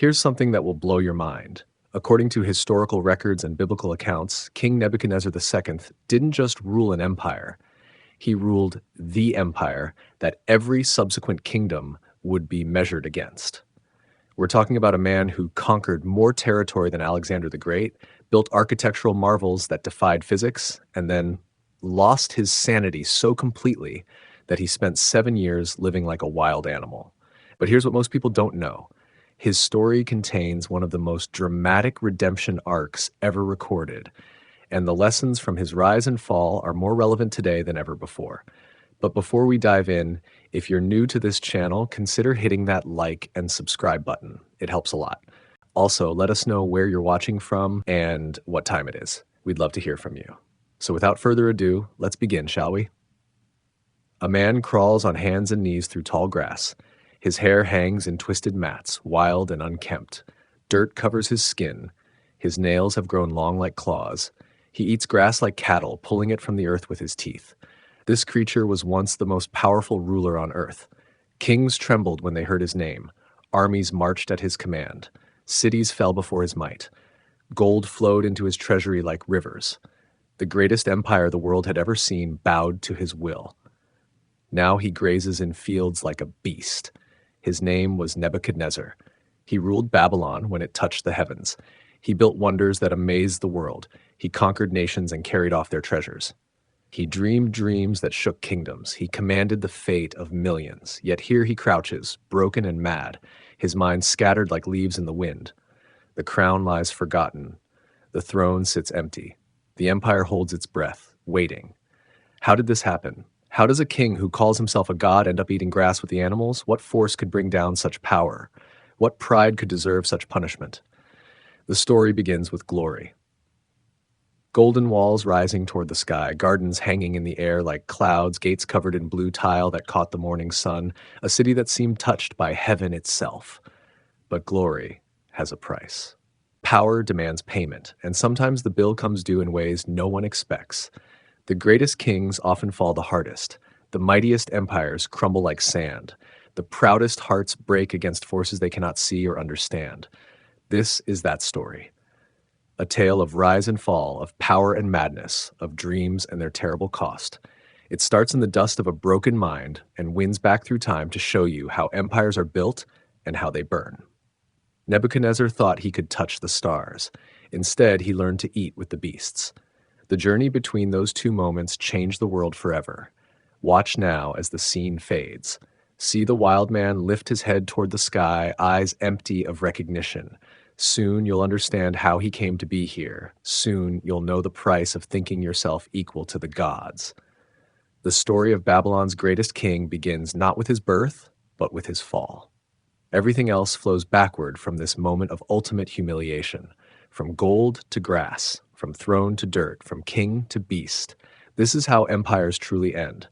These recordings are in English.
Here's something that will blow your mind. According to historical records and biblical accounts, King Nebuchadnezzar II didn't just rule an empire, he ruled the empire that every subsequent kingdom would be measured against. We're talking about a man who conquered more territory than Alexander the Great, built architectural marvels that defied physics, and then lost his sanity so completely that he spent 7 years living like a wild animal. But here's what most people don't know. His story contains one of the most dramatic redemption arcs ever recorded, and the lessons from his rise and fall are more relevant today than ever before. But before we dive in, if you're new to this channel, consider hitting that like and subscribe button. It helps a lot. Also, let us know where you're watching from and what time it is. We'd love to hear from you. So without further ado, let's begin, shall we? A man crawls on hands and knees through tall grass. His hair hangs in twisted mats, wild and unkempt. Dirt covers his skin. His nails have grown long like claws. He eats grass like cattle, pulling it from the earth with his teeth. This creature was once the most powerful ruler on earth. Kings trembled when they heard his name. Armies marched at his command. Cities fell before his might. Gold flowed into his treasury like rivers. The greatest empire the world had ever seen bowed to his will. Now he grazes in fields like a beast. His name was Nebuchadnezzar. He ruled Babylon when it touched the heavens. He built wonders that amazed the world. He conquered nations and carried off their treasures. He dreamed dreams that shook kingdoms. He commanded the fate of millions. Yet here he crouches, broken and mad, his mind scattered like leaves in the wind. The crown lies forgotten. The throne sits empty. The empire holds its breath, waiting. How did this happen? How does a king who calls himself a god end up eating grass with the animals? What force could bring down such power? What pride could deserve such punishment? The story begins with glory. Golden walls rising toward the sky, gardens hanging in the air like clouds, gates covered in blue tile that caught the morning sun, a city that seemed touched by heaven itself. But glory has a price. Power demands payment, and sometimes the bill comes due in ways no one expects. The greatest kings often fall the hardest. The mightiest empires crumble like sand. The proudest hearts break against forces they cannot see or understand. This is that story. A tale of rise and fall, of power and madness, of dreams and their terrible cost. It starts in the dust of a broken mind and wins back through time to show you how empires are built and how they burn. Nebuchadnezzar thought he could touch the stars. Instead, he learned to eat with the beasts. The journey between those two moments changed the world forever. Watch now as the scene fades. See the wild man lift his head toward the sky, eyes empty of recognition. Soon you'll understand how he came to be here. Soon you'll know the price of thinking yourself equal to the gods. The story of Babylon's greatest king begins not with his birth, but with his fall. Everything else flows backward from this moment of ultimate humiliation. From gold to grass, from throne to dirt, from king to beast. This is how empires truly end.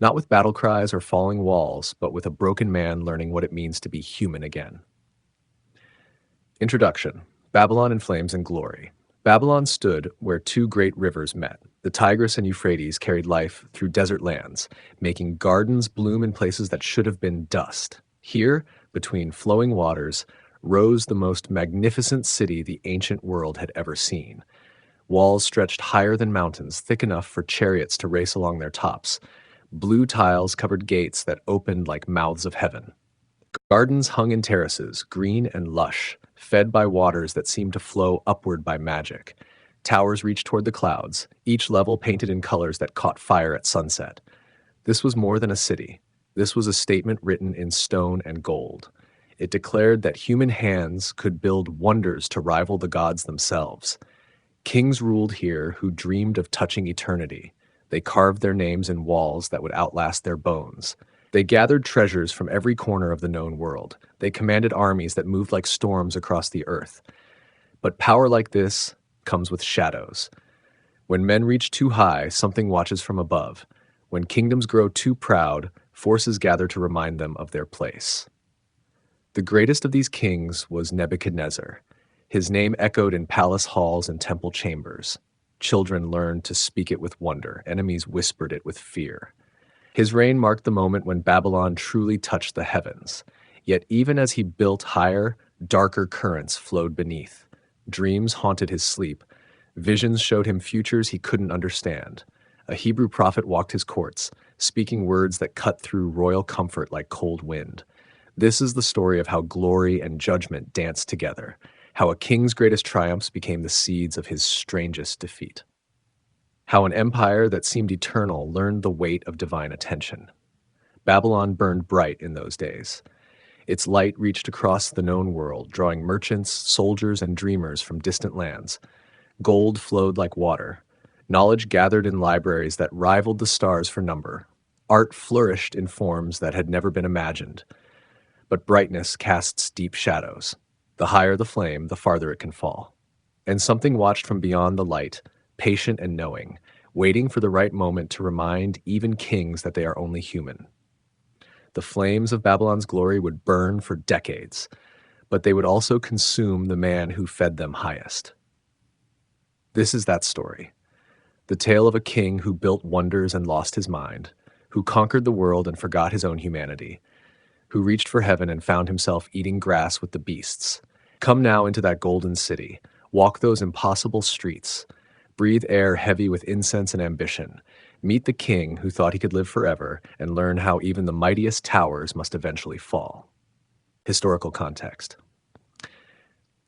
Not with battle cries or falling walls, but with a broken man learning what it means to be human again. Introduction. Babylon in Flames and Glory. Babylon stood where two great rivers met. The Tigris and Euphrates carried life through desert lands, making gardens bloom in places that should have been dust. Here, between flowing waters, rose the most magnificent city the ancient world had ever seen. Walls stretched higher than mountains, thick enough for chariots to race along their tops. Blue tiles covered gates that opened like mouths of heaven. Gardens hung in terraces, green and lush, fed by waters that seemed to flow upward by magic. Towers reached toward the clouds, each level painted in colors that caught fire at sunset. This was more than a city. This was a statement written in stone and gold. It declared that human hands could build wonders to rival the gods themselves. Kings ruled here who dreamed of touching eternity. They carved their names in walls that would outlast their bones. They gathered treasures from every corner of the known world. They commanded armies that moved like storms across the earth. But power like this comes with shadows. When men reach too high, something watches from above. When kingdoms grow too proud, forces gather to remind them of their place. The greatest of these kings was Nebuchadnezzar. His name echoed in palace halls and temple chambers. Children learned to speak it with wonder. Enemies whispered it with fear. His reign marked the moment when Babylon truly touched the heavens. Yet even as he built higher, Darker currents flowed beneath. Dreams haunted his sleep. Visions showed him futures he couldn't understand. A Hebrew prophet walked his courts, speaking words that cut through royal comfort like cold wind. This is the story of how glory and judgment danced together, how a king's greatest triumphs became the seeds of his strangest defeat. How an empire that seemed eternal learned the weight of divine attention. Babylon burned bright in those days. Its light reached across the known world, drawing merchants, soldiers, and dreamers from distant lands. Gold flowed like water. Knowledge gathered in libraries that rivaled the stars for number. Art flourished in forms that had never been imagined. But brightness casts deep shadows. The higher the flame, the farther it can fall. And something watched from beyond the light, patient and knowing, waiting for the right moment to remind even kings that they are only human. The flames of Babylon's glory would burn for decades, but they would also consume the man who fed them highest. This is that story. The tale of a king who built wonders and lost his mind, who conquered the world and forgot his own humanity, who reached for heaven and found himself eating grass with the beasts. Come now into that golden city, walk those impossible streets, breathe air heavy with incense and ambition, meet the king who thought he could live forever, and learn how even the mightiest towers must eventually fall. Historical context.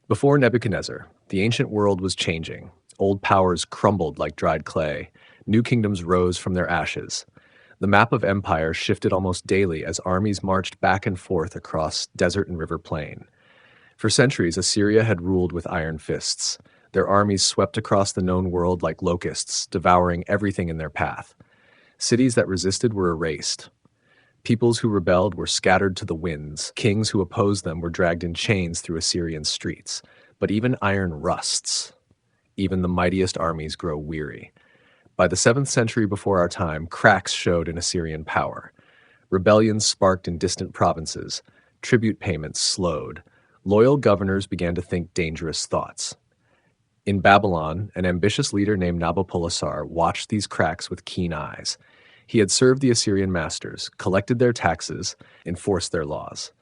Before Nebuchadnezzar, the ancient world was changing. Old powers crumbled like dried clay. New kingdoms rose from their ashes. The map of empire shifted almost daily as armies marched back and forth across desert and river plain. For centuries, Assyria had ruled with iron fists. Their armies swept across the known world like locusts, devouring everything in their path. Cities that resisted were erased. Peoples who rebelled were scattered to the winds. Kings who opposed them were dragged in chains through Assyrian streets. But even iron rusts. Even the mightiest armies grow weary. By the 7th century before our time, cracks showed in Assyrian power. Rebellions sparked in distant provinces. Tribute payments slowed. Loyal governors began to think dangerous thoughts. In Babylon, an ambitious leader named Nabopolassar watched these cracks with keen eyes. He had served the Assyrian masters, collected their taxes, enforced their laws.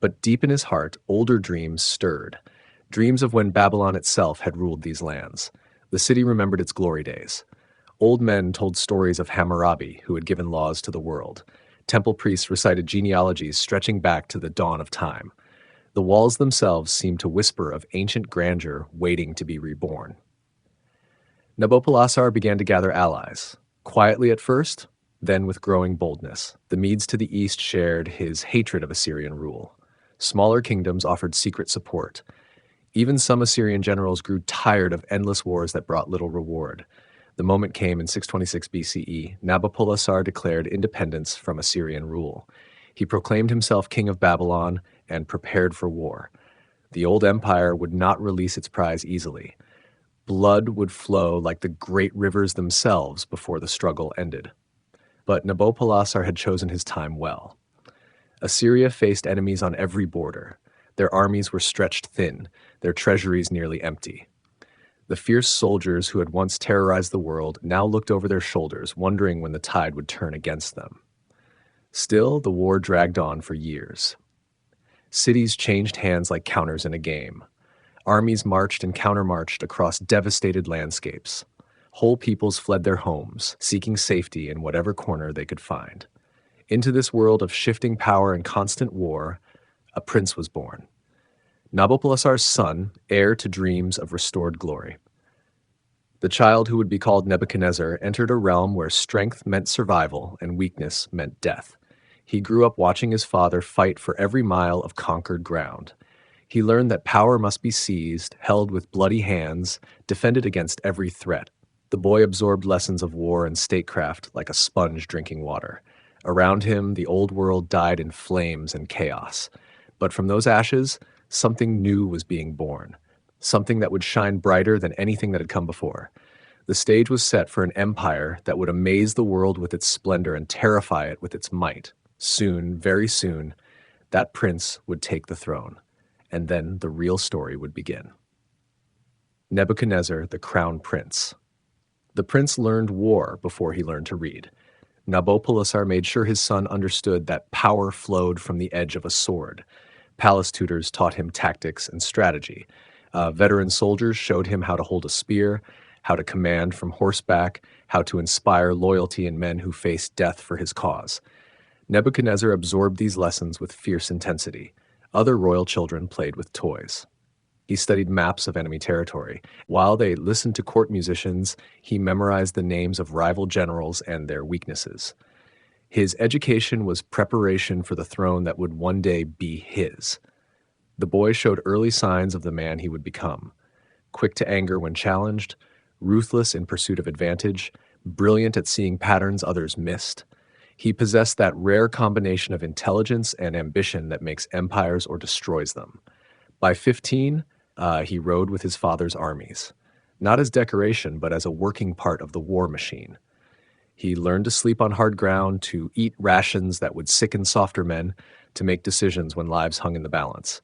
But deep in his heart, older dreams stirred. Dreams of when Babylon itself had ruled these lands. The city remembered its glory days. Old men told stories of Hammurabi, who had given laws to the world. Temple priests recited genealogies stretching back to the dawn of time. The walls themselves seemed to whisper of ancient grandeur waiting to be reborn. Nabopolassar began to gather allies, quietly at first, then with growing boldness. The Medes to the east shared his hatred of Assyrian rule. Smaller kingdoms offered secret support. Even some Assyrian generals grew tired of endless wars that brought little reward. The moment came in 626 BCE. Nabopolassar declared independence from Assyrian rule. He proclaimed himself king of Babylon and prepared for war. The old empire would not release its prize easily. Blood would flow like the great rivers themselves before the struggle ended. But Nabopolassar had chosen his time well. Assyria faced enemies on every border. Their armies were stretched thin, their treasuries nearly empty. The fierce soldiers who had once terrorized the world now looked over their shoulders, wondering when the tide would turn against them. Still, the war dragged on for years. Cities changed hands like counters in a game. Armies marched and countermarched across devastated landscapes. Whole peoples fled their homes, seeking safety in whatever corner they could find. Into this world of shifting power and constant war, a prince was born. Nabopolassar's son, heir to dreams of restored glory. The child who would be called Nebuchadnezzar entered a realm where strength meant survival and weakness meant death. He grew up watching his father fight for every mile of conquered ground. He learned that power must be seized, held with bloody hands, defended against every threat. The boy absorbed lessons of war and statecraft like a sponge drinking water. Around him, the old world died in flames and chaos. But from those ashes, something new was being born. Something that would shine brighter than anything that had come before. The stage was set for an empire that would amaze the world with its splendor and terrify it with its might. Soon, very soon, that prince would take the throne, and then the real story would begin. Nebuchadnezzar, the crown prince. The prince learned war before he learned to read. Nabopolassar made sure his son understood that power flowed from the edge of a sword. Palace tutors taught him tactics and strategy. Veteran soldiers showed him how to hold a spear, how to command from horseback, how to inspire loyalty in men who faced death for his cause. Nebuchadnezzar absorbed these lessons with fierce intensity. Other royal children played with toys. He studied maps of enemy territory. While they listened to court musicians, he memorized the names of rival generals and their weaknesses. His education was preparation for the throne that would one day be his. The boy showed early signs of the man he would become. Quick to anger when challenged, ruthless in pursuit of advantage, brilliant at seeing patterns others missed. He possessed that rare combination of intelligence and ambition that makes empires or destroys them. By 15, he rode with his father's armies, not as decoration, but as a working part of the war machine. He learned to sleep on hard ground, to eat rations that would sicken softer men, to make decisions when lives hung in the balance.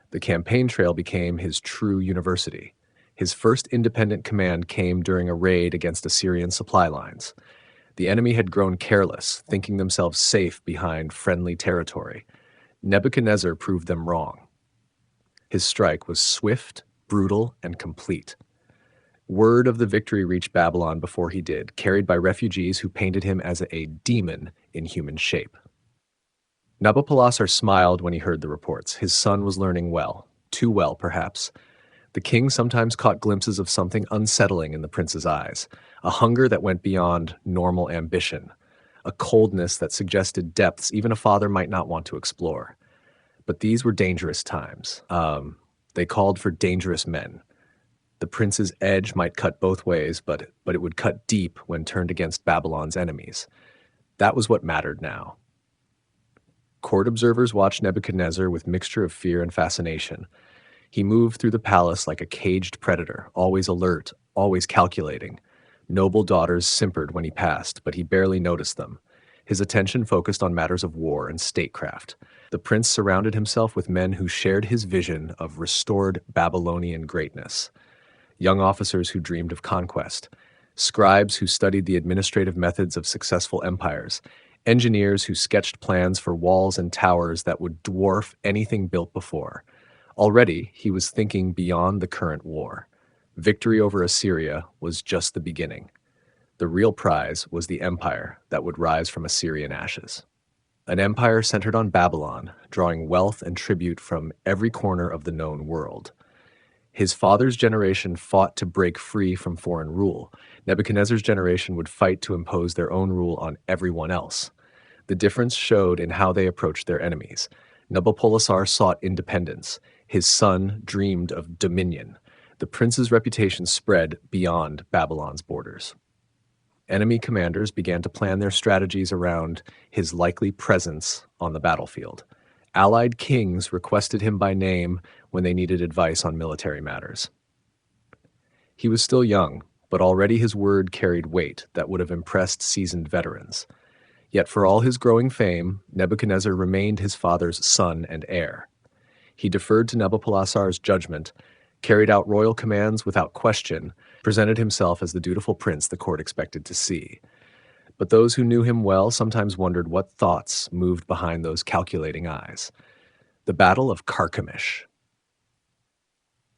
The campaign trail became his true university. His first independent command came during a raid against Assyrian supply lines. The enemy had grown careless, thinking themselves safe behind friendly territory. Nebuchadnezzar proved them wrong. His strike was swift, brutal, and complete. Word of the victory reached Babylon before he did, carried by refugees who painted him as a demon in human shape. Nabopolassar smiled when he heard the reports. His son was learning well, too well perhaps. The king sometimes caught glimpses of something unsettling in the prince's eyes, a hunger that went beyond normal ambition, a coldness that suggested depths even a father might not want to explore. But these were dangerous times. They called for dangerous men. The prince's edge might cut both ways, but it would cut deep when turned against Babylon's enemies. That was what mattered now. Court observers watched Nebuchadnezzar with mixture of fear and fascination. He moved through the palace like a caged predator, always alert, always calculating. Noble daughters simpered when he passed, but he barely noticed them. His attention focused on matters of war and statecraft. The prince surrounded himself with men who shared his vision of restored Babylonian greatness. Young officers who dreamed of conquest, scribes who studied the administrative methods of successful empires, engineers who sketched plans for walls and towers that would dwarf anything built before. Already, he was thinking beyond the current war. Victory over Assyria was just the beginning. The real prize was the empire that would rise from Assyrian ashes. An empire centered on Babylon, drawing wealth and tribute from every corner of the known world. His father's generation fought to break free from foreign rule. Nebuchadnezzar's generation would fight to impose their own rule on everyone else. The difference showed in how they approached their enemies. Nabopolassar sought independence. His son dreamed of dominion. The prince's reputation spread beyond Babylon's borders. Enemy commanders began to plan their strategies around his likely presence on the battlefield. Allied kings requested him by name when they needed advice on military matters. He was still young, but already his word carried weight that would have impressed seasoned veterans. Yet for all his growing fame, Nebuchadnezzar remained his father's son and heir. He deferred to Nabopolassar's judgment, carried out royal commands without question, presented himself as the dutiful prince the court expected to see. But those who knew him well sometimes wondered what thoughts moved behind those calculating eyes. The Battle of Carchemish.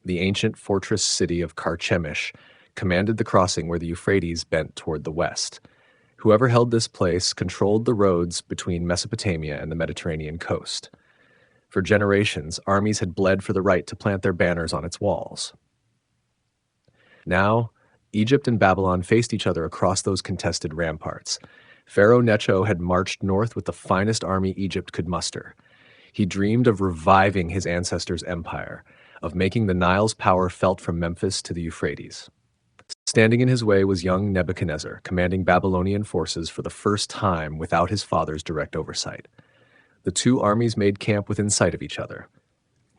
The ancient fortress city of Carchemish commanded the crossing where the Euphrates bent toward the west. Whoever held this place controlled the roads between Mesopotamia and the Mediterranean coast. For generations, armies had bled for the right to plant their banners on its walls. Now, Egypt and Babylon faced each other across those contested ramparts. Pharaoh Necho had marched north with the finest army Egypt could muster. He dreamed of reviving his ancestors' empire, of making the Nile's power felt from Memphis to the Euphrates. Standing in his way was young Nebuchadnezzar, commanding Babylonian forces for the first time without his father's direct oversight. The two armies made camp within sight of each other.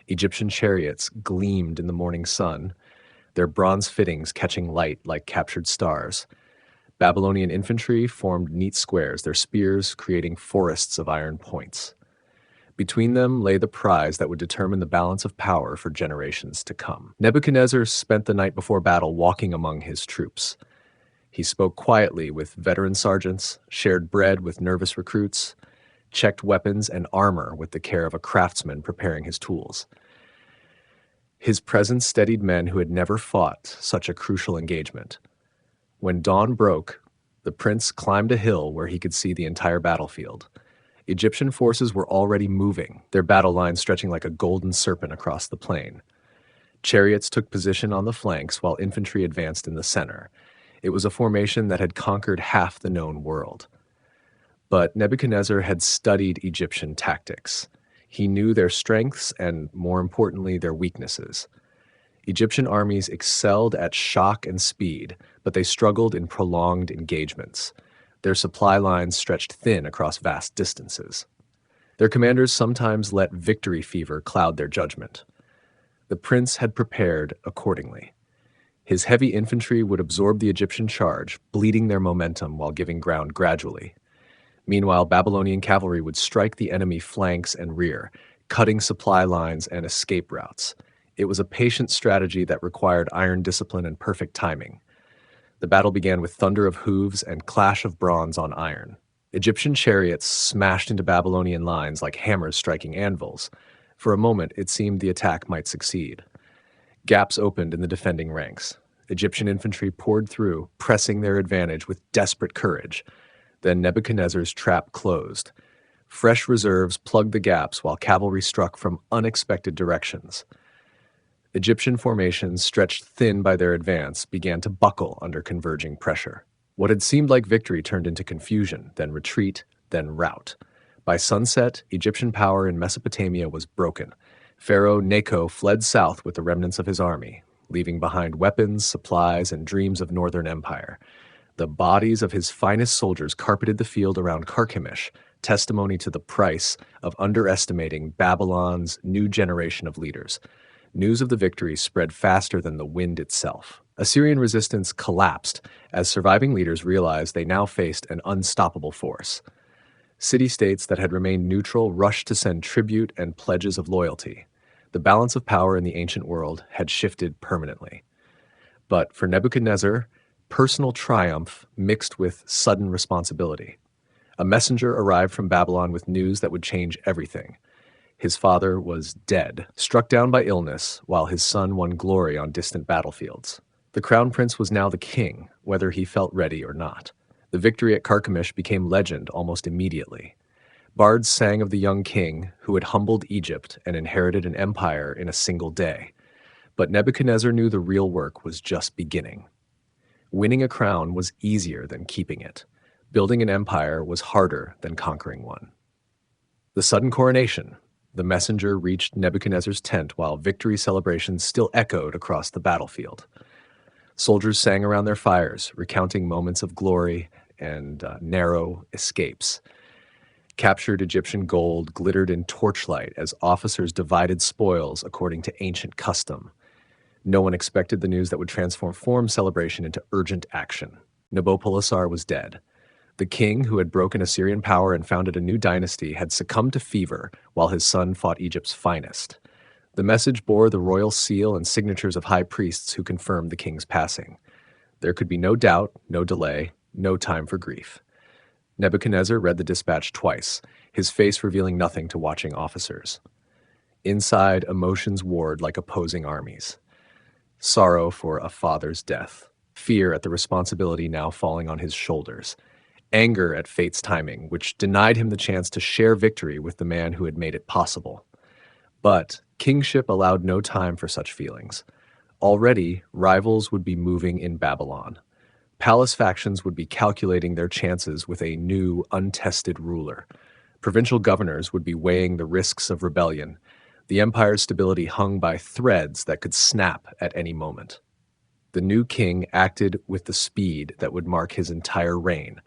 Egyptian chariots gleamed in the morning sun, their bronze fittings catching light like captured stars. Babylonian infantry formed neat squares, their spears creating forests of iron points. Between them lay the prize that would determine the balance of power for generations to come. Nebuchadnezzar spent the night before battle walking among his troops. He spoke quietly with veteran sergeants, shared bread with nervous recruits, checked weapons and armor with the care of a craftsman preparing his tools. His presence steadied men who had never fought such a crucial engagement. When dawn broke, the prince climbed a hill where he could see the entire battlefield. Egyptian forces were already moving, their battle lines stretching like a golden serpent across the plain. Chariots took position on the flanks while infantry advanced in the center. It was a formation that had conquered half the known world. But Nebuchadnezzar had studied Egyptian tactics. He knew their strengths and, more importantly, their weaknesses. Egyptian armies excelled at shock and speed, but they struggled in prolonged engagements. Their supply lines stretched thin across vast distances. Their commanders sometimes let victory fever cloud their judgment. The prince had prepared accordingly. His heavy infantry would absorb the Egyptian charge, bleeding their momentum while giving ground gradually. Meanwhile, Babylonian cavalry would strike the enemy flanks and rear, cutting supply lines and escape routes. It was a patient strategy that required iron discipline and perfect timing. The battle began with thunder of hooves and clash of bronze on iron. Egyptian chariots smashed into Babylonian lines like hammers striking anvils. For a moment, it seemed the attack might succeed. Gaps opened in the defending ranks. Egyptian infantry poured through, pressing their advantage with desperate courage. Then Nebuchadnezzar's trap closed. Fresh reserves plugged the gaps while cavalry struck from unexpected directions. Egyptian formations, stretched thin by their advance, began to buckle under converging pressure. What had seemed like victory turned into confusion, then retreat, then rout. By sunset, Egyptian power in Mesopotamia was broken. Pharaoh Necho fled south with the remnants of his army, leaving behind weapons, supplies, and dreams of northern empire. The bodies of his finest soldiers carpeted the field around Carchemish, testimony to the price of underestimating Babylon's new generation of leaders. News of the victory spread faster than the wind itself. Assyrian resistance collapsed as surviving leaders realized they now faced an unstoppable force. City-states that had remained neutral rushed to send tribute and pledges of loyalty. The balance of power in the ancient world had shifted permanently. But for Nebuchadnezzar, personal triumph mixed with sudden responsibility. A messenger arrived from Babylon with news that would change everything. His father was dead, struck down by illness, while his son won glory on distant battlefields. The crown prince was now the king, whether he felt ready or not. The victory at Carchemish became legend almost immediately. Bards sang of the young king who had humbled Egypt and inherited an empire in a single day. But Nebuchadnezzar knew the real work was just beginning. Winning a crown was easier than keeping it. Building an empire was harder than conquering one. The sudden coronation. The messenger reached Nebuchadnezzar's tent while victory celebrations still echoed across the battlefield. Soldiers sang around their fires, recounting moments of glory and narrow escapes. Captured Egyptian gold glittered in torchlight as officers divided spoils according to ancient custom. No one expected the news that would transform celebration into urgent action. Nabopolassar was dead. The king, who had broken Assyrian power and founded a new dynasty, had succumbed to fever while his son fought Egypt's finest. The message bore the royal seal and signatures of high priests who confirmed the king's passing. There could be no doubt, no delay, no time for grief. Nebuchadnezzar read the dispatch twice, his face revealing nothing to watching officers. Inside, emotions warred like opposing armies. Sorrow for a father's death, fear at the responsibility now falling on his shoulders, anger at fate's timing, which denied him the chance to share victory with the man who had made it possible. But kingship allowed no time for such feelings. Already, rivals would be moving in Babylon. Palace factions would be calculating their chances with a new, untested ruler. Provincial governors would be weighing the risks of rebellion. The empire's stability hung by threads that could snap at any moment. The new king acted with the speed that would mark his entire reign.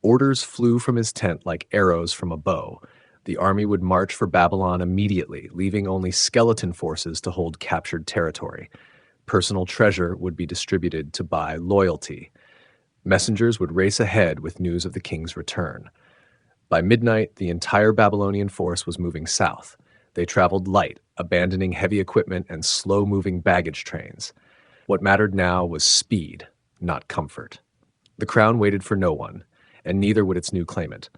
Orders flew from his tent like arrows from a bow. The army would march for Babylon immediately, leaving only skeleton forces to hold captured territory. Personal treasure would be distributed to buy loyalty. Messengers would race ahead with news of the king's return. By midnight, the entire Babylonian force was moving south. They traveled light, abandoning heavy equipment and slow-moving baggage trains. What mattered now was speed, not comfort. The crown waited for no one, and neither would its new claimant.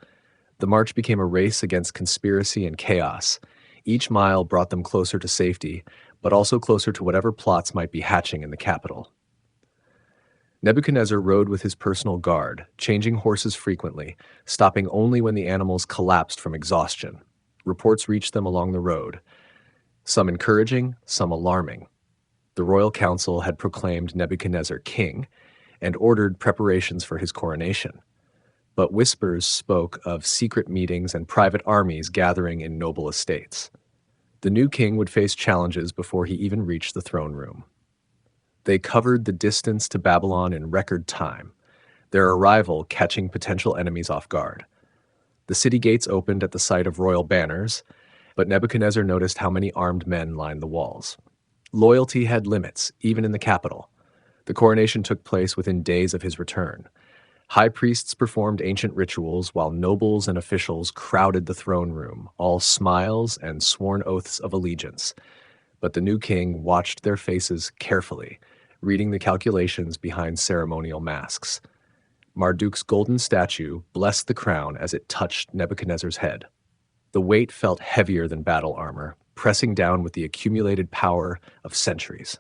The march became a race against conspiracy and chaos. Each mile brought them closer to safety, but also closer to whatever plots might be hatching in the capital. Nebuchadnezzar rode with his personal guard, changing horses frequently, stopping only when the animals collapsed from exhaustion. Reports reached them along the road, some encouraging, some alarming. The royal council had proclaimed Nebuchadnezzar king and ordered preparations for his coronation. But whispers spoke of secret meetings and private armies gathering in noble estates. The new king would face challenges before he even reached the throne room. They covered the distance to Babylon in record time, their arrival catching potential enemies off guard. The city gates opened at the sight of royal banners, but Nebuchadnezzar noticed how many armed men lined the walls. Loyalty had limits, even in the capital. The coronation took place within days of his return. High priests performed ancient rituals while nobles and officials crowded the throne room, all smiles and sworn oaths of allegiance. But the new king watched their faces carefully, reading the calculations behind ceremonial masks. Marduk's golden statue blessed the crown as it touched Nebuchadnezzar's head. The weight felt heavier than battle armor, pressing down with the accumulated power of centuries.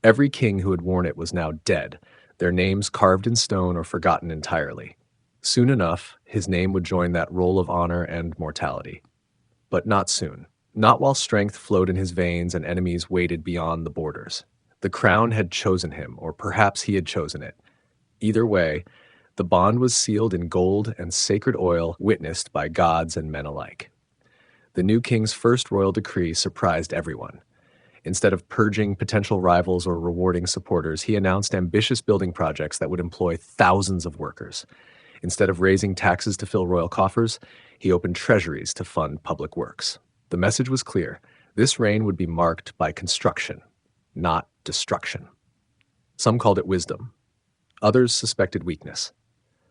Every king who had worn it was now dead, their names carved in stone or forgotten entirely. Soon enough, his name would join that roll of honor and mortality. But not soon. Not while strength flowed in his veins and enemies waited beyond the borders. The crown had chosen him, or perhaps he had chosen it. Either way, the bond was sealed in gold and sacred oil witnessed by gods and men alike. The new king's first royal decree surprised everyone. Instead of purging potential rivals or rewarding supporters, he announced ambitious building projects that would employ thousands of workers. Instead of raising taxes to fill royal coffers, he opened treasuries to fund public works. The message was clear. This reign would be marked by construction, not destruction. Some called it wisdom. Others suspected weakness.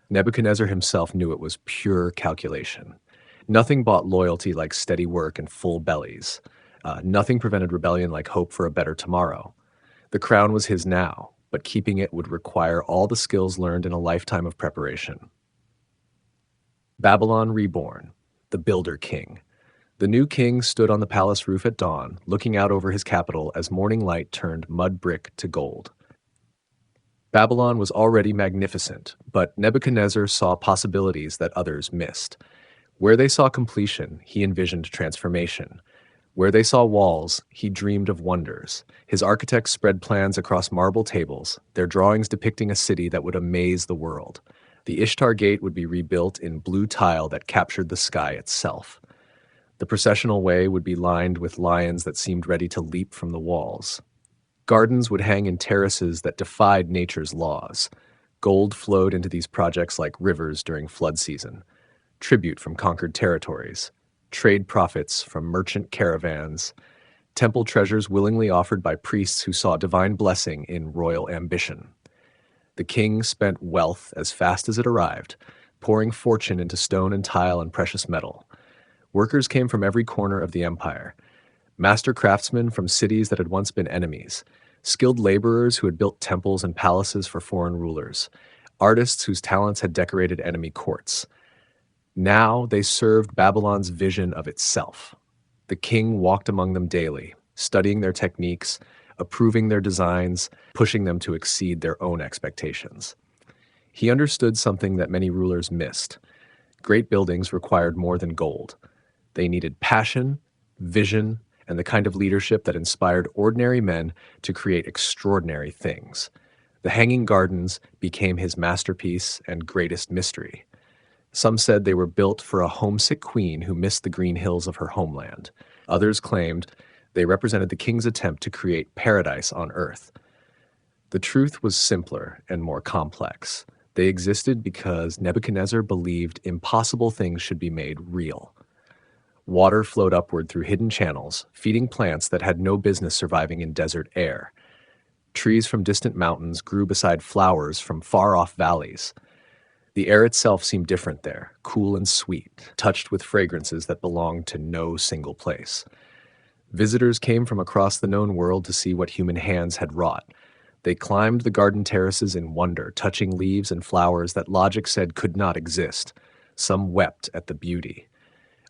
Nebuchadnezzar himself knew it was pure calculation. Nothing bought loyalty like steady work and full bellies. Nothing prevented rebellion like hope for a better tomorrow. The crown was his now, but keeping it would require all the skills learned in a lifetime of preparation. Babylon reborn, the builder king. The new king stood on the palace roof at dawn, looking out over his capital as morning light turned mud brick to gold. Babylon was already magnificent, but Nebuchadnezzar saw possibilities that others missed. Where they saw completion, he envisioned transformation. Where they saw walls, he dreamed of wonders. His architects spread plans across marble tables, their drawings depicting a city that would amaze the world. The Ishtar Gate would be rebuilt in blue tile that captured the sky itself. The processional way would be lined with lions that seemed ready to leap from the walls. Gardens would hang in terraces that defied nature's laws. Gold flowed into these projects like rivers during flood season. Tribute from conquered territories. Trade profits from merchant caravans, temple treasures willingly offered by priests who saw divine blessing in royal ambition. The king spent wealth as fast as it arrived, pouring fortune into stone and tile and precious metal. Workers came from every corner of the empire. Master craftsmen from cities that had once been enemies. Skilled laborers who had built temples and palaces for foreign rulers. Artists whose talents had decorated enemy courts. Now they served Babylon's vision of itself. The king walked among them daily, studying their techniques, approving their designs, pushing them to exceed their own expectations. He understood something that many rulers missed. Great buildings required more than gold. They needed passion, vision, and the kind of leadership that inspired ordinary men to create extraordinary things. The Hanging Gardens became his masterpiece and greatest mystery. Some said they were built for a homesick queen who missed the green hills of her homeland. Others claimed they represented the king's attempt to create paradise on earth. The truth was simpler and more complex. They existed because Nebuchadnezzar believed impossible things should be made real. Water flowed upward through hidden channels, feeding plants that had no business surviving in desert air. Trees from distant mountains grew beside flowers from far-off valleys. The air itself seemed different there, cool and sweet, touched with fragrances that belonged to no single place. Visitors came from across the known world to see what human hands had wrought. They climbed the garden terraces in wonder, touching leaves and flowers that logic said could not exist. Some wept at the beauty.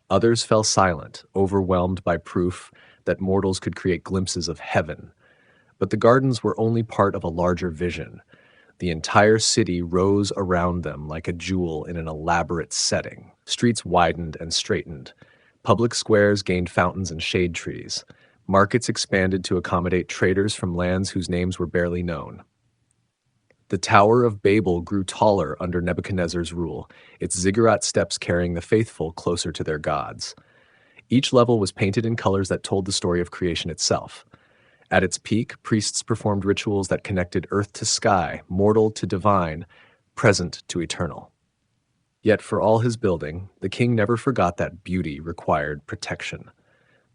Others fell silent, overwhelmed by proof that mortals could create glimpses of heaven. But the gardens were only part of a larger vision. The entire city rose around them like a jewel in an elaborate setting. Streets widened and straightened. Public squares gained fountains and shade trees. Markets expanded to accommodate traders from lands whose names were barely known. The Tower of Babel grew taller under Nebuchadnezzar's rule, its ziggurat steps carrying the faithful closer to their gods. Each level was painted in colors that told the story of creation itself. At its peak, priests performed rituals that connected earth to sky, mortal to divine, present to eternal. Yet for all his building, the king never forgot that beauty required protection.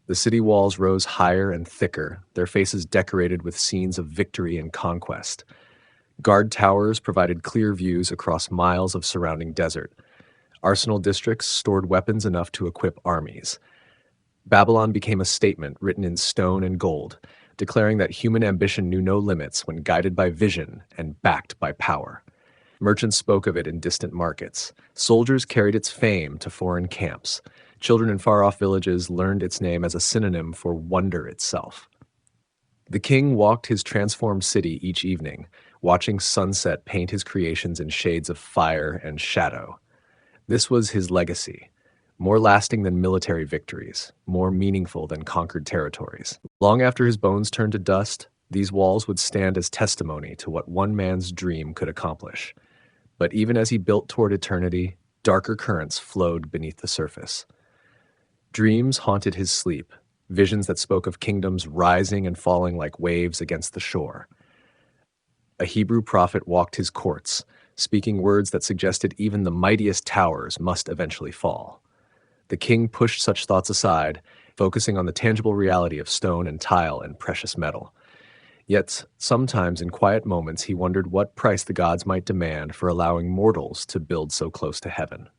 The city walls rose higher and thicker, their faces decorated with scenes of victory and conquest. Guard towers provided clear views across miles of surrounding desert. Arsenal districts stored weapons enough to equip armies. Babylon became a statement written in stone and gold, declaring that human ambition knew no limits when guided by vision and backed by power. Merchants spoke of it in distant markets. Soldiers carried its fame to foreign camps. Children in far-off villages learned its name as a synonym for wonder itself. The king walked his transformed city each evening, watching sunset paint his creations in shades of fire and shadow. This was his legacy, more lasting than military victories, more meaningful than conquered territories. Long after his bones turned to dust, these walls would stand as testimony to what one man's dream could accomplish. But even as he built toward eternity, darker currents flowed beneath the surface. Dreams haunted his sleep, visions that spoke of kingdoms rising and falling like waves against the shore. A Hebrew prophet walked his courts, speaking words that suggested even the mightiest towers must eventually fall. The king pushed such thoughts aside, focusing on the tangible reality of stone and tile and precious metal. Yet, sometimes in quiet moments, he wondered what price the gods might demand for allowing mortals to build so close to heaven.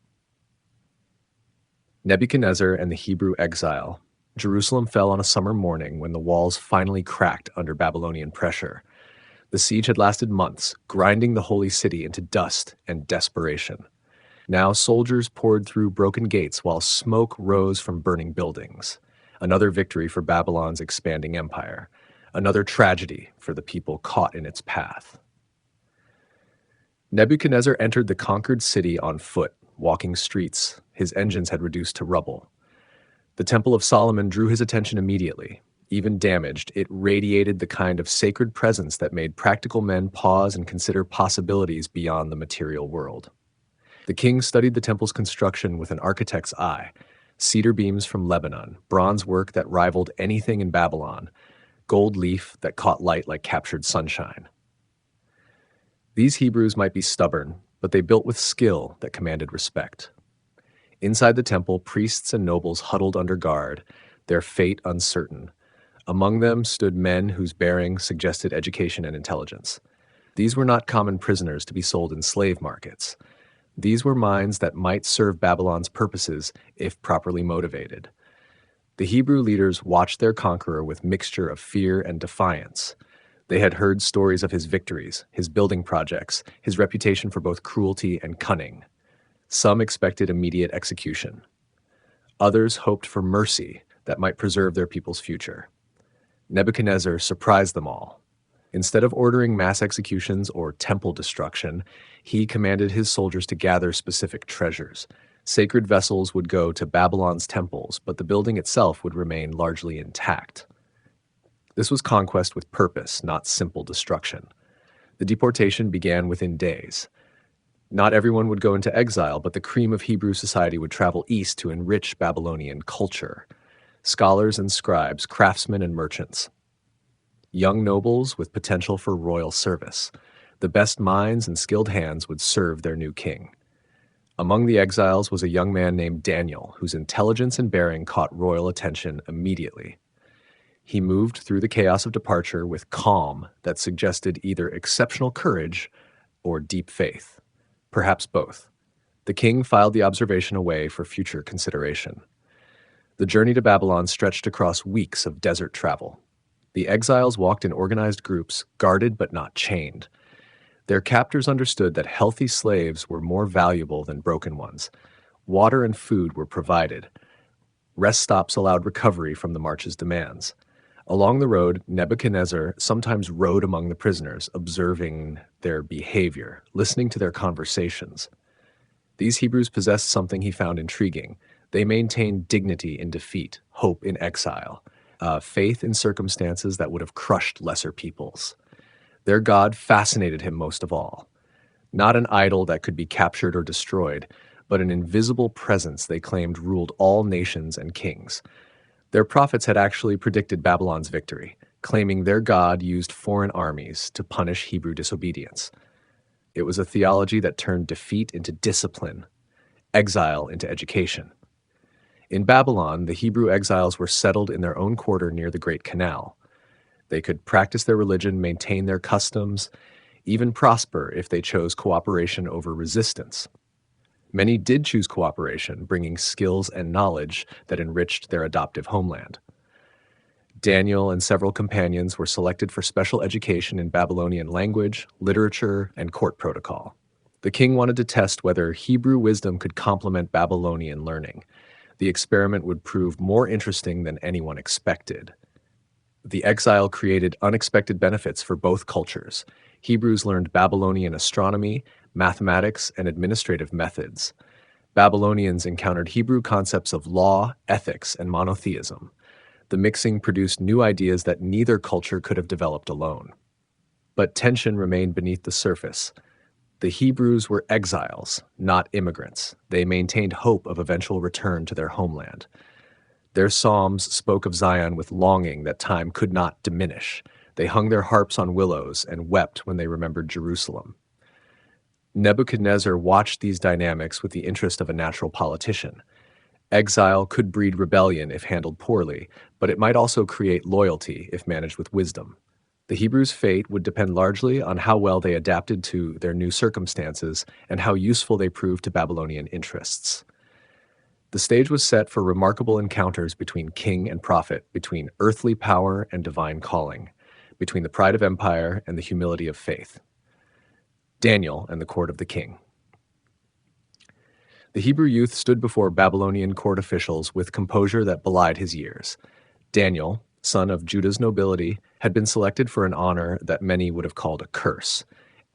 Nebuchadnezzar and the Hebrew exile. Jerusalem fell on a summer morning when the walls finally cracked under Babylonian pressure. The siege had lasted months, grinding the holy city into dust and desperation. Now soldiers poured through broken gates while smoke rose from burning buildings. Another victory for Babylon's expanding empire. Another tragedy for the people caught in its path. Nebuchadnezzar entered the conquered city on foot, walking streets his engines had reduced to rubble. The Temple of Solomon drew his attention immediately. Even damaged, it radiated the kind of sacred presence that made practical men pause and consider possibilities beyond the material world. The king studied the temple's construction with an architect's eye. Cedar beams from Lebanon, bronze work that rivaled anything in Babylon, gold leaf that caught light like captured sunshine. These Hebrews might be stubborn, but they built with skill that commanded respect. Inside the temple, priests and nobles huddled under guard, their fate uncertain. Among them stood men whose bearing suggested education and intelligence. These were not common prisoners to be sold in slave markets. These were minds that might serve Babylon's purposes if properly motivated. The Hebrew leaders watched their conqueror with mixture of fear and defiance. They had heard stories of his victories, his building projects, his reputation for both cruelty and cunning. Some expected immediate execution. Others hoped for mercy that might preserve their people's future. Nebuchadnezzar surprised them all. Instead of ordering mass executions or temple destruction, he commanded his soldiers to gather specific treasures. Sacred vessels would go to Babylon's temples, but the building itself would remain largely intact. This was conquest with purpose, not simple destruction. The deportation began within days. Not everyone would go into exile, but the cream of Hebrew society would travel east to enrich Babylonian culture. Scholars and scribes, craftsmen and merchants. Young nobles with potential for royal service. The best minds and skilled hands would serve their new king. Among the exiles was a young man named Daniel, whose intelligence and bearing caught royal attention immediately. He moved through the chaos of departure with calm that suggested either exceptional courage or deep faith. Perhaps both. The king filed the observation away for future consideration. The journey to Babylon stretched across weeks of desert travel. The exiles walked in organized groups, guarded but not chained. Their captors understood that healthy slaves were more valuable than broken ones. Water and food were provided. Rest stops allowed recovery from the march's demands. Along the road, Nebuchadnezzar sometimes rode among the prisoners, observing their behavior, listening to their conversations. These Hebrews possessed something he found intriguing. They maintained dignity in defeat, hope in exile, faith in circumstances that would have crushed lesser peoples. Their God fascinated him most of all. Not an idol that could be captured or destroyed, but an invisible presence they claimed ruled all nations and kings. Their prophets had actually predicted Babylon's victory, claiming their God used foreign armies to punish Hebrew disobedience. It was a theology that turned defeat into discipline, exile into education. In Babylon, the Hebrew exiles were settled in their own quarter near the Great Canal. They could practice their religion, maintain their customs, even prosper if they chose cooperation over resistance. Many did choose cooperation, bringing skills and knowledge that enriched their adoptive homeland. Daniel and several companions were selected for special education in Babylonian language, literature, and court protocol. The king wanted to test whether Hebrew wisdom could complement Babylonian learning. The experiment would prove more interesting than anyone expected. The exile created unexpected benefits for both cultures. Hebrews learned Babylonian astronomy, mathematics, and administrative methods. Babylonians encountered Hebrew concepts of law, ethics, and monotheism. The mixing produced new ideas that neither culture could have developed alone. But tension remained beneath the surface. The Hebrews were exiles, not immigrants. They maintained hope of eventual return to their homeland. Their psalms spoke of Zion with longing that time could not diminish. They hung their harps on willows and wept when they remembered Jerusalem. Nebuchadnezzar watched these dynamics with the interest of a natural politician. Exile could breed rebellion if handled poorly, but it might also create loyalty if managed with wisdom. The Hebrews' fate would depend largely on how well they adapted to their new circumstances and how useful they proved to Babylonian interests. The stage was set for remarkable encounters between king and prophet, between earthly power and divine calling, between the pride of empire and the humility of faith. Daniel and the court of the king. The Hebrew youth stood before Babylonian court officials with composure that belied his years. Daniel, son of Judah's nobility, had been selected for an honor that many would have called a curse: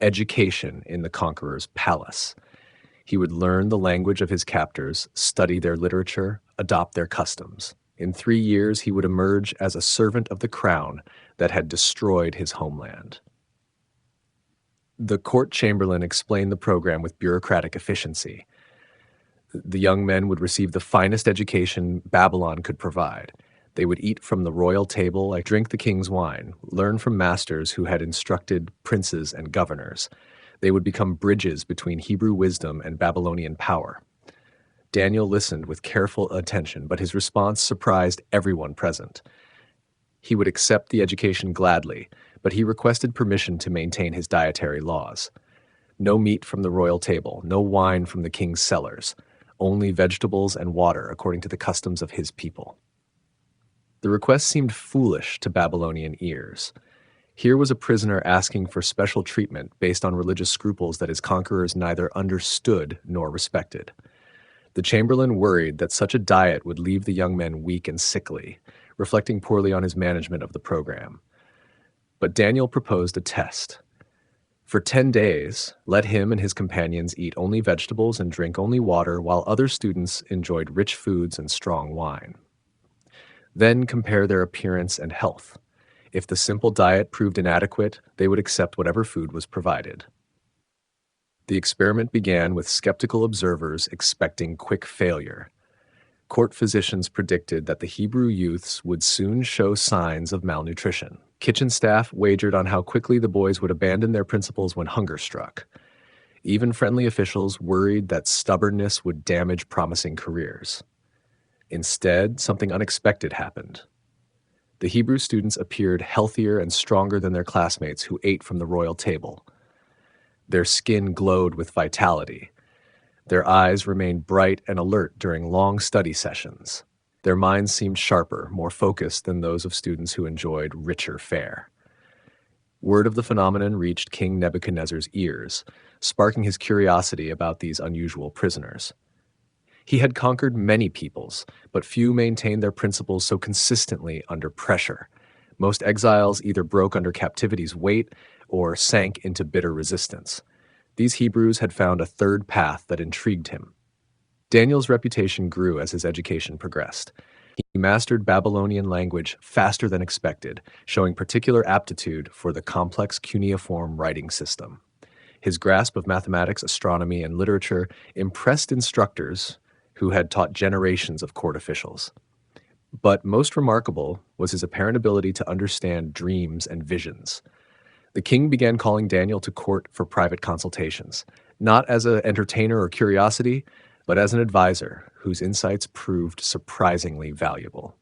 education in the conqueror's palace. He would learn the language of his captors, study their literature, adopt their customs. In 3 years, he would emerge as a servant of the crown that had destroyed his homeland. The court chamberlain explained the program with bureaucratic efficiency. The young men would receive the finest education Babylon could provide. They would eat from the royal table, drink the king's wine, learn from masters who had instructed princes and governors. They would become bridges between Hebrew wisdom and Babylonian power. Daniel listened with careful attention, but his response surprised everyone present. He would accept the education gladly, but he requested permission to maintain his dietary laws. No meat from the royal table, no wine from the king's cellars, only vegetables and water according to the customs of his people. The request seemed foolish to Babylonian ears. Here was a prisoner asking for special treatment based on religious scruples that his conquerors neither understood nor respected. The chamberlain worried that such a diet would leave the young men weak and sickly, reflecting poorly on his management of the program. But Daniel proposed a test. For 10 days, let him and his companions eat only vegetables and drink only water, while other students enjoyed rich foods and strong wine. Then compare their appearance and health. If the simple diet proved inadequate, they would accept whatever food was provided. The experiment began with skeptical observers expecting quick failure. Court physicians predicted that the Hebrew youths would soon show signs of malnutrition. Kitchen staff wagered on how quickly the boys would abandon their principles when hunger struck. Even friendly officials worried that stubbornness would damage promising careers. Instead, something unexpected happened. The Hebrew students appeared healthier and stronger than their classmates who ate from the royal table. Their skin glowed with vitality. Their eyes remained bright and alert during long study sessions. Their minds seemed sharper, more focused than those of students who enjoyed richer fare. Word of the phenomenon reached King Nebuchadnezzar's ears, sparking his curiosity about these unusual prisoners. He had conquered many peoples, but few maintained their principles so consistently under pressure. Most exiles either broke under captivity's weight or sank into bitter resistance. These Hebrews had found a third path that intrigued him. Daniel's reputation grew as his education progressed. He mastered Babylonian language faster than expected, showing particular aptitude for the complex cuneiform writing system. His grasp of mathematics, astronomy, and literature impressed instructors who had taught generations of court officials. But most remarkable was his apparent ability to understand dreams and visions. The king began calling Daniel to court for private consultations, not as an entertainer or curiosity, but as an advisor whose insights proved surprisingly valuable.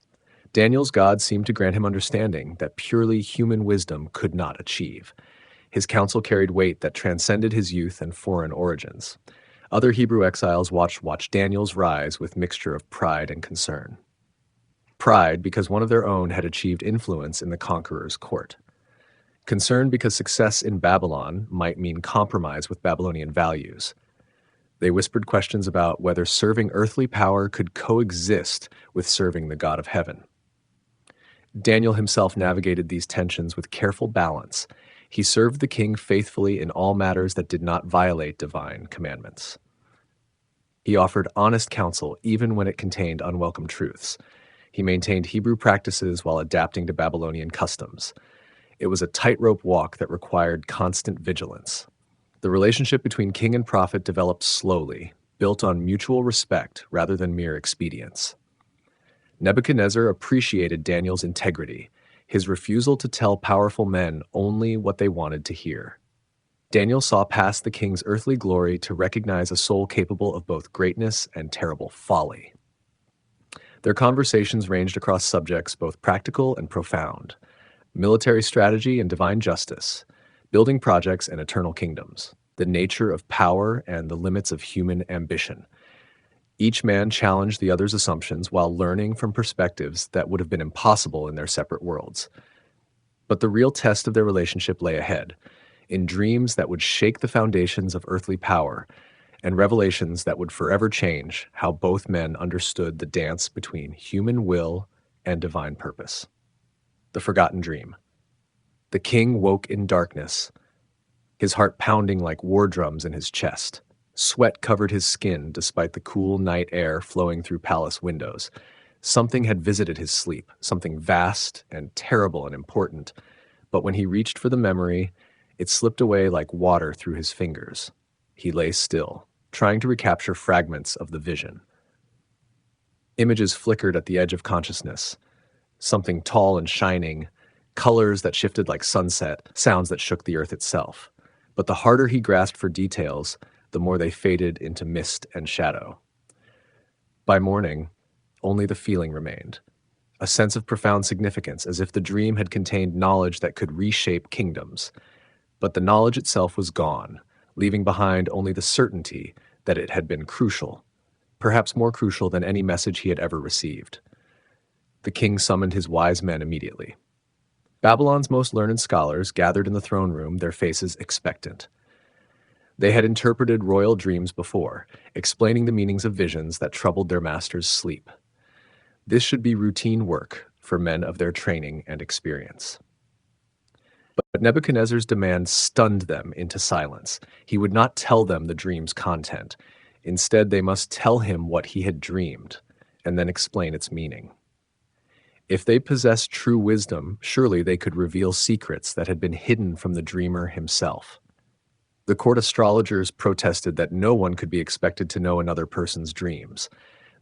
Daniel's God seemed to grant him understanding that purely human wisdom could not achieve. His counsel carried weight that transcended his youth and foreign origins. Other Hebrew exiles watched Daniel's rise with mixture of pride and concern. Pride because one of their own had achieved influence in the conqueror's court. Concern because success in Babylon might mean compromise with Babylonian values. They whispered questions about whether serving earthly power could coexist with serving the God of heaven. Daniel himself navigated these tensions with careful balance. He served the king faithfully in all matters that did not violate divine commandments. He offered honest counsel even when it contained unwelcome truths. He maintained Hebrew practices while adapting to Babylonian customs. It was a tightrope walk that required constant vigilance. The relationship between king and prophet developed slowly, built on mutual respect rather than mere expedience. Nebuchadnezzar appreciated Daniel's integrity, his refusal to tell powerful men only what they wanted to hear. Daniel saw past the king's earthly glory to recognize a soul capable of both greatness and terrible folly. Their conversations ranged across subjects both practical and profound: military strategy and divine justice, building projects and eternal kingdoms, the nature of power and the limits of human ambition. Each man challenged the other's assumptions while learning from perspectives that would have been impossible in their separate worlds. But the real test of their relationship lay ahead, in dreams that would shake the foundations of earthly power and revelations that would forever change how both men understood the dance between human will and divine purpose. The forgotten dream. The king woke in darkness, his heart pounding like war drums in his chest. Sweat covered his skin despite the cool night air flowing through palace windows. Something had visited his sleep, something vast and terrible and important. But when he reached for the memory, it slipped away like water through his fingers. He lay still, trying to recapture fragments of the vision. Images flickered at the edge of consciousness. Something tall and shining, colors that shifted like sunset, sounds that shook the earth itself. But the harder he grasped for details, the more they faded into mist and shadow. By morning, only the feeling remained, a sense of profound significance, as if the dream had contained knowledge that could reshape kingdoms. But the knowledge itself was gone, leaving behind only the certainty that it had been crucial, perhaps more crucial than any message he had ever received. The king summoned his wise men immediately. Babylon's most learned scholars gathered in the throne room, their faces expectant. They had interpreted royal dreams before, explaining the meanings of visions that troubled their master's sleep. This should be routine work for men of their training and experience. But Nebuchadnezzar's demand stunned them into silence. He would not tell them the dream's content. Instead, they must tell him what he had dreamed, and then explain its meaning. If they possessed true wisdom, surely they could reveal secrets that had been hidden from the dreamer himself. The court astrologers protested that no one could be expected to know another person's dreams.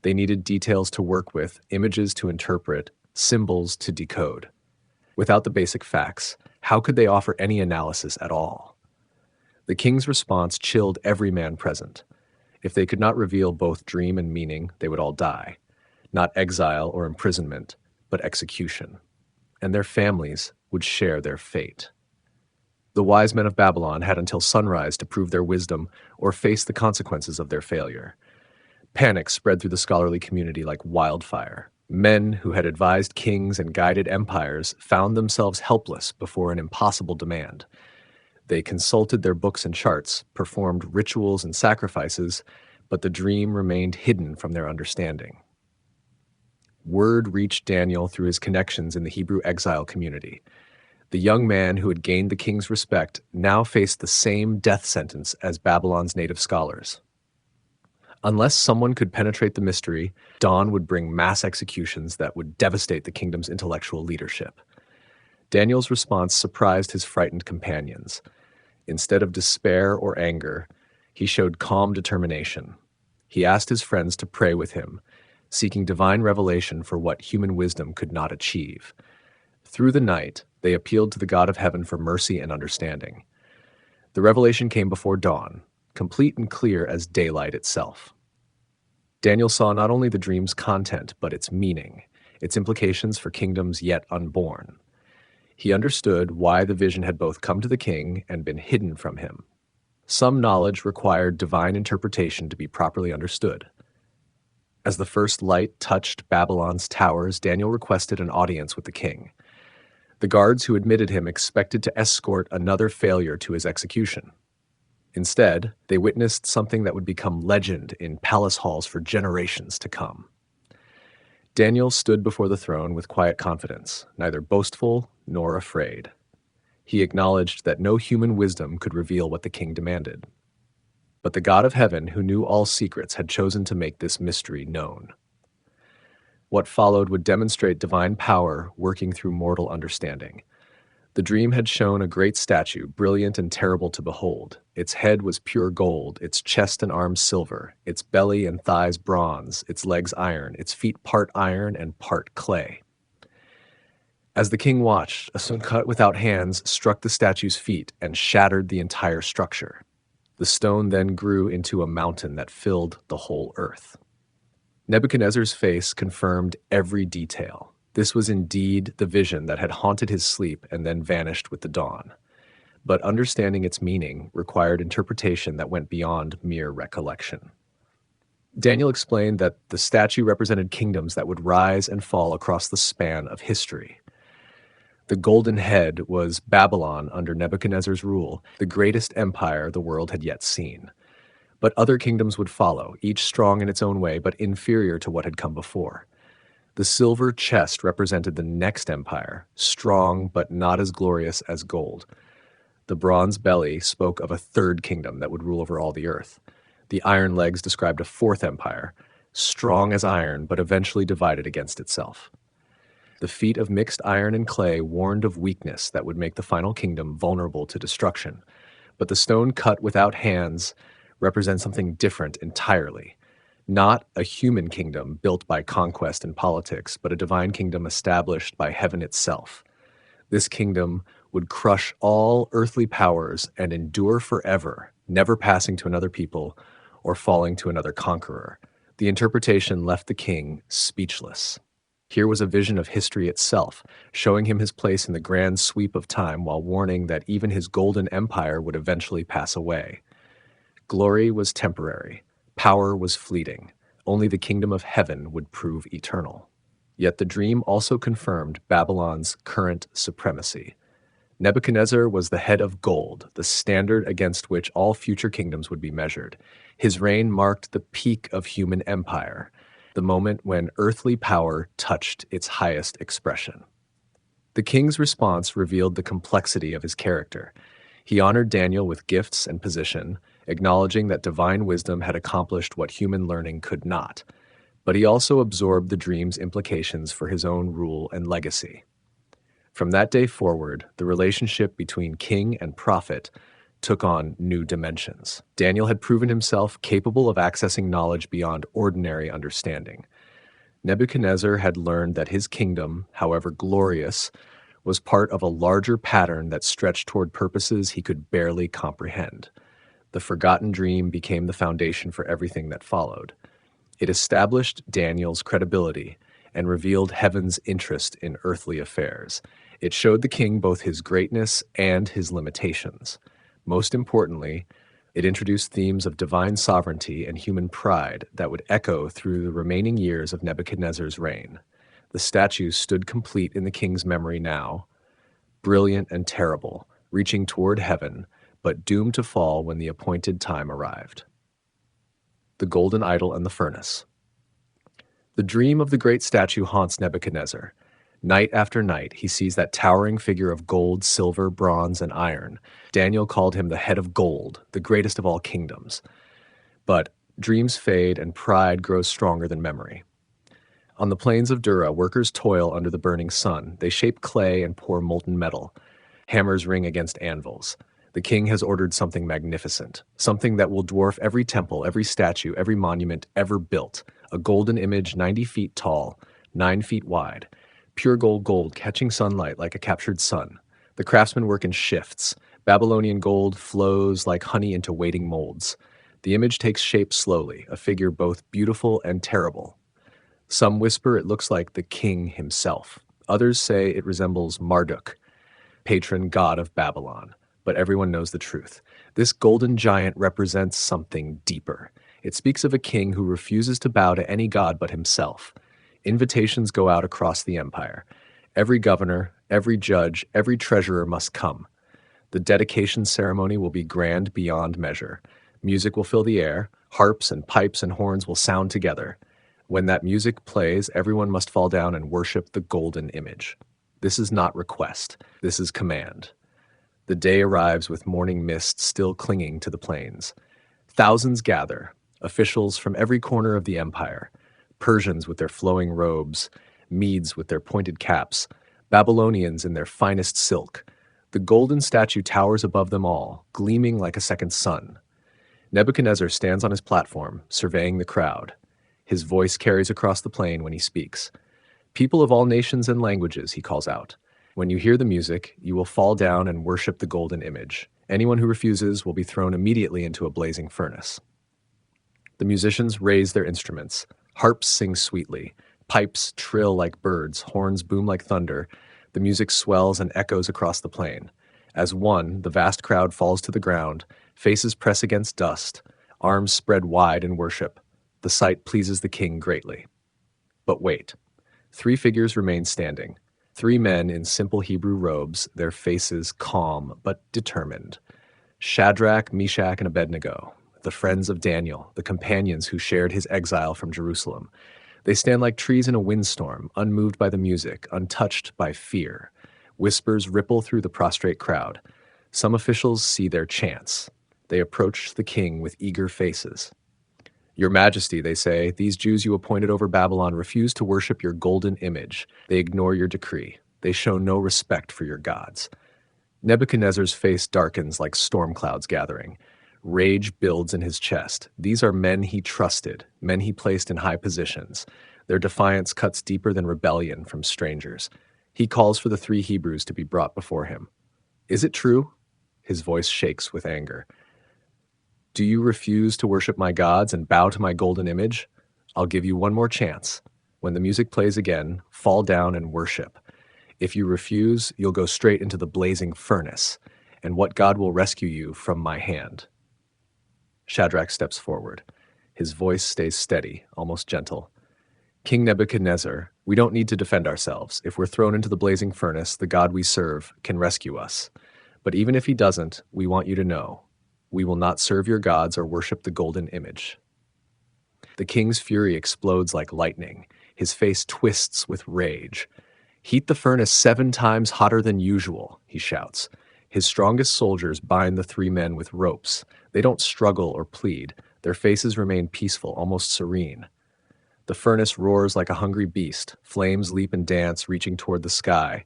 They needed details to work with, images to interpret, symbols to decode. Without the basic facts, how could they offer any analysis at all? The king's response chilled every man present. If they could not reveal both dream and meaning, they would all die. Not exile or imprisonment, but execution. And their families would share their fate. The wise men of Babylon had until sunrise to prove their wisdom or face the consequences of their failure. Panic spread through the scholarly community like wildfire. Men who had advised kings and guided empires found themselves helpless before an impossible demand. They consulted their books and charts, performed rituals and sacrifices, but the dream remained hidden from their understanding. Word reached Daniel through his connections in the Hebrew exile community. The young man who had gained the king's respect now faced the same death sentence as Babylon's native scholars. Unless someone could penetrate the mystery, dawn would bring mass executions that would devastate the kingdom's intellectual leadership. Daniel's response surprised his frightened companions. Instead of despair or anger, he showed calm determination. He asked his friends to pray with him, seeking divine revelation for what human wisdom could not achieve. Through the night, they appealed to the God of heaven for mercy and understanding. The revelation came before dawn, complete and clear as daylight itself. Daniel saw not only the dream's content, but its meaning, its implications for kingdoms yet unborn. He understood why the vision had both come to the king and been hidden from him. Some knowledge required divine interpretation to be properly understood. As the first light touched Babylon's towers, Daniel requested an audience with the king. The guards who admitted him expected to escort another failure to his execution. Instead, they witnessed something that would become legend in palace halls for generations to come. Daniel stood before the throne with quiet confidence, neither boastful nor afraid. He acknowledged that no human wisdom could reveal what the king demanded. But the God of heaven, who knew all secrets, had chosen to make this mystery known. What followed would demonstrate divine power working through mortal understanding. The dream had shown a great statue, brilliant and terrible to behold. Its head was pure gold, its chest and arms silver, its belly and thighs bronze, its legs iron, its feet part iron and part clay. As the king watched, a stone cut without hands struck the statue's feet and shattered the entire structure. The stone then grew into a mountain that filled the whole earth. Nebuchadnezzar's face confirmed every detail. This was indeed the vision that had haunted his sleep and then vanished with the dawn. But understanding its meaning required interpretation that went beyond mere recollection. Daniel explained that the statue represented kingdoms that would rise and fall across the span of history. The golden head was Babylon under Nebuchadnezzar's rule, the greatest empire the world had yet seen. But other kingdoms would follow, each strong in its own way but inferior to what had come before. The silver chest represented the next empire, strong but not as glorious as gold. The bronze belly spoke of a third kingdom that would rule over all the earth. The iron legs described a fourth empire, strong as iron but eventually divided against itself. The feet of mixed iron and clay warned of weakness that would make the final kingdom vulnerable to destruction. But the stone cut without hands represents something different entirely. Not a human kingdom built by conquest and politics, but a divine kingdom established by heaven itself. This kingdom would crush all earthly powers and endure forever, never passing to another people or falling to another conqueror. The interpretation left the king speechless. Here was a vision of history itself, showing him his place in the grand sweep of time while warning that even his golden empire would eventually pass away. Glory was temporary. Power was fleeting. Only the kingdom of heaven would prove eternal. Yet the dream also confirmed Babylon's current supremacy. Nebuchadnezzar was the head of gold, the standard against which all future kingdoms would be measured. His reign marked the peak of human empire, the moment when earthly power touched its highest expression. The king's response revealed the complexity of his character. He honored Daniel with gifts and position, acknowledging that divine wisdom had accomplished what human learning could not. But he also absorbed the dream's implications for his own rule and legacy. From that day forward, the relationship between king and prophet took on new dimensions. Daniel had proven himself capable of accessing knowledge beyond ordinary understanding. Nebuchadnezzar had learned that his kingdom, however glorious, was part of a larger pattern that stretched toward purposes he could barely comprehend. The forgotten dream became the foundation for everything that followed. It established Daniel's credibility and revealed heaven's interest in earthly affairs. It showed the king both his greatness and his limitations. Most importantly, it introduced themes of divine sovereignty and human pride that would echo through the remaining years of Nebuchadnezzar's reign. The statue stood complete in the king's memory now, brilliant and terrible, reaching toward heaven, but doomed to fall when the appointed time arrived. The golden idol and the furnace. The dream of the great statue haunts Nebuchadnezzar. Night after night, he sees that towering figure of gold, silver, bronze, and iron. Daniel called him the head of gold, the greatest of all kingdoms. But dreams fade and pride grows stronger than memory. On the plains of Dura, workers toil under the burning sun. They shape clay and pour molten metal. Hammers ring against anvils. The king has ordered something magnificent, something that will dwarf every temple, every statue, every monument ever built. A golden image 90 feet tall, 9 feet wide. Pure gold catching sunlight like a captured sun. The craftsmen work in shifts. Babylonian gold flows like honey into waiting molds. The image takes shape slowly, a figure both beautiful and terrible. Some whisper it looks like the king himself. Others say it resembles Marduk, patron god of Babylon. But everyone knows the truth. This golden giant represents something deeper. It speaks of a king who refuses to bow to any god but himself. Invitations go out across the empire. Every governor, every judge, every treasurer must come. The dedication ceremony will be grand beyond measure. Music will fill the air. Harps and pipes and horns will sound together. When that music plays, everyone must fall down and worship the golden image. This is not request. This is command. The day arrives with morning mist still clinging to the plains. Thousands gather, officials from every corner of the empire, Persians with their flowing robes, Medes with their pointed caps, Babylonians in their finest silk. The golden statue towers above them all, gleaming like a second sun. Nebuchadnezzar stands on his platform, surveying the crowd. His voice carries across the plain when he speaks. People of all nations and languages, he calls out. When you hear the music, you will fall down and worship the golden image. Anyone who refuses will be thrown immediately into a blazing furnace. The musicians raise their instruments. Harps sing sweetly. Pipes trill like birds. Horns boom like thunder. The music swells and echoes across the plain. As one, the vast crowd falls to the ground. Faces press against dust. Arms spread wide in worship. The sight pleases the king greatly. But wait. 3 figures remain standing. 3 men in simple Hebrew robes, their faces calm but determined. Shadrach, Meshach, and Abednego, the friends of Daniel, the companions who shared his exile from Jerusalem. They stand like trees in a windstorm, unmoved by the music, untouched by fear. Whispers ripple through the prostrate crowd. Some officials see their chance. They approach the king with eager faces. Your Majesty, they say, these Jews you appointed over Babylon refuse to worship your golden image. They ignore your decree. They show no respect for your gods. Nebuchadnezzar's face darkens like storm clouds gathering. Rage builds in his chest. These are men he trusted, men he placed in high positions. Their defiance cuts deeper than rebellion from strangers. He calls for the 3 Hebrews to be brought before him. Is it true? His voice shakes with anger. Do you refuse to worship my gods and bow to my golden image? I'll give you one more chance. When the music plays again, fall down and worship. If you refuse, you'll go straight into the blazing furnace, and what God will rescue you from my hand. Shadrach steps forward. His voice stays steady, almost gentle. King Nebuchadnezzar, we don't need to defend ourselves. If we're thrown into the blazing furnace, the God we serve can rescue us. But even if he doesn't, we want you to know, we will not serve your gods or worship the golden image. The king's fury explodes like lightning. His face twists with rage. Heat the furnace 7 times hotter than usual, he shouts. His strongest soldiers bind the 3 men with ropes. They don't struggle or plead. Their faces remain peaceful, almost serene. The furnace roars like a hungry beast. Flames leap and dance, reaching toward the sky.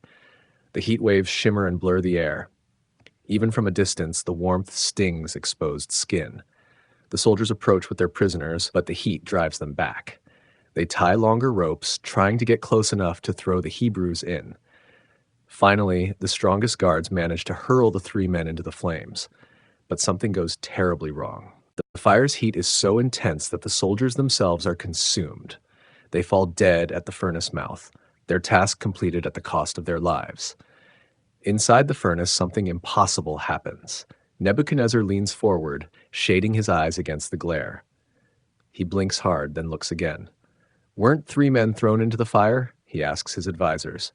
The heat waves shimmer and blur the air. Even from a distance, the warmth stings exposed skin. The soldiers approach with their prisoners, but the heat drives them back. They tie longer ropes, trying to get close enough to throw the Hebrews in. Finally, the strongest guards manage to hurl the 3 men into the flames. But something goes terribly wrong. The fire's heat is so intense that the soldiers themselves are consumed. They fall dead at the furnace mouth, their task completed at the cost of their lives. Inside the furnace, something impossible happens. Nebuchadnezzar leans forward, shading his eyes against the glare. He blinks hard, then looks again. Weren't 3 men thrown into the fire? He asks his advisors.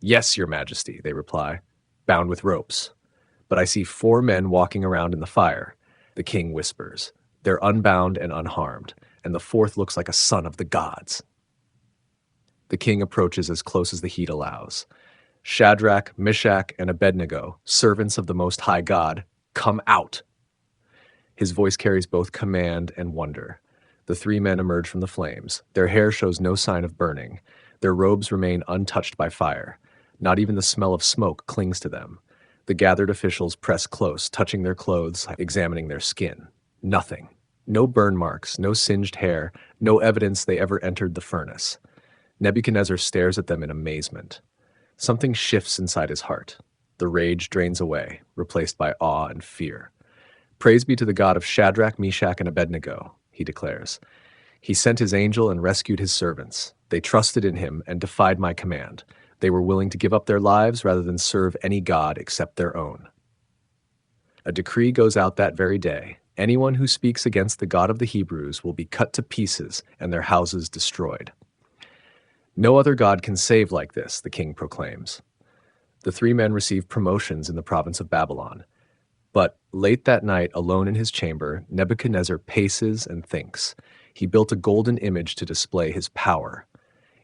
Yes, your majesty, they reply, bound with ropes. But I see 4 men walking around in the fire, the king whispers. They're unbound and unharmed. and the fourth looks like a son of the gods. The king approaches as close as the heat allows. Shadrach, Meshach, and Abednego, servants of the Most High God, come out. His voice carries both command and wonder. The three men emerge from the flames. Their hair shows no sign of burning. Their robes remain untouched by fire. Not even the smell of smoke clings to them. The gathered officials press close, touching their clothes, examining their skin. Nothing. No burn marks, no singed hair, no evidence they ever entered the furnace. Nebuchadnezzar stares at them in amazement. Something shifts inside his heart. The rage drains away, replaced by awe and fear. Praise be to the God of Shadrach, Meshach, and Abednego, he declares. He sent his angel and rescued his servants. They trusted in him and defied my command. They were willing to give up their lives rather than serve any god except their own. A decree goes out that very day. Anyone who speaks against the God of the Hebrews will be cut to pieces and their houses destroyed. No other god can save like this, the king proclaims. The three men receive promotions in the province of Babylon. But late that night, alone in his chamber, Nebuchadnezzar paces and thinks. He built a golden image to display his power.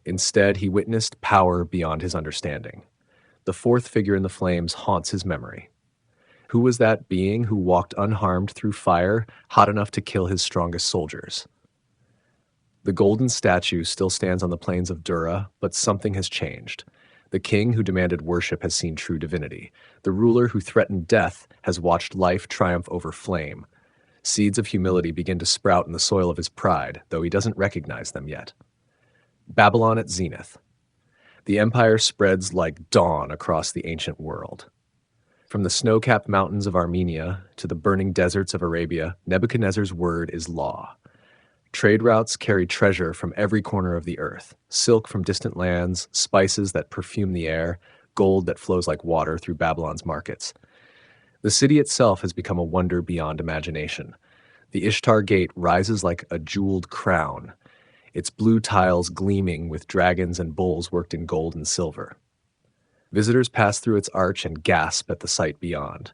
Instead, he witnessed power beyond his understanding. The fourth figure in the flames haunts his memory. Who was that being who walked unharmed through fire, hot enough to kill his strongest soldiers? The golden statue still stands on the plains of Dura, but something has changed. The king who demanded worship has seen true divinity. The ruler who threatened death has watched life triumph over flame. Seeds of humility begin to sprout in the soil of his pride, though he doesn't recognize them yet. Babylon at zenith. The empire spreads like dawn across the ancient world. From the snow-capped mountains of Armenia to the burning deserts of Arabia, Nebuchadnezzar's word is law. Trade routes carry treasure from every corner of the earth, silk from distant lands, spices that perfume the air, gold that flows like water through Babylon's markets. The city itself has become a wonder beyond imagination. The Ishtar Gate rises like a jeweled crown, its blue tiles gleaming with dragons and bulls worked in gold and silver. Visitors pass through its arch and gasp at the sight beyond.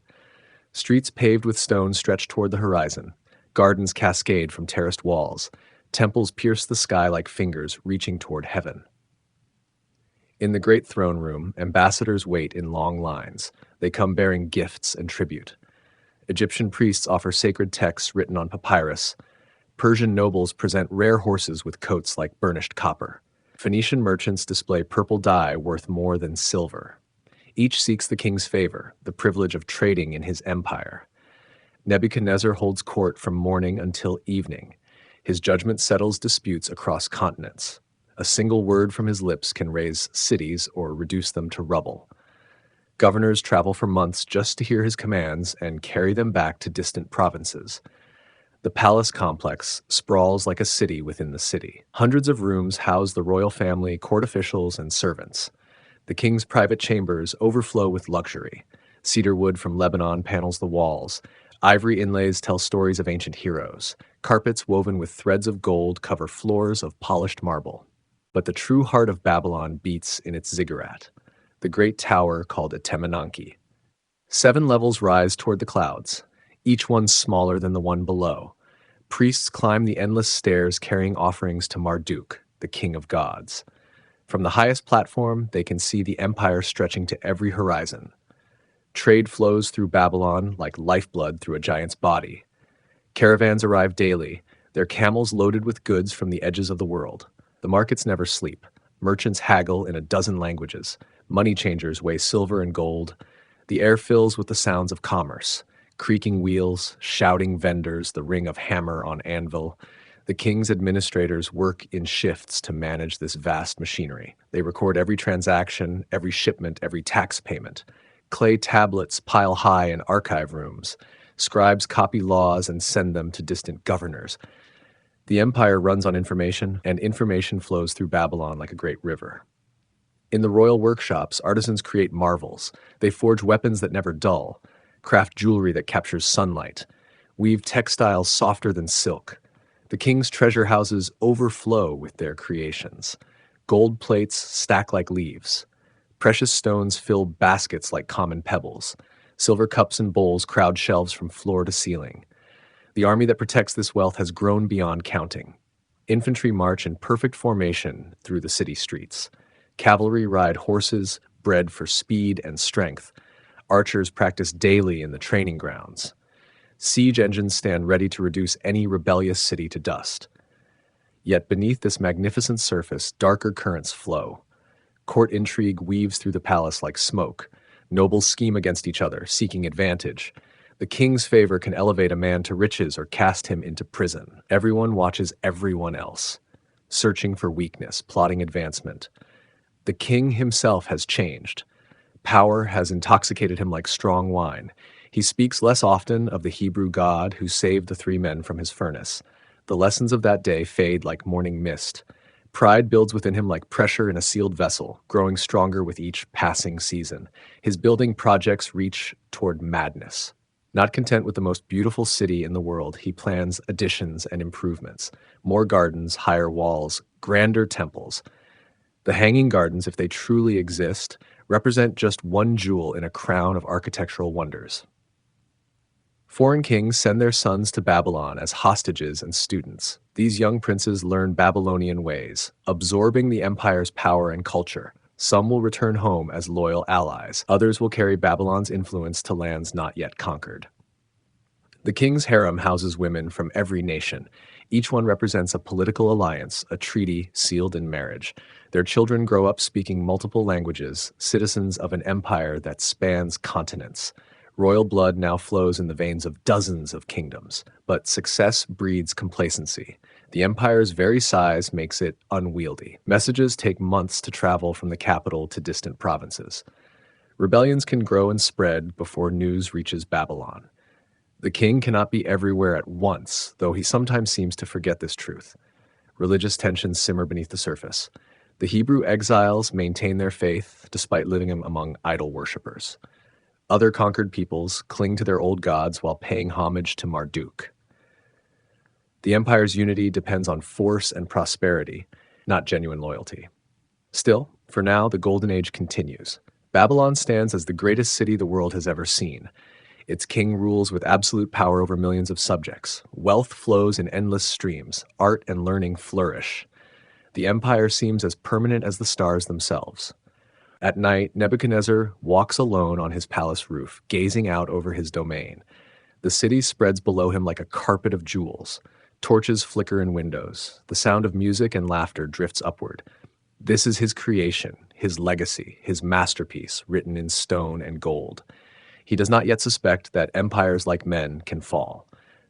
Streets paved with stone stretch toward the horizon. Gardens cascade from terraced walls. Temples pierce the sky like fingers reaching toward heaven. In the great throne room, ambassadors wait in long lines. They come bearing gifts and tribute. Egyptian priests offer sacred texts written on papyrus. Persian nobles present rare horses with coats like burnished copper. Phoenician merchants display purple dye worth more than silver. Each seeks the king's favor, the privilege of trading in his empire. Nebuchadnezzar holds court from morning until evening. His judgment settles disputes across continents. A single word from his lips can raise cities or reduce them to rubble. Governors travel for months just to hear his commands and carry them back to distant provinces. The palace complex sprawls like a city within the city. Hundreds of rooms house the royal family, court officials, and servants. The king's private chambers overflow with luxury. Cedar wood from Lebanon panels the walls. Ivory inlays tell stories of ancient heroes. Carpets woven with threads of gold cover floors of polished marble. But the true heart of Babylon beats in its ziggurat, the great tower called Etemenanki. 7 levels rise toward the clouds, each one smaller than the one below. Priests climb the endless stairs carrying offerings to Marduk, the king of gods. From the highest platform, they can see the empire stretching to every horizon. Trade flows through Babylon like lifeblood through a giant's body. Caravans arrive daily, their camels loaded with goods from the edges of the world. The markets never sleep. Merchants haggle in a dozen languages. Money changers weigh silver and gold. The air fills with the sounds of commerce. Creaking wheels, shouting vendors, the ring of hammer on anvil. The king's administrators work in shifts to manage this vast machinery. They record every transaction, every shipment, every tax payment. Clay tablets pile high in archive rooms. Scribes copy laws and send them to distant governors. The empire runs on information, and information flows through Babylon like a great river. In the royal workshops, artisans create marvels. They forge weapons that never dull, craft jewelry that captures sunlight, weave textiles softer than silk. The king's treasure houses overflow with their creations. Gold plates stack like leaves. Precious stones fill baskets like common pebbles. Silver cups and bowls crowd shelves from floor to ceiling. The army that protects this wealth has grown beyond counting. Infantry march in perfect formation through the city streets. Cavalry ride horses bred for speed and strength. Archers practice daily in the training grounds. Siege engines stand ready to reduce any rebellious city to dust. Yet beneath this magnificent surface, darker currents flow. Court intrigue weaves through the palace like smoke. Nobles scheme against each other, seeking advantage. The king's favor can elevate a man to riches or cast him into prison. Everyone watches everyone else, searching for weakness, plotting advancement. The king himself has changed. Power has intoxicated him like strong wine. He speaks less often of the Hebrew God who saved the three men from his furnace. The lessons of that day fade like morning mist. Pride builds within him like pressure in a sealed vessel, growing stronger with each passing season. His building projects reach toward madness. Not content with the most beautiful city in the world, he plans additions and improvements. More gardens, higher walls, grander temples. The Hanging Gardens, if they truly exist, represent just one jewel in a crown of architectural wonders. Foreign kings send their sons to Babylon as hostages and students. These young princes learn Babylonian ways, absorbing the empire's power and culture. Some will return home as loyal allies. Others will carry Babylon's influence to lands not yet conquered. The king's harem houses women from every nation. Each one represents a political alliance, a treaty sealed in marriage. Their children grow up speaking multiple languages, citizens of an empire that spans continents. Royal blood now flows in the veins of dozens of kingdoms, but success breeds complacency. The empire's very size makes it unwieldy. Messages take months to travel from the capital to distant provinces. Rebellions can grow and spread before news reaches Babylon. The king cannot be everywhere at once, though he sometimes seems to forget this truth. Religious tensions simmer beneath the surface. The Hebrew exiles maintain their faith despite living among idol worshippers. Other conquered peoples cling to their old gods while paying homage to Marduk. The empire's unity depends on force and prosperity, not genuine loyalty. Still, for now, the Golden Age continues. Babylon stands as the greatest city the world has ever seen. Its king rules with absolute power over millions of subjects. Wealth flows in endless streams. Art and learning flourish. The empire seems as permanent as the stars themselves. At night, Nebuchadnezzar walks alone on his palace roof, gazing out over his domain. The city spreads below him like a carpet of jewels. Torches flicker in windows. The sound of music and laughter drifts upward. This is his creation, his legacy, his masterpiece, written in stone and gold. He does not yet suspect that empires like men can fall.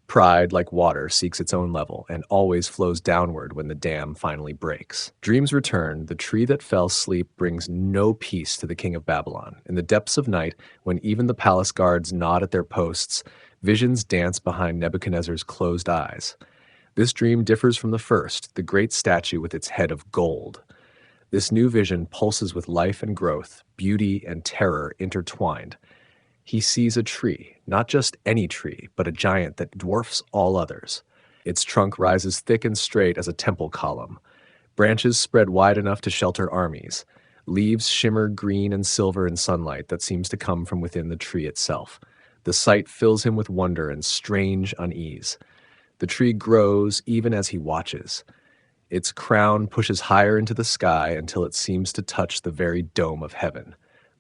Pride, like water, seeks its own level and always flows downward when the dam finally breaks. Dreams return. The tree that fell asleep brings no peace to the king of Babylon. In the depths of night, when even the palace guards nod at their posts, visions dance behind Nebuchadnezzar's closed eyes. This dream differs from the first, the great statue with its head of gold. This new vision pulses with life and growth, beauty and terror intertwined. He sees a tree, not just any tree, but a giant that dwarfs all others. Its trunk rises thick and straight as a temple column. Branches spread wide enough to shelter armies. Leaves shimmer green and silver in sunlight that seems to come from within the tree itself. The sight fills him with wonder and strange unease. The tree grows even as he watches. Its crown pushes higher into the sky until it seems to touch the very dome of heaven.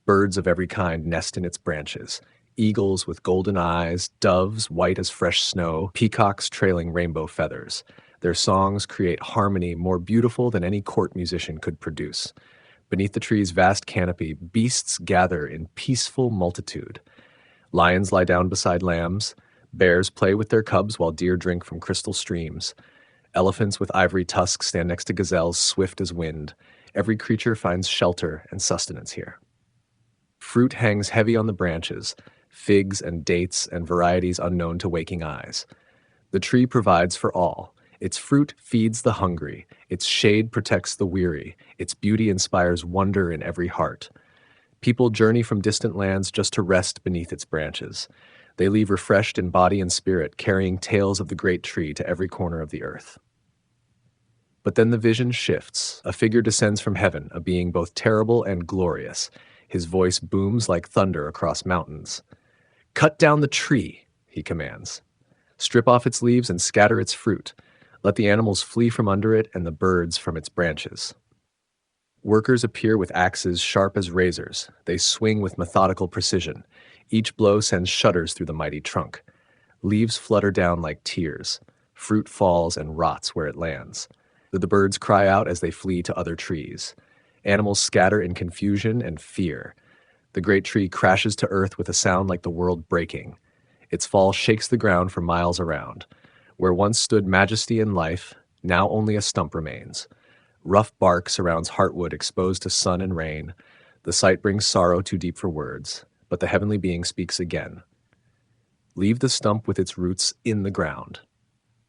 Birds of every kind nest in its branches. Eagles with golden eyes, doves white as fresh snow, peacocks trailing rainbow feathers. Their songs create harmony more beautiful than any court musician could produce. Beneath the tree's vast canopy, beasts gather in peaceful multitude. Lions lie down beside lambs. Bears play with their cubs while deer drink from crystal streams. Elephants with ivory tusks stand next to gazelles swift as wind. Every creature finds shelter and sustenance here. Fruit hangs heavy on the branches, figs and dates and varieties unknown to waking eyes. The tree provides for all. Its fruit feeds the hungry. Its shade protects the weary. Its beauty inspires wonder in every heart. People journey from distant lands just to rest beneath its branches. They leave refreshed in body and spirit, carrying tales of the great tree to every corner of the earth. But then the vision shifts. A figure descends from heaven, a being both terrible and glorious. His voice booms like thunder across mountains. "Cut down the tree," he commands. "Strip off its leaves and scatter its fruit. Let the animals flee from under it and the birds from its branches. Workers appear with axes sharp as razors. They swing with methodical precision. Each blow sends shudders through the mighty trunk. Leaves flutter down like tears. Fruit falls and rots where it lands. The birds cry out as they flee to other trees. Animals scatter in confusion and fear. The great tree crashes to earth with a sound like the world breaking. Its fall shakes the ground for miles around. Where once stood majesty and life, now only a stump remains. Rough bark surrounds heartwood exposed to sun and rain. The sight brings sorrow too deep for words, but the heavenly being speaks again. Leave the stump with its roots in the ground.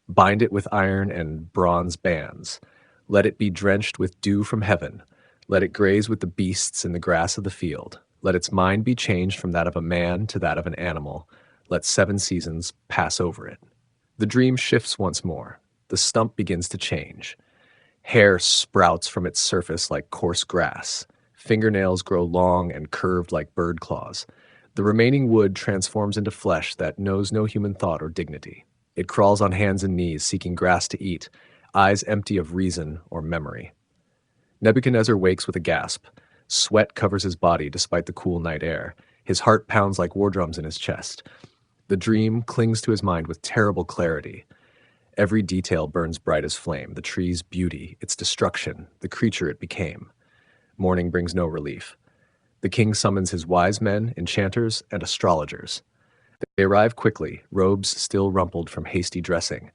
Bind it with iron and bronze bands. Let it be drenched with dew from heaven. Let it graze with the beasts in the grass of the field. Let its mind be changed from that of a man to that of an animal. Let 7 seasons pass over it. The dream shifts once more. The stump begins to change. Hair sprouts from its surface like coarse grass. Fingernails grow long and curved like bird claws. The remaining wood transforms into flesh that knows no human thought or dignity. It crawls on hands and knees, seeking grass to eat, eyes empty of reason or memory. Nebuchadnezzar wakes with a gasp. Sweat covers his body despite the cool night air. His heart pounds like war drums in his chest. The dream clings to his mind with terrible clarity. Every detail burns bright as flame, the tree's beauty, its destruction, the creature it became. Morning brings no relief. The king summons his wise men, enchanters, and astrologers. They arrive quickly, robes still rumpled from hasty dressing.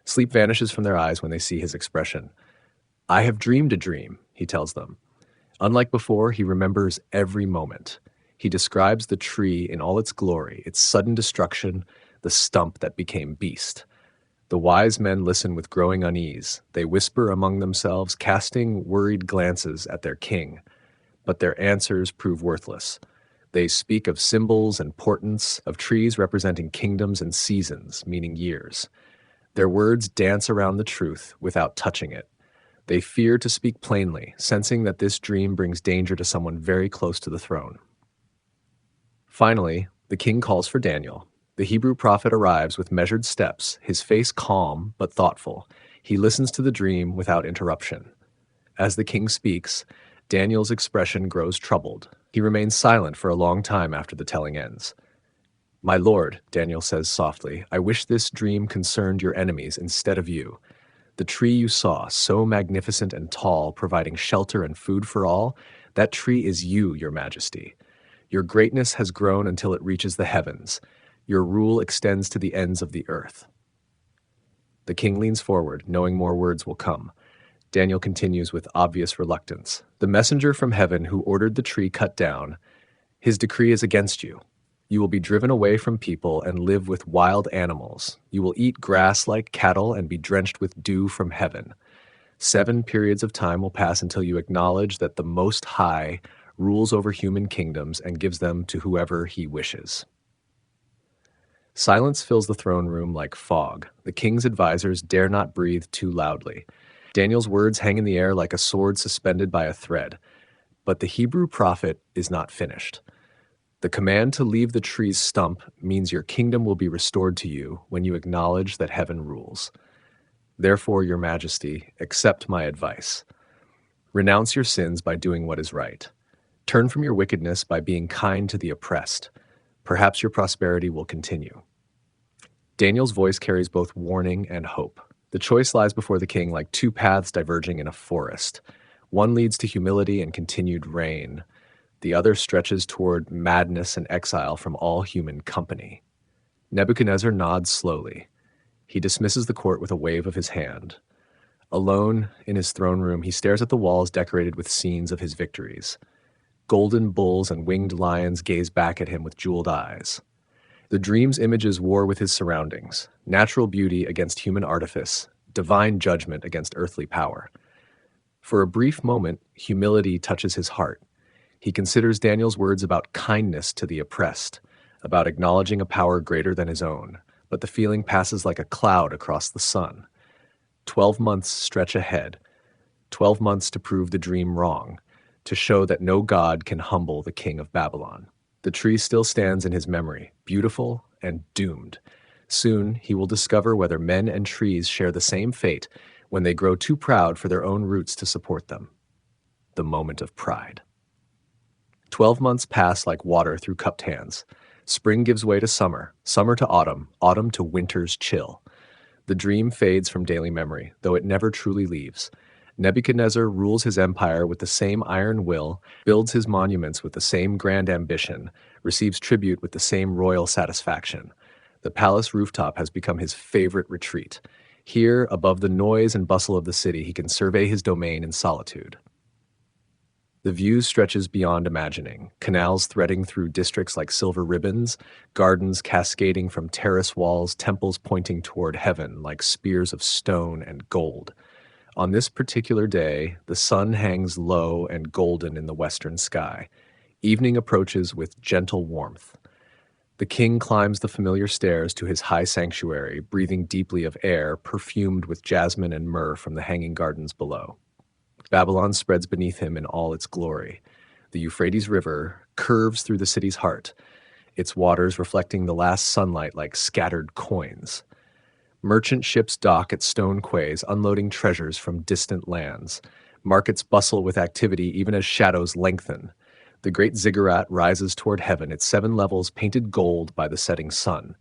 Sleep vanishes from their eyes when they see his expression. "I have dreamed a dream," he tells them. Unlike before, he remembers every moment. He describes the tree in all its glory, its sudden destruction, the stump that became beast. The wise men listen with growing unease. They whisper among themselves, casting worried glances at their king. But their answers prove worthless. They speak of symbols and portents, of trees representing kingdoms and seasons, meaning years. Their words dance around the truth without touching it. They fear to speak plainly, sensing that this dream brings danger to someone very close to the throne. Finally, the king calls for Daniel. The Hebrew prophet arrives with measured steps, his face calm but thoughtful. He listens to the dream without interruption. As the king speaks, Daniel's expression grows troubled. He remains silent for a long time after the telling ends. "My lord," Daniel says softly, "I wish this dream concerned your enemies instead of you. The tree you saw, so magnificent and tall, providing shelter and food for all, that tree is you, your majesty. Your greatness has grown until it reaches the heavens. Your rule extends to the ends of the earth." The king leans forward, knowing more words will come. Daniel continues with obvious reluctance. "The messenger from heaven who ordered the tree cut down, his decree is against you. You will be driven away from people and live with wild animals. You will eat grass like cattle and be drenched with dew from heaven. 7 periods of time will pass until you acknowledge that the Most High rules over human kingdoms and gives them to whoever he wishes." Silence fills the throne room like fog. The king's advisors dare not breathe too loudly. Daniel's words hang in the air like a sword suspended by a thread. But the Hebrew prophet is not finished. The command to leave the tree's stump means your kingdom will be restored to you when you acknowledge that heaven rules. Therefore, your majesty, accept my advice. Renounce your sins by doing what is right. Turn from your wickedness by being kind to the oppressed. Perhaps your prosperity will continue. Daniel's voice carries both warning and hope. The choice lies before the king like 2 paths diverging in a forest. One leads to humility and continued reign. The other stretches toward madness and exile from all human company. Nebuchadnezzar nods slowly. He dismisses the court with a wave of his hand. Alone in his throne room, he stares at the walls decorated with scenes of his victories. Golden bulls and winged lions gaze back at him with jeweled eyes. The dream's images war with his surroundings, natural beauty against human artifice, divine judgment against earthly power. For a brief moment, humility touches his heart. He considers Daniel's words about kindness to the oppressed, about acknowledging a power greater than his own, but the feeling passes like a cloud across the sun. 12 months stretch ahead, 12 months to prove the dream wrong, to show that no god can humble the king of Babylon. The tree still stands in his memory, beautiful and doomed. Soon, he will discover whether men and trees share the same fate when they grow too proud for their own roots to support them. The moment of pride. 12 months pass like water through cupped hands. Spring gives way to summer, summer to autumn, autumn to winter's chill. The dream fades from daily memory, though it never truly leaves. Nebuchadnezzar rules his empire with the same iron will, builds his monuments with the same grand ambition, receives tribute with the same royal satisfaction. The palace rooftop has become his favorite retreat. Here, above the noise and bustle of the city, he can survey his domain in solitude. The view stretches beyond imagining, canals threading through districts like silver ribbons, gardens cascading from terrace walls, temples pointing toward heaven like spears of stone and gold. On this particular day, the sun hangs low and golden in the western sky. Evening approaches with gentle warmth. The king climbs the familiar stairs to his high sanctuary, breathing deeply of air perfumed with jasmine and myrrh from the hanging gardens below. Babylon spreads beneath him in all its glory. The Euphrates River curves through the city's heart, its waters reflecting the last sunlight like scattered coins. Merchant ships dock at stone quays, unloading treasures from distant lands. Markets bustle with activity even as shadows lengthen. The great ziggurat rises toward heaven, its 7 levels painted gold by the setting sun.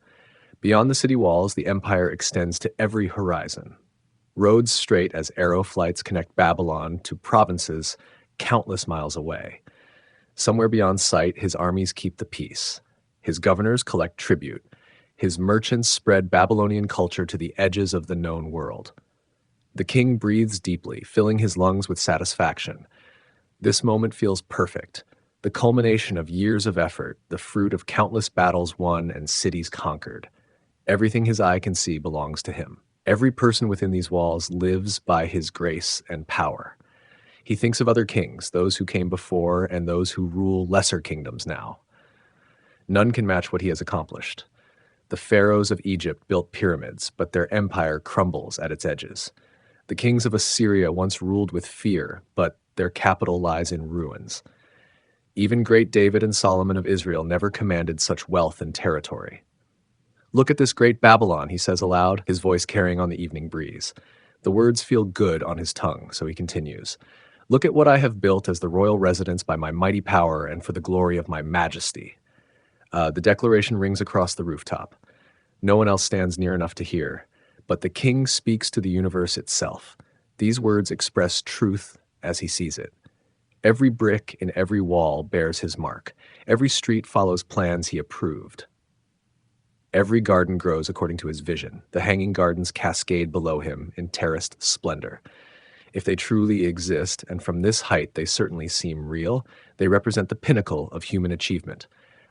Beyond the city walls, the empire extends to every horizon. Roads straight as arrow flights connect Babylon to provinces countless miles away. Somewhere beyond sight, his armies keep the peace. His governors collect tribute. His merchants spread Babylonian culture to the edges of the known world. The king breathes deeply, filling his lungs with satisfaction. This moment feels perfect, the culmination of years of effort, the fruit of countless battles won and cities conquered. Everything his eye can see belongs to him. Every person within these walls lives by his grace and power. He thinks of other kings, those who came before and those who rule lesser kingdoms now. None can match what he has accomplished. The pharaohs of Egypt built pyramids, but their empire crumbles at its edges. The kings of Assyria once ruled with fear, but their capital lies in ruins. Even great David and Solomon of Israel never commanded such wealth and territory. "Look at this great Babylon," he says aloud, his voice carrying on the evening breeze. The words feel good on his tongue, so he continues. "Look at what I have built as the royal residence by my mighty power and for the glory of my majesty." The declaration rings across the rooftop. No one else stands near enough to hear, but the king speaks to the universe itself. These words express truth as he sees it. Every brick in every wall bears his mark. Every street follows plans he approved. Every garden grows according to his vision. The hanging gardens cascade below him in terraced splendor. If they truly exist, and from this height they certainly seem real, they represent the pinnacle of human achievement.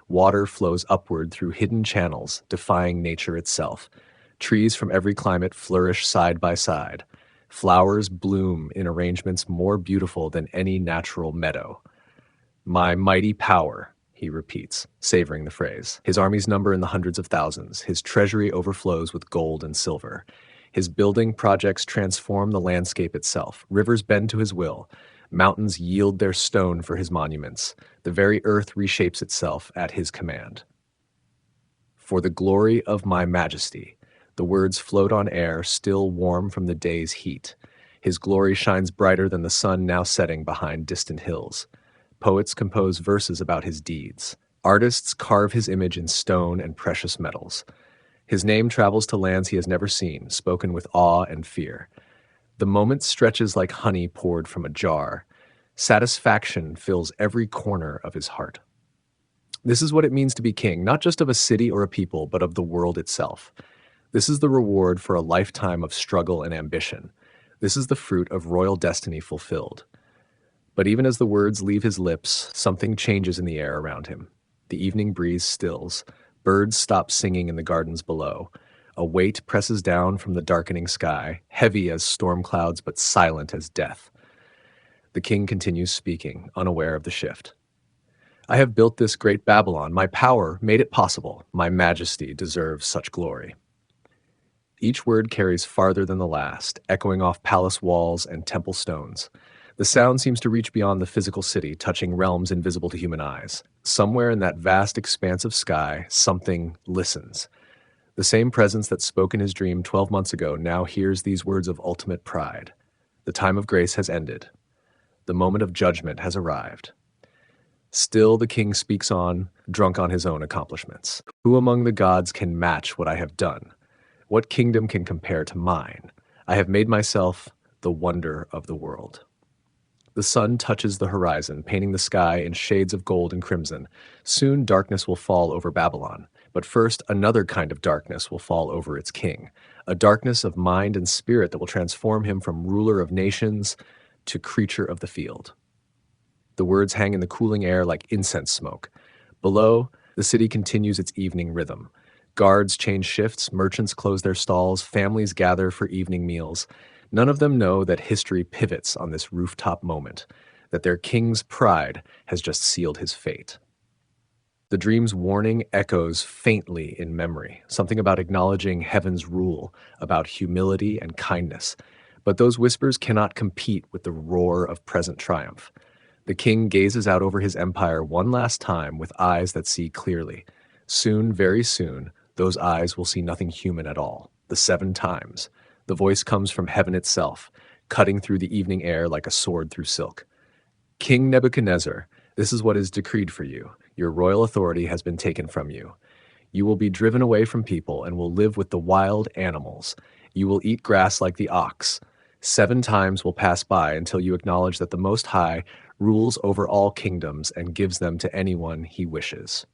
Water flows upward through hidden channels, defying nature itself. Trees from every climate flourish side by side. Flowers bloom in arrangements more beautiful than any natural meadow. "My mighty power," he repeats, savoring the phrase. His armies number in the hundreds of thousands. His treasury overflows with gold and silver. His building projects transform the landscape itself. Rivers bend to his will. Mountains yield their stone for his monuments. The very earth reshapes itself at his command. "For the glory of my majesty," the words float on air, still warm from the day's heat. His glory shines brighter than the sun now setting behind distant hills. Poets compose verses about his deeds. Artists carve his image in stone and precious metals. His name travels to lands he has never seen, spoken with awe and fear. The moment stretches like honey poured from a jar. Satisfaction fills every corner of his heart. This is what it means to be king, not just of a city or a people, but of the world itself. This is the reward for a lifetime of struggle and ambition. This is the fruit of royal destiny fulfilled. But even as the words leave his lips, something changes in the air around him. The evening breeze stills. Birds stop singing in the gardens below. A weight presses down from the darkening sky, heavy as storm clouds but silent as death. The king continues speaking, unaware of the shift. "I have built this great Babylon. My power made it possible. My majesty deserves such glory." Each word carries farther than the last, echoing off palace walls and temple stones. The sound seems to reach beyond the physical city, touching realms invisible to human eyes. Somewhere in that vast expanse of sky, something listens. The same presence that spoke in his dream 12 months ago now hears these words of ultimate pride. The time of grace has ended. The moment of judgment has arrived. Still the king speaks on, drunk on his own accomplishments. Who among the gods can match what I have done? What kingdom can compare to mine? I have made myself the wonder of the world. The sun touches the horizon, painting the sky in shades of gold and crimson. Soon darkness will fall over Babylon, but first another kind of darkness will fall over its king, a darkness of mind and spirit that will transform him from ruler of nations to creature of the field. The words hang in the cooling air like incense smoke. Below, the city continues its evening rhythm. Guards change shifts, merchants close their stalls, families gather for evening meals. None of them know that history pivots on this rooftop moment, that their king's pride has just sealed his fate. The dream's warning echoes faintly in memory, something about acknowledging heaven's rule, about humility and kindness. But those whispers cannot compete with the roar of present triumph. The king gazes out over his empire one last time with eyes that see clearly. Soon, very soon, those eyes will see nothing human at all. The 7 times. The voice comes from heaven itself, cutting through the evening air like a sword through silk. King Nebuchadnezzar, this is what is decreed for you. Your royal authority has been taken from you. You will be driven away from people and will live with the wild animals. You will eat grass like the ox. 7 times will pass by until you acknowledge that the Most High rules over all kingdoms and gives them to anyone he wishes.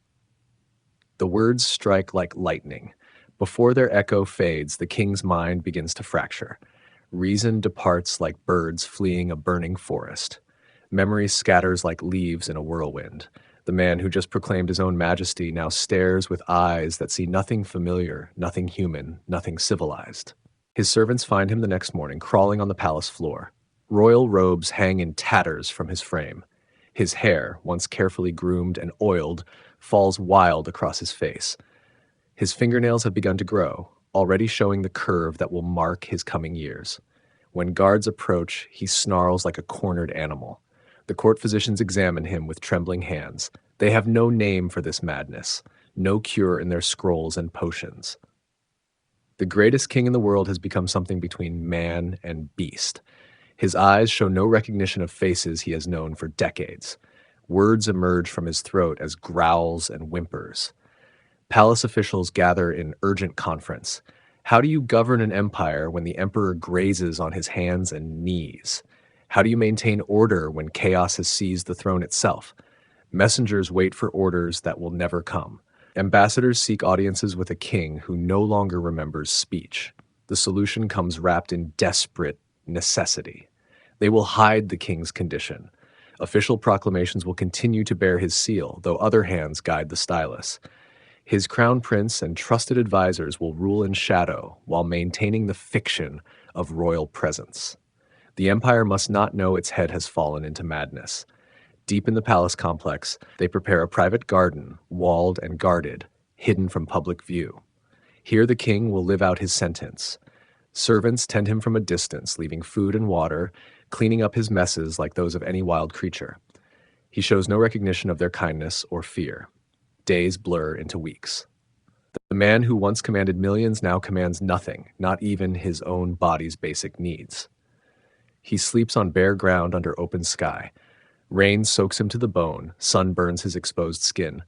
The words strike like lightning. Before their echo fades, the king's mind begins to fracture. Reason departs like birds fleeing a burning forest. Memory scatters like leaves in a whirlwind. The man who just proclaimed his own majesty now stares with eyes that see nothing familiar, nothing human, nothing civilized. His servants find him the next morning, crawling on the palace floor. Royal robes hang in tatters from his frame. His hair, once carefully groomed and oiled, falls wild across his face. His fingernails have begun to grow, already showing the curve that will mark his coming years. When guards approach, he snarls like a cornered animal. The court physicians examine him with trembling hands. They have no name for this madness, no cure in their scrolls and potions. The greatest king in the world has become something between man and beast. His eyes show no recognition of faces he has known for decades. Words emerge from his throat as growls and whimpers. Palace officials gather in urgent conference. How do you govern an empire when the emperor grazes on his hands and knees? How do you maintain order when chaos has seized the throne itself? Messengers wait for orders that will never come. Ambassadors seek audiences with a king who no longer remembers speech. The solution comes wrapped in desperate necessity. They will hide the king's condition. Official proclamations will continue to bear his seal, though other hands guide the stylus. His crown prince and trusted advisors will rule in shadow while maintaining the fiction of royal presence. The empire must not know its head has fallen into madness. Deep in the palace complex, they prepare a private garden, walled and guarded, hidden from public view. Here the king will live out his sentence. Servants tend him from a distance, leaving food and water, cleaning up his messes like those of any wild creature. He shows no recognition of their kindness or fear. Days blur into weeks. The man who once commanded millions now commands nothing, not even his own body's basic needs. He sleeps on bare ground under open sky. Rain soaks him to the bone, sun burns his exposed skin.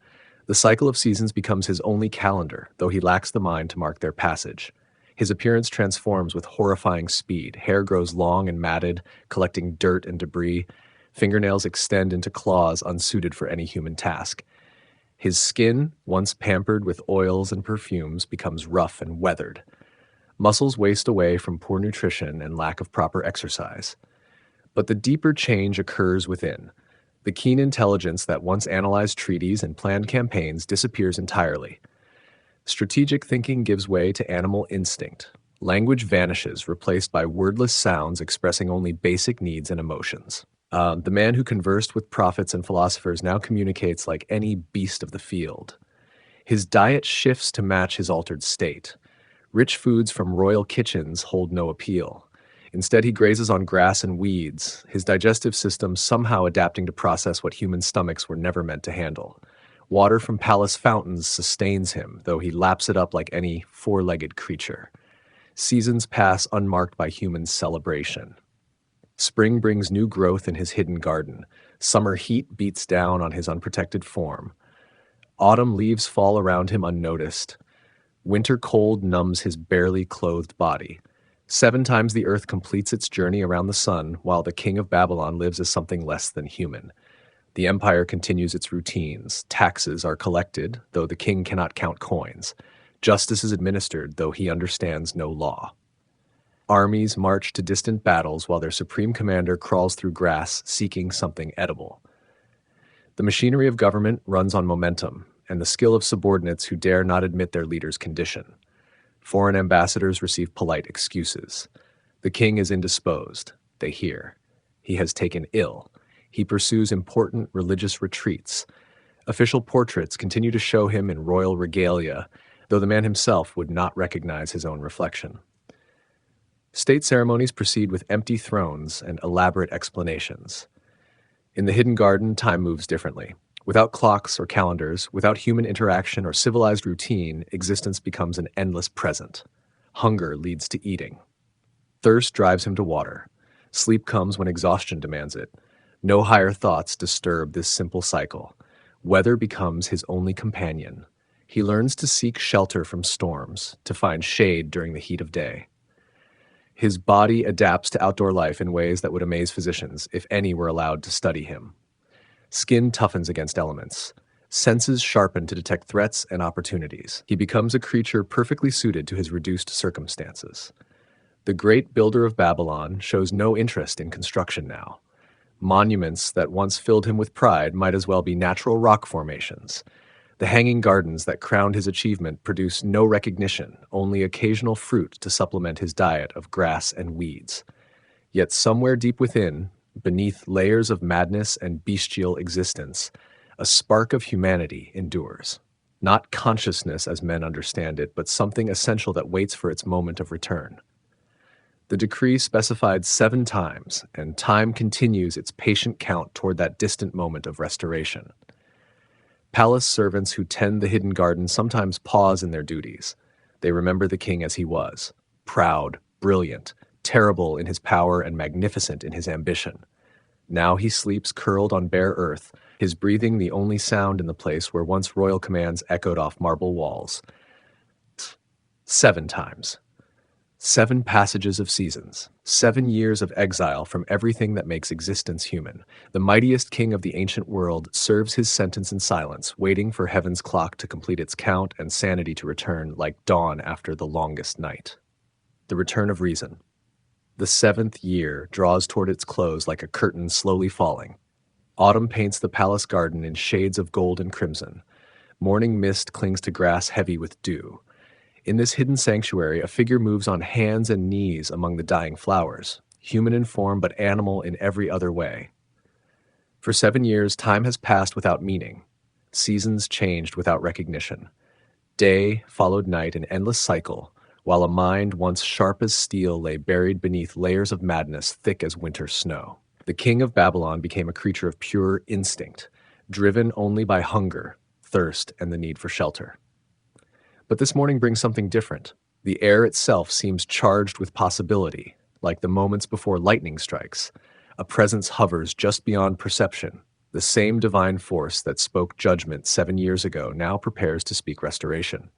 The cycle of seasons becomes his only calendar, though he lacks the mind to mark their passage. His appearance transforms with horrifying speed. Hair grows long and matted, collecting dirt and debris. Fingernails extend into claws unsuited for any human task. His skin, once pampered with oils and perfumes, becomes rough and weathered. Muscles waste away from poor nutrition and lack of proper exercise. But the deeper change occurs within. The keen intelligence that once analyzed treaties and planned campaigns disappears entirely. Strategic thinking gives way to animal instinct. Language vanishes, replaced by wordless sounds expressing only basic needs and emotions. The man who conversed with prophets and philosophers now communicates like any beast of the field. His diet shifts to match his altered state. Rich foods from royal kitchens hold no appeal. Instead, he grazes on grass and weeds, his digestive system somehow adapting to process what human stomachs were never meant to handle. Water from palace fountains sustains him, though he laps it up like any four-legged creature. Seasons pass unmarked by human celebration. Spring brings new growth in his hidden garden. Summer heat beats down on his unprotected form. Autumn leaves fall around him unnoticed. Winter cold numbs his barely clothed body. 7 times the earth completes its journey around the sun, while the king of Babylon lives as something less than human. The empire continues its routines. Taxes are collected, though the king cannot count coins. Justice is administered, though he understands no law. Armies march to distant battles while their supreme commander crawls through grass seeking something edible. The machinery of government runs on momentum and the skill of subordinates who dare not admit their leader's condition. Foreign ambassadors receive polite excuses. The king is indisposed. They hear. He has taken ill. He pursues important religious retreats. Official portraits continue to show him in royal regalia, though the man himself would not recognize his own reflection. State ceremonies proceed with empty thrones and elaborate explanations. In the hidden garden, time moves differently. Without clocks or calendars, without human interaction or civilized routine, existence becomes an endless present. Hunger leads to eating. Thirst drives him to water. Sleep comes when exhaustion demands it. No higher thoughts disturb this simple cycle. Weather becomes his only companion. He learns to seek shelter from storms, to find shade during the heat of day. His body adapts to outdoor life in ways that would amaze physicians, if any were allowed to study him. Skin toughens against elements. Senses sharpen to detect threats and opportunities. He becomes a creature perfectly suited to his reduced circumstances. The great builder of Babylon shows no interest in construction now. Monuments that once filled him with pride might as well be natural rock formations. The hanging gardens that crowned his achievement produce no recognition, only occasional fruit to supplement his diet of grass and weeds. Yet somewhere deep within, beneath layers of madness and bestial existence, a spark of humanity endures. Not consciousness as men understand it, but something essential that waits for its moment of return. The decree specified 7 times, and time continues its patient count toward that distant moment of restoration. Palace servants who tend the hidden garden sometimes pause in their duties. They remember the king as he was, proud, brilliant, terrible in his power and magnificent in his ambition. Now he sleeps curled on bare earth, his breathing the only sound in the place where once royal commands echoed off marble walls. 7 times. 7 passages of seasons, 7 years of exile from everything that makes existence human. The mightiest king of the ancient world serves his sentence in silence, waiting for heaven's clock to complete its count and sanity to return like dawn after the longest night. The return of reason. The 7th year draws toward its close like a curtain slowly falling. Autumn paints the palace garden in shades of gold and crimson. Morning mist clings to grass heavy with dew. In this hidden sanctuary, a figure moves on hands and knees among the dying flowers, human in form but animal in every other way. For 7 years, time has passed without meaning. Seasons changed without recognition. Day followed night in endless cycle, while a mind once sharp as steel lay buried beneath layers of madness thick as winter snow. The king of Babylon became a creature of pure instinct, driven only by hunger, thirst, and the need for shelter. But this morning brings something different. The air itself seems charged with possibility, like the moments before lightning strikes. A presence hovers just beyond perception. The same divine force that spoke judgment 7 years ago now prepares to speak restoration.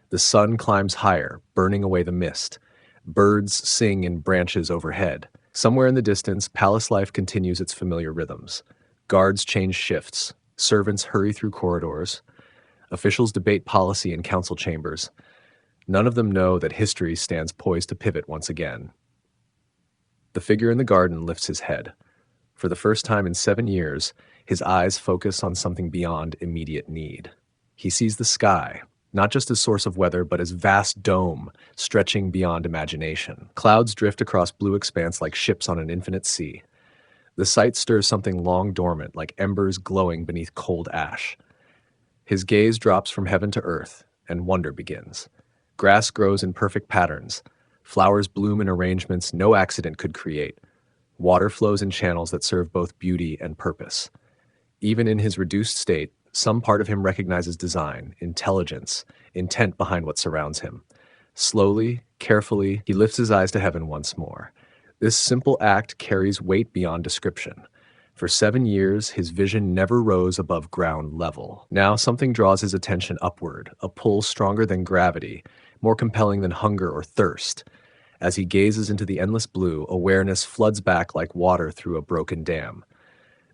The sun climbs higher, burning away the mist. Birds sing in branches overhead. Somewhere in the distance, palace life continues its familiar rhythms. Guards change shifts. Servants hurry through corridors. Officials debate policy in council chambers. None of them know that history stands poised to pivot once again. The figure in the garden lifts his head. For the first time in 7 years, his eyes focus on something beyond immediate need. He sees the sky, not just as source of weather, but as vast dome stretching beyond imagination. Clouds drift across blue expanse like ships on an infinite sea. The sight stirs something long dormant, like embers glowing beneath cold ash. His gaze drops from heaven to earth, and wonder begins. Grass grows in perfect patterns. Flowers bloom in arrangements no accident could create. Water flows in channels that serve both beauty and purpose. Even in his reduced state, Some part of him recognizes design, intelligence, intent behind what surrounds him. Slowly, carefully, he lifts his eyes to heaven once more. This simple act carries weight beyond description. For 7 years, his vision never rose above ground level. Now something draws his attention upward, a pull stronger than gravity, more compelling than hunger or thirst. As he gazes into the endless blue, awareness floods back like water through a broken dam.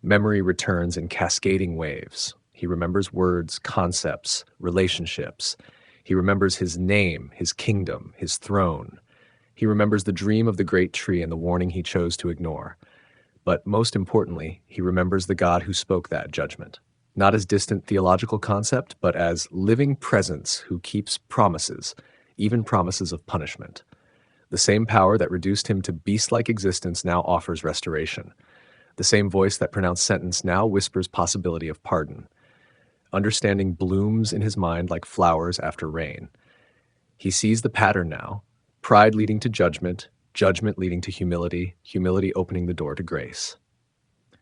Memory returns in cascading waves. He remembers words, concepts, relationships. He remembers his name, his kingdom, his throne. He remembers the dream of the great tree and the warning he chose to ignore. But most importantly, he remembers the God who spoke that judgment. Not as distant theological concept, but as living presence who keeps promises, even promises of punishment. The same power that reduced him to beast-like existence now offers restoration. The same voice that pronounced sentence now whispers possibility of pardon. Understanding blooms in his mind like flowers after rain. He sees the pattern now, pride leading to judgment, judgment leading to humility, humility opening the door to grace.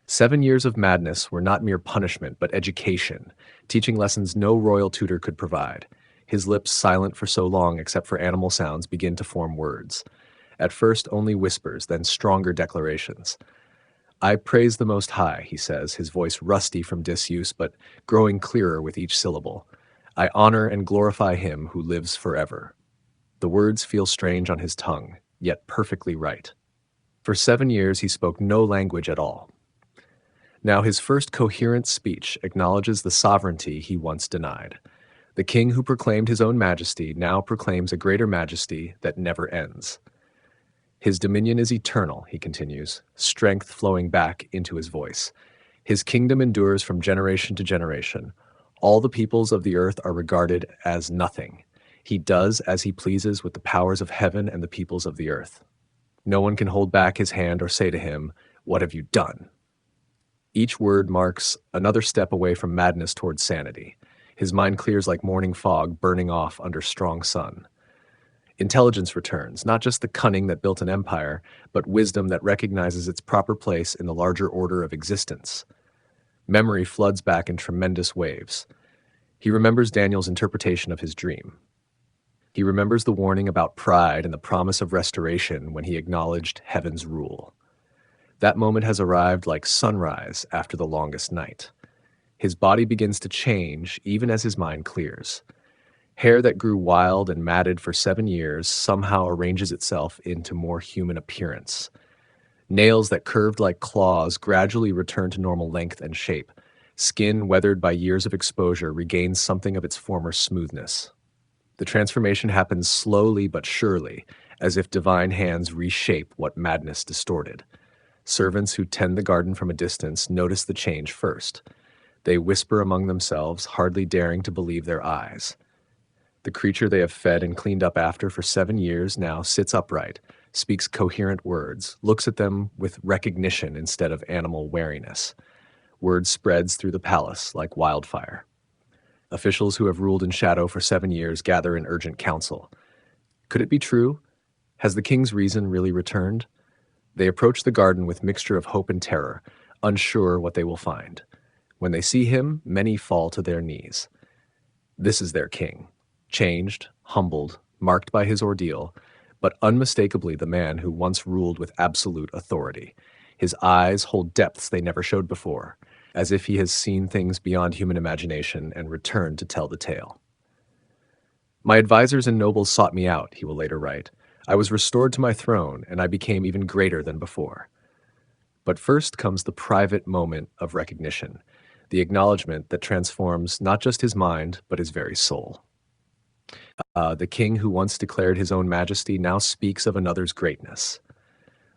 7 years of madness were not mere punishment, but education, teaching lessons no royal tutor could provide. His lips, silent for so long except for animal sounds, begin to form words. At first only whispers, then stronger declarations. I praise the Most High, he says, his voice rusty from disuse but growing clearer with each syllable. I honor and glorify him who lives forever. The words feel strange on his tongue, yet perfectly right. For 7 years he spoke no language at all. Now his first coherent speech acknowledges the sovereignty he once denied. The king who proclaimed his own majesty now proclaims a greater majesty that never ends. His dominion is eternal, he continues, strength flowing back into his voice. His kingdom endures from generation to generation. All the peoples of the earth are regarded as nothing. He does as he pleases with the powers of heaven and the peoples of the earth. No one can hold back his hand or say to him, "What have you done?" Each word marks another step away from madness towards sanity. His mind clears like morning fog burning off under strong sun. Intelligence returns, not just the cunning that built an empire, but wisdom that recognizes its proper place in the larger order of existence. Memory floods back in tremendous waves. He remembers Daniel's interpretation of his dream. He remembers the warning about pride and the promise of restoration when he acknowledged heaven's rule. That moment has arrived like sunrise after the longest night. His body begins to change even as his mind clears. Hair that grew wild and matted for 7 years somehow arranges itself into more human appearance. Nails that curved like claws gradually return to normal length and shape. Skin weathered by years of exposure regains something of its former smoothness. The transformation happens slowly but surely, as if divine hands reshape what madness distorted. Servants who tend the garden from a distance notice the change first. They whisper among themselves, hardly daring to believe their eyes. The creature they have fed and cleaned up after for 7 years now sits upright, speaks coherent words, looks at them with recognition instead of animal wariness. Word spreads through the palace like wildfire. Officials who have ruled in shadow for 7 years gather in urgent council. Could it be true? Has the king's reason really returned? They approach the garden with mixture of hope and terror, unsure what they will find. When they see him, many fall to their knees. This is their king. Changed, humbled, marked by his ordeal, but unmistakably the man who once ruled with absolute authority. His eyes hold depths they never showed before, as if he has seen things beyond human imagination and returned to tell the tale. My advisors and nobles sought me out, he will later write. I was restored to my throne, and I became even greater than before. But first comes the private moment of recognition, the acknowledgement that transforms not just his mind, but his very soul. The king who once declared his own majesty now speaks of another's greatness.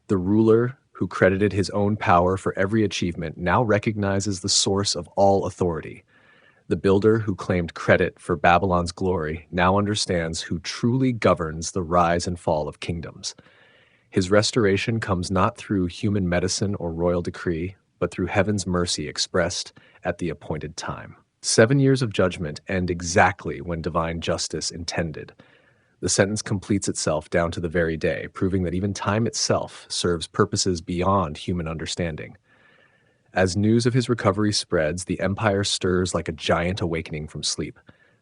The ruler who credited his own power for every achievement now recognizes the source of all authority. The builder who claimed credit for Babylon's glory now understands who truly governs the rise and fall of kingdoms. His restoration comes not through human medicine or royal decree, but through heaven's mercy expressed at the appointed time. 7 years of judgment end exactly when divine justice intended. The sentence completes itself down to the very day, proving that even time itself serves purposes beyond human understanding. As news of his recovery spreads, the empire stirs like a giant awakening from sleep.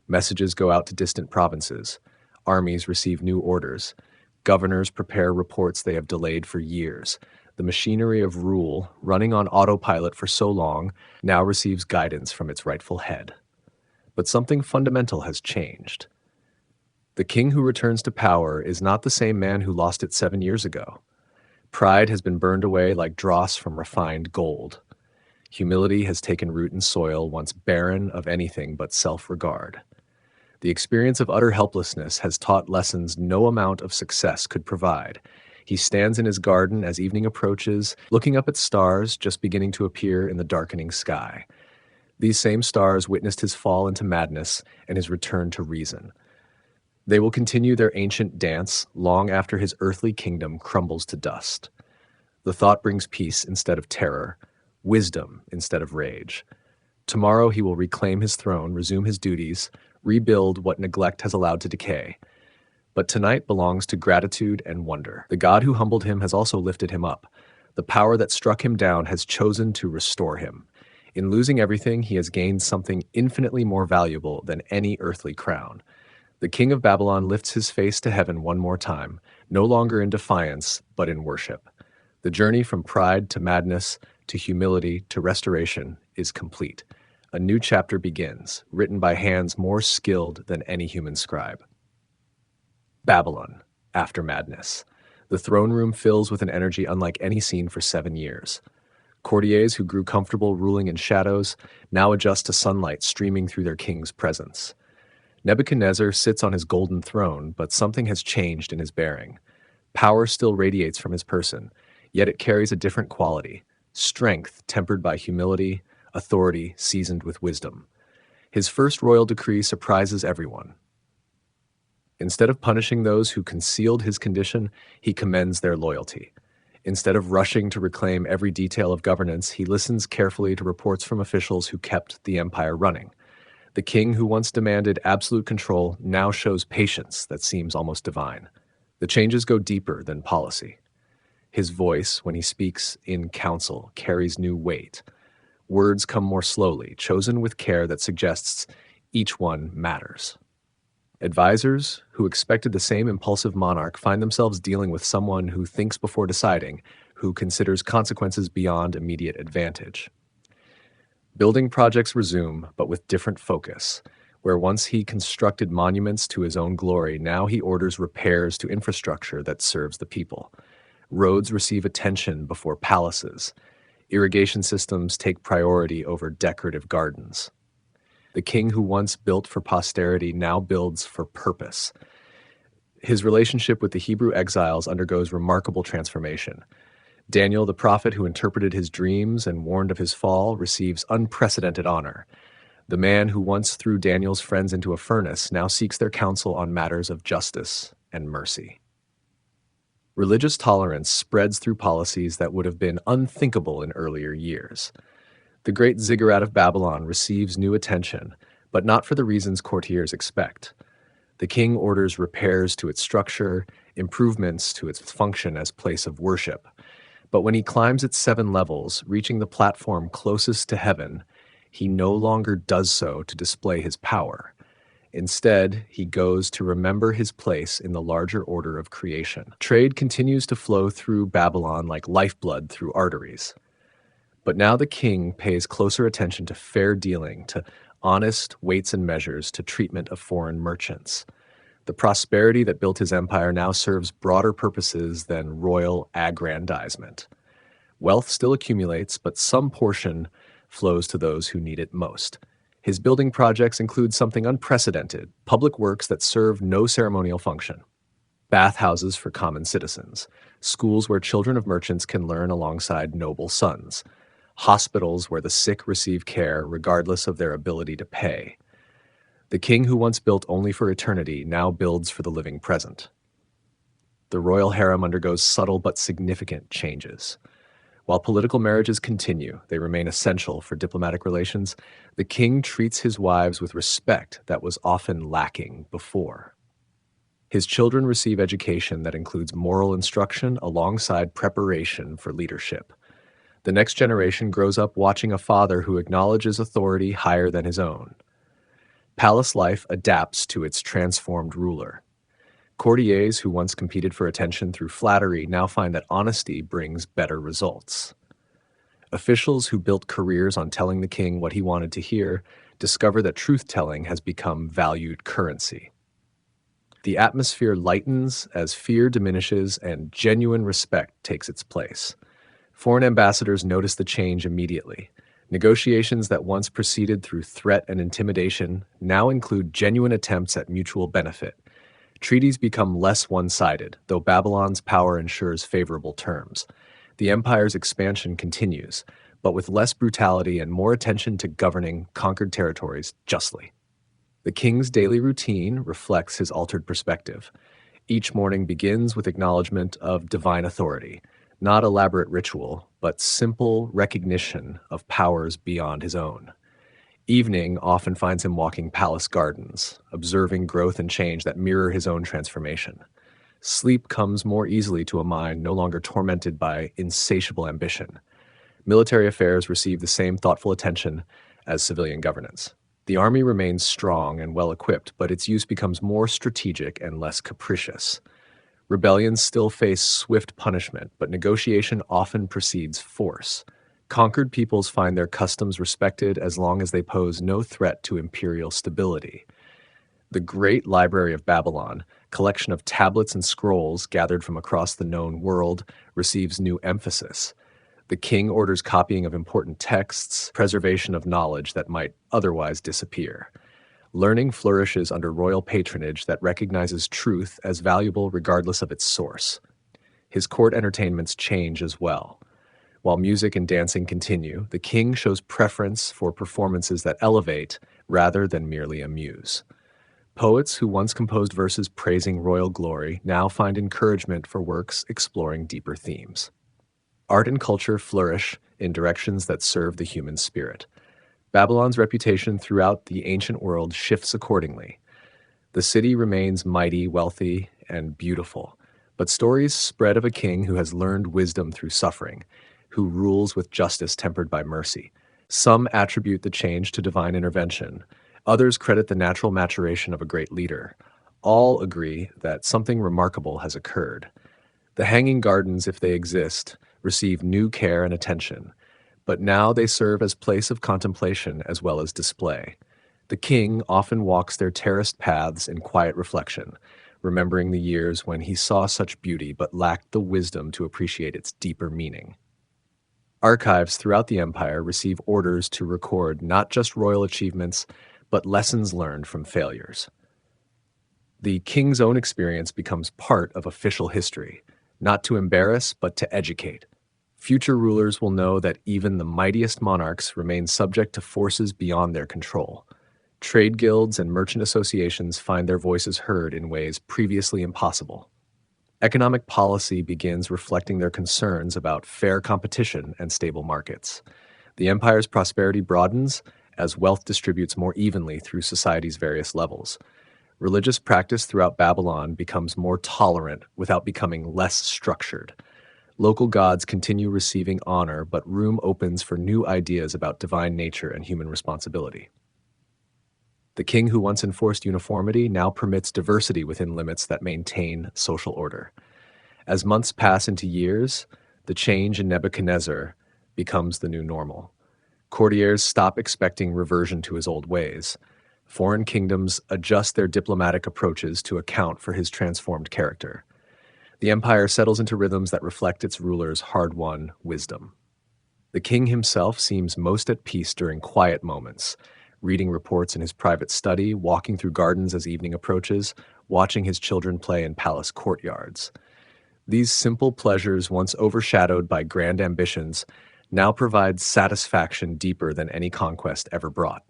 Messages go out to distant provinces. Armies receive new orders. Governors prepare reports they have delayed for years. The machinery of rule, running on autopilot for so long, now receives guidance from its rightful head. But something fundamental has changed. The king who returns to power is not the same man who lost it 7 years ago. Pride has been burned away like dross from refined gold. Humility has taken root in soil once barren of anything but self-regard. The experience of utter helplessness has taught lessons no amount of success could provide. He stands in his garden as evening approaches, looking up at stars just beginning to appear in the darkening sky. These same stars witnessed his fall into madness and his return to reason. They will continue their ancient dance long after his earthly kingdom crumbles to dust. The thought brings peace instead of terror, wisdom instead of rage. Tomorrow he will reclaim his throne, resume his duties, rebuild what neglect has allowed to decay. But tonight belongs to gratitude and wonder. The God who humbled him has also lifted him up. The power that struck him down has chosen to restore him. In losing everything, he has gained something infinitely more valuable than any earthly crown. The king of Babylon lifts his face to heaven one more time, no longer in defiance, but in worship. The journey from pride to madness, to humility to restoration is complete. A new chapter begins, written by hands more skilled than any human scribe. Babylon, after madness. The throne room fills with an energy unlike any seen for 7 years. Courtiers who grew comfortable ruling in shadows now adjust to sunlight streaming through their king's presence. Nebuchadnezzar sits on his golden throne, but something has changed in his bearing. Power still radiates from his person, yet it carries a different quality, strength tempered by humility, authority seasoned with wisdom. His first royal decree surprises everyone. Instead of punishing those who concealed his condition, he commends their loyalty. Instead of rushing to reclaim every detail of governance, he listens carefully to reports from officials who kept the empire running. The king who once demanded absolute control now shows patience that seems almost divine. The changes go deeper than policy. His voice, when he speaks in council, carries new weight. Words come more slowly, chosen with care that suggests each one matters. Advisors who expected the same impulsive monarch find themselves dealing with someone who thinks before deciding, who considers consequences beyond immediate advantage. Building projects resume, but with different focus. Where once he constructed monuments to his own glory, now he orders repairs to infrastructure that serves the people. Roads receive attention before palaces. Irrigation systems take priority over decorative gardens. The king who once built for posterity now builds for purpose. His relationship with the Hebrew exiles undergoes remarkable transformation. Daniel, the prophet who interpreted his dreams and warned of his fall, receives unprecedented honor. The man who once threw Daniel's friends into a furnace now seeks their counsel on matters of justice and mercy. Religious tolerance spreads through policies that would have been unthinkable in earlier years. The great ziggurat of Babylon receives new attention, but not for the reasons courtiers expect. The king orders repairs to its structure, improvements to its function as place of worship. But when he climbs its 7 levels, reaching the platform closest to heaven, he no longer does so to display his power. Instead, he goes to remember his place in the larger order of creation. Trade continues to flow through Babylon like lifeblood through arteries. But now the king pays closer attention to fair dealing, to honest weights and measures, to treatment of foreign merchants. The prosperity that built his empire now serves broader purposes than royal aggrandizement. Wealth still accumulates, but some portion flows to those who need it most. His building projects include something unprecedented, public works that serve no ceremonial function. Bathhouses for common citizens, schools where children of merchants can learn alongside noble sons, hospitals where the sick receive care regardless of their ability to pay. The king who once built only for eternity now builds for the living present. The royal harem undergoes subtle but significant changes. While political marriages continue, they remain essential for diplomatic relations. The king treats his wives with respect that was often lacking before. His children receive education that includes moral instruction alongside preparation for leadership. The next generation grows up watching a father who acknowledges authority higher than his own. Palace life adapts to its transformed ruler. Courtiers who once competed for attention through flattery now find that honesty brings better results. Officials who built careers on telling the king what he wanted to hear discover that truth-telling has become valued currency. The atmosphere lightens as fear diminishes and genuine respect takes its place. Foreign ambassadors notice the change immediately. Negotiations that once proceeded through threat and intimidation now include genuine attempts at mutual benefit. Treaties become less one-sided, though Babylon's power ensures favorable terms. The empire's expansion continues, but with less brutality and more attention to governing conquered territories justly. The king's daily routine reflects his altered perspective. Each morning begins with acknowledgement of divine authority, not elaborate ritual, but simple recognition of powers beyond his own. Evening often finds him walking palace gardens, observing growth and change that mirror his own transformation. Sleep comes more easily to a mind no longer tormented by insatiable ambition. Military affairs receive the same thoughtful attention as civilian governance. The army remains strong and well-equipped, but its use becomes more strategic and less capricious. Rebellions still face swift punishment, but negotiation often precedes force. Conquered peoples find their customs respected as long as they pose no threat to imperial stability. The Great Library of Babylon, collection of tablets and scrolls gathered from across the known world, receives new emphasis. The king orders copying of important texts, preservation of knowledge that might otherwise disappear. Learning flourishes under royal patronage that recognizes truth as valuable regardless of its source. His court entertainments change as well. While music and dancing continue, the king shows preference for performances that elevate rather than merely amuse. Poets who once composed verses praising royal glory now find encouragement for works exploring deeper themes. Art and culture flourish in directions that serve the human spirit. Babylon's reputation throughout the ancient world shifts accordingly. The city remains mighty, wealthy, and beautiful, but stories spread of a king who has learned wisdom through suffering, who rules with justice tempered by mercy. Some attribute the change to divine intervention. Others credit the natural maturation of a great leader. All agree that something remarkable has occurred. The hanging gardens, if they exist, receive new care and attention, but now they serve as place of contemplation as well as display. The king often walks their terraced paths in quiet reflection, remembering the years when he saw such beauty but lacked the wisdom to appreciate its deeper meaning. Archives throughout the empire receive orders to record not just royal achievements, but lessons learned from failures. The king's own experience becomes part of official history, not to embarrass, but to educate. Future rulers will know that even the mightiest monarchs remain subject to forces beyond their control. Trade guilds and merchant associations find their voices heard in ways previously impossible. Economic policy begins reflecting their concerns about fair competition and stable markets. The empire's prosperity broadens as wealth distributes more evenly through society's various levels. Religious practice throughout Babylon becomes more tolerant without becoming less structured. Local gods continue receiving honor, but room opens for new ideas about divine nature and human responsibility. The king who once enforced uniformity now permits diversity within limits that maintain social order. As months pass into years, the change in Nebuchadnezzar becomes the new normal. Courtiers stop expecting reversion to his old ways. Foreign kingdoms adjust their diplomatic approaches to account for his transformed character. The empire settles into rhythms that reflect its ruler's hard-won wisdom. The king himself seems most at peace during quiet moments, reading reports in his private study, walking through gardens as evening approaches, watching his children play in palace courtyards. These simple pleasures, once overshadowed by grand ambitions, now provide satisfaction deeper than any conquest ever brought.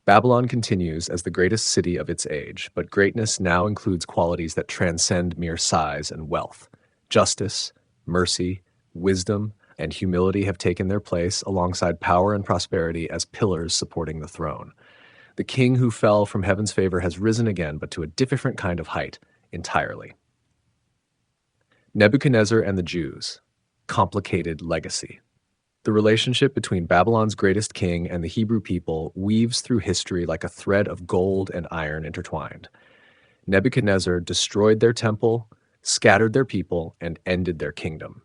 Babylon continues as the greatest city of its age, but greatness now includes qualities that transcend mere size and wealth. Justice, mercy, wisdom, and humility have taken their place alongside power and prosperity as pillars supporting the throne. The king who fell from heaven's favor has risen again, but to a different kind of height entirely. Nebuchadnezzar and the Jews. Complicated legacy. The relationship between Babylon's greatest king and the Hebrew people weaves through history like a thread of gold and iron intertwined. Nebuchadnezzar destroyed their temple, scattered their people, and ended their kingdom.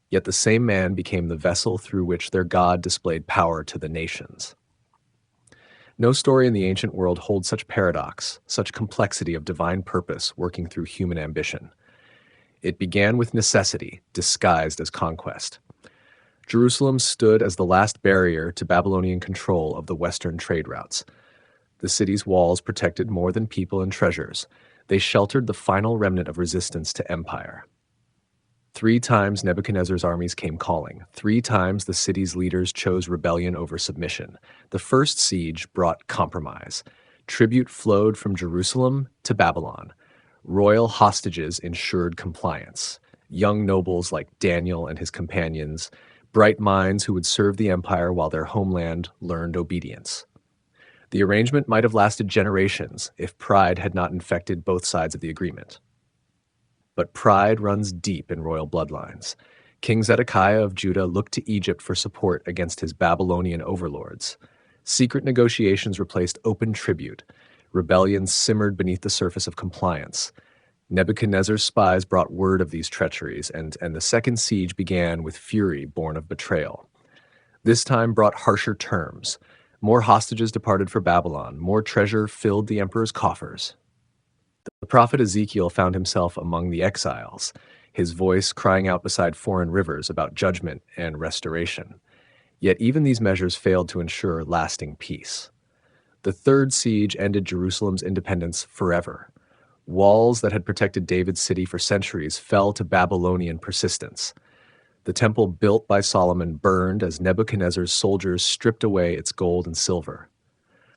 Yet the same man became the vessel through which their God displayed power to the nations. No story in the ancient world holds such paradox, such complexity of divine purpose working through human ambition. It began with necessity, disguised as conquest. Jerusalem stood as the last barrier to Babylonian control of the western trade routes. The city's walls protected more than people and treasures. They sheltered the final remnant of resistance to empire. 3 times Nebuchadnezzar's armies came calling. 3 times the city's leaders chose rebellion over submission. The first siege brought compromise. Tribute flowed from Jerusalem to Babylon. Royal hostages ensured compliance. Young nobles like Daniel and his companions, bright minds who would serve the empire while their homeland learned obedience. The arrangement might have lasted generations if pride had not infected both sides of the agreement. But pride runs deep in royal bloodlines. King Zedekiah of Judah looked to Egypt for support against his Babylonian overlords. Secret negotiations replaced open tribute. Rebellion simmered beneath the surface of compliance. Nebuchadnezzar's spies brought word of these treacheries, and the second siege began with fury born of betrayal. This time brought harsher terms. More hostages departed for Babylon. More treasure filled the emperor's coffers. The prophet Ezekiel found himself among the exiles, his voice crying out beside foreign rivers about judgment and restoration. Yet even these measures failed to ensure lasting peace. The third siege ended Jerusalem's independence forever. Walls that had protected David's city for centuries fell to Babylonian persistence. The temple built by Solomon burned as Nebuchadnezzar's soldiers stripped away its gold and silver.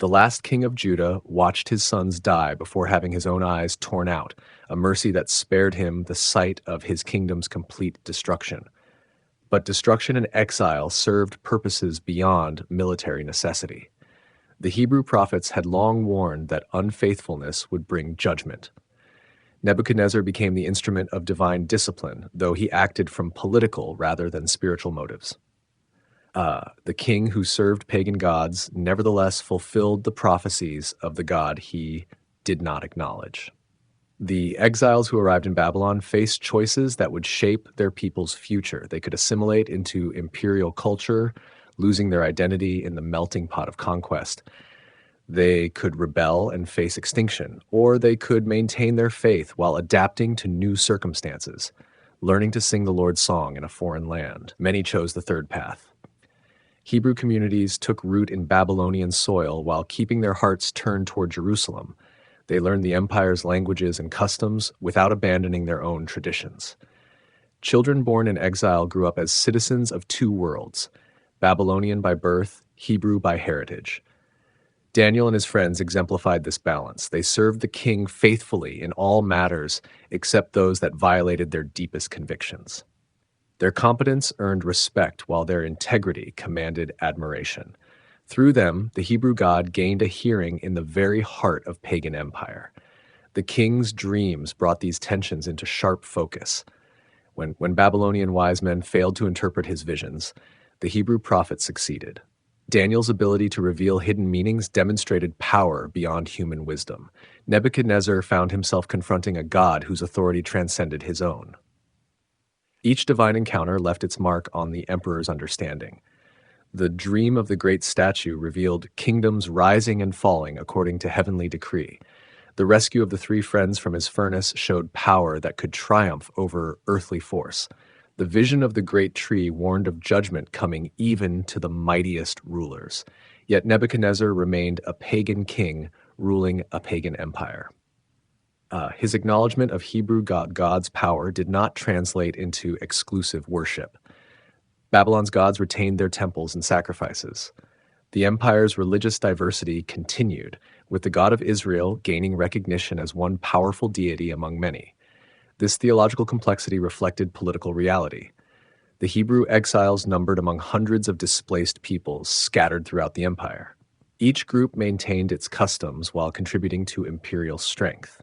The last king of Judah watched his sons die before having his own eyes torn out, a mercy that spared him the sight of his kingdom's complete destruction. But destruction and exile served purposes beyond military necessity. The Hebrew prophets had long warned that unfaithfulness would bring judgment. Nebuchadnezzar became the instrument of divine discipline, though he acted from political rather than spiritual motives. The king who served pagan gods nevertheless fulfilled the prophecies of the God he did not acknowledge. The exiles who arrived in Babylon faced choices that would shape their people's future. They could assimilate into imperial culture, losing their identity in the melting pot of conquest. They could rebel and face extinction, or they could maintain their faith while adapting to new circumstances, learning to sing the Lord's song in a foreign land. Many chose the third path. Hebrew communities took root in Babylonian soil while keeping their hearts turned toward Jerusalem. They learned the empire's languages and customs without abandoning their own traditions. Children born in exile grew up as citizens of 2 worlds, Babylonian by birth, Hebrew by heritage. Daniel and his friends exemplified this balance. They served the king faithfully in all matters except those that violated their deepest convictions. Their competence earned respect while their integrity commanded admiration. Through them, the Hebrew God gained a hearing in the very heart of pagan empire. The king's dreams brought these tensions into sharp focus. When Babylonian wise men failed to interpret his visions, the Hebrew prophet succeeded. Daniel's ability to reveal hidden meanings demonstrated power beyond human wisdom. Nebuchadnezzar found himself confronting a God whose authority transcended his own. Each divine encounter left its mark on the emperor's understanding. The dream of the great statue revealed kingdoms rising and falling according to heavenly decree. The rescue of the 3 friends from his furnace showed power that could triumph over earthly force. The vision of the great tree warned of judgment coming even to the mightiest rulers. Yet Nebuchadnezzar remained a pagan king ruling a pagan empire. His acknowledgement of Hebrew God's power did not translate into exclusive worship. Babylon's gods retained their temples and sacrifices. The empire's religious diversity continued, with the God of Israel gaining recognition as one powerful deity among many. This theological complexity reflected political reality. The Hebrew exiles numbered among hundreds of displaced peoples scattered throughout the empire. Each group maintained its customs while contributing to imperial strength.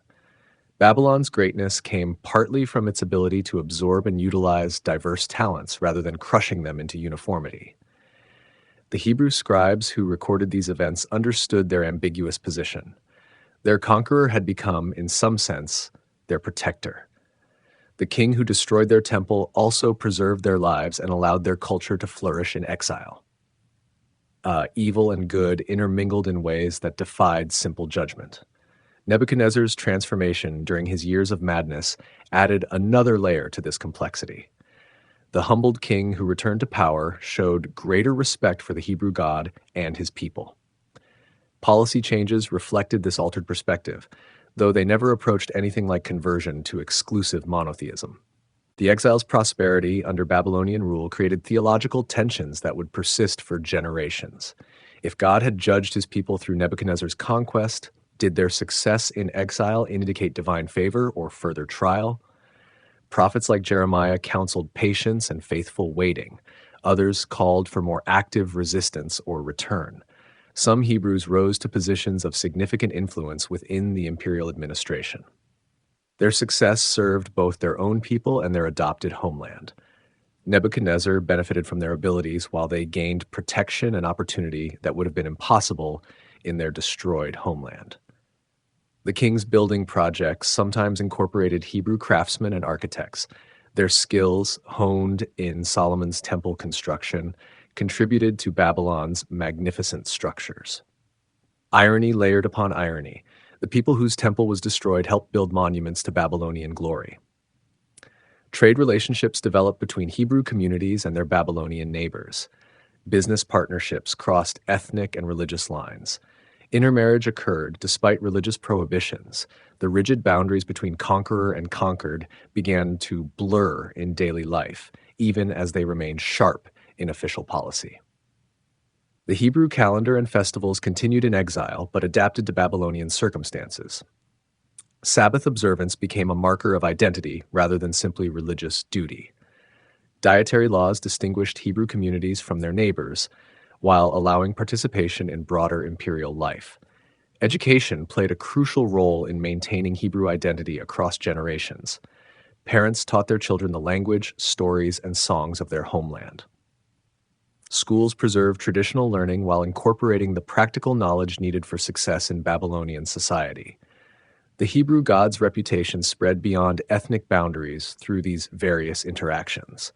Babylon's greatness came partly from its ability to absorb and utilize diverse talents rather than crushing them into uniformity. The Hebrew scribes who recorded these events understood their ambiguous position. Their conqueror had become, in some sense, their protector. The king who destroyed their temple also preserved their lives and allowed their culture to flourish in exile. Evil and good intermingled in ways that defied simple judgment. Nebuchadnezzar's transformation during his years of madness added another layer to this complexity. The humbled king who returned to power showed greater respect for the Hebrew God and his people. Policy changes reflected this altered perspective, though they never approached anything like conversion to exclusive monotheism. The exile's prosperity under Babylonian rule created theological tensions that would persist for generations. If God had judged his people through Nebuchadnezzar's conquest, did their success in exile indicate divine favor or further trial? Prophets like Jeremiah counseled patience and faithful waiting. Others called for more active resistance or return. Some Hebrews rose to positions of significant influence within the imperial administration. Their success served both their own people and their adopted homeland. Nebuchadnezzar benefited from their abilities while they gained protection and opportunity that would have been impossible in their destroyed homeland. The king's building projects sometimes incorporated Hebrew craftsmen and architects. Their skills, honed in Solomon's temple construction, contributed to Babylon's magnificent structures. Irony layered upon irony. The people whose temple was destroyed helped build monuments to Babylonian glory. Trade relationships developed between Hebrew communities and their Babylonian neighbors. Business partnerships crossed ethnic and religious lines. Intermarriage occurred despite religious prohibitions. The rigid boundaries between conqueror and conquered began to blur in daily life, even as they remained sharp in official policy. The Hebrew calendar and festivals continued in exile but adapted to Babylonian circumstances. Sabbath observance became a marker of identity rather than simply religious duty. Dietary laws distinguished Hebrew communities from their neighbors, while allowing participation in broader imperial life. Education played a crucial role in maintaining Hebrew identity across generations. Parents taught their children the language, stories, and songs of their homeland. Schools preserved traditional learning while incorporating the practical knowledge needed for success in Babylonian society. The Hebrew god's reputation spread beyond ethnic boundaries through these various interactions.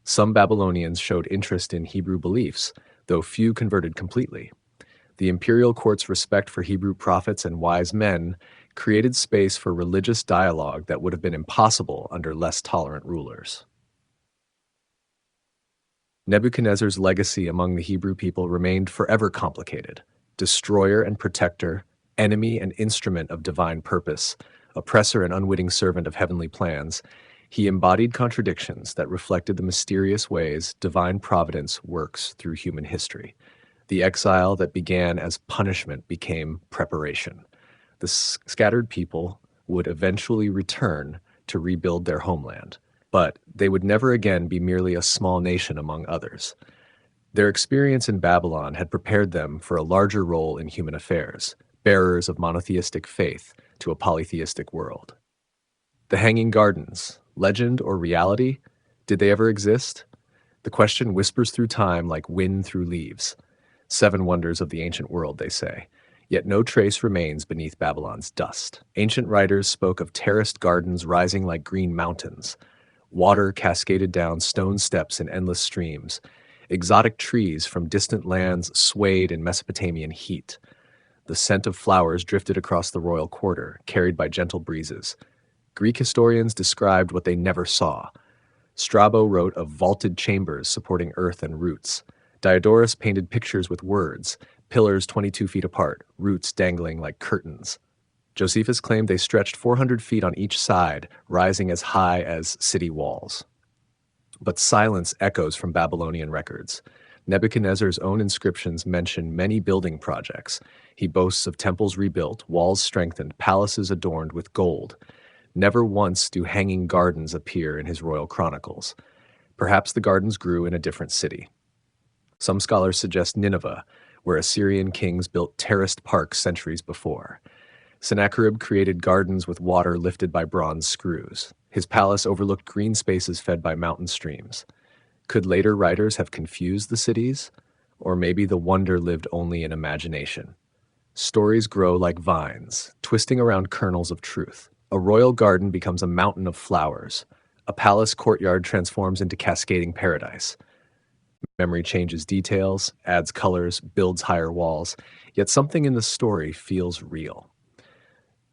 Some Babylonians showed interest in Hebrew beliefs, though few converted completely. The imperial court's respect for Hebrew prophets and wise men created space for religious dialogue that would have been impossible under less tolerant rulers. Nebuchadnezzar's legacy among the Hebrew people remained forever complicated. Destroyer and protector, enemy and instrument of divine purpose, oppressor and unwitting servant of heavenly plans, he embodied contradictions that reflected the mysterious ways divine providence works through human history. The exile that began as punishment became preparation. The scattered people would eventually return to rebuild their homeland, but they would never again be merely a small nation among others. Their experience in Babylon had prepared them for a larger role in human affairs, bearers of monotheistic faith to a polytheistic world. The Hanging Gardens, legend or reality? Did they ever exist? The question whispers through time like wind through leaves. 7 wonders of the ancient world, they say. Yet no trace remains beneath Babylon's dust. Ancient writers spoke of terraced gardens rising like green mountains. Water cascaded down stone steps in endless streams. Exotic trees from distant lands swayed in Mesopotamian heat. The scent of flowers drifted across the royal quarter, carried by gentle breezes. Greek historians described what they never saw. Strabo wrote of vaulted chambers supporting earth and roots. Diodorus painted pictures with words, pillars 22 feet apart, roots dangling like curtains. Josephus claimed they stretched 400 feet on each side, rising as high as city walls. But silence echoes from Babylonian records. Nebuchadnezzar's own inscriptions mention many building projects. He boasts of temples rebuilt, walls strengthened, palaces adorned with gold. Never once do hanging gardens appear in his royal chronicles. Perhaps the gardens grew in a different city. Some scholars suggest Nineveh, where Assyrian kings built terraced parks centuries before. Sennacherib created gardens with water lifted by bronze screws. His palace overlooked green spaces fed by mountain streams. Could later writers have confused the cities? Or maybe the wonder lived only in imagination. Stories grow like vines, twisting around kernels of truth. A royal garden becomes a mountain of flowers. A palace courtyard transforms into cascading paradise. Memory changes details, adds colors, builds higher walls, yet something in the story feels real.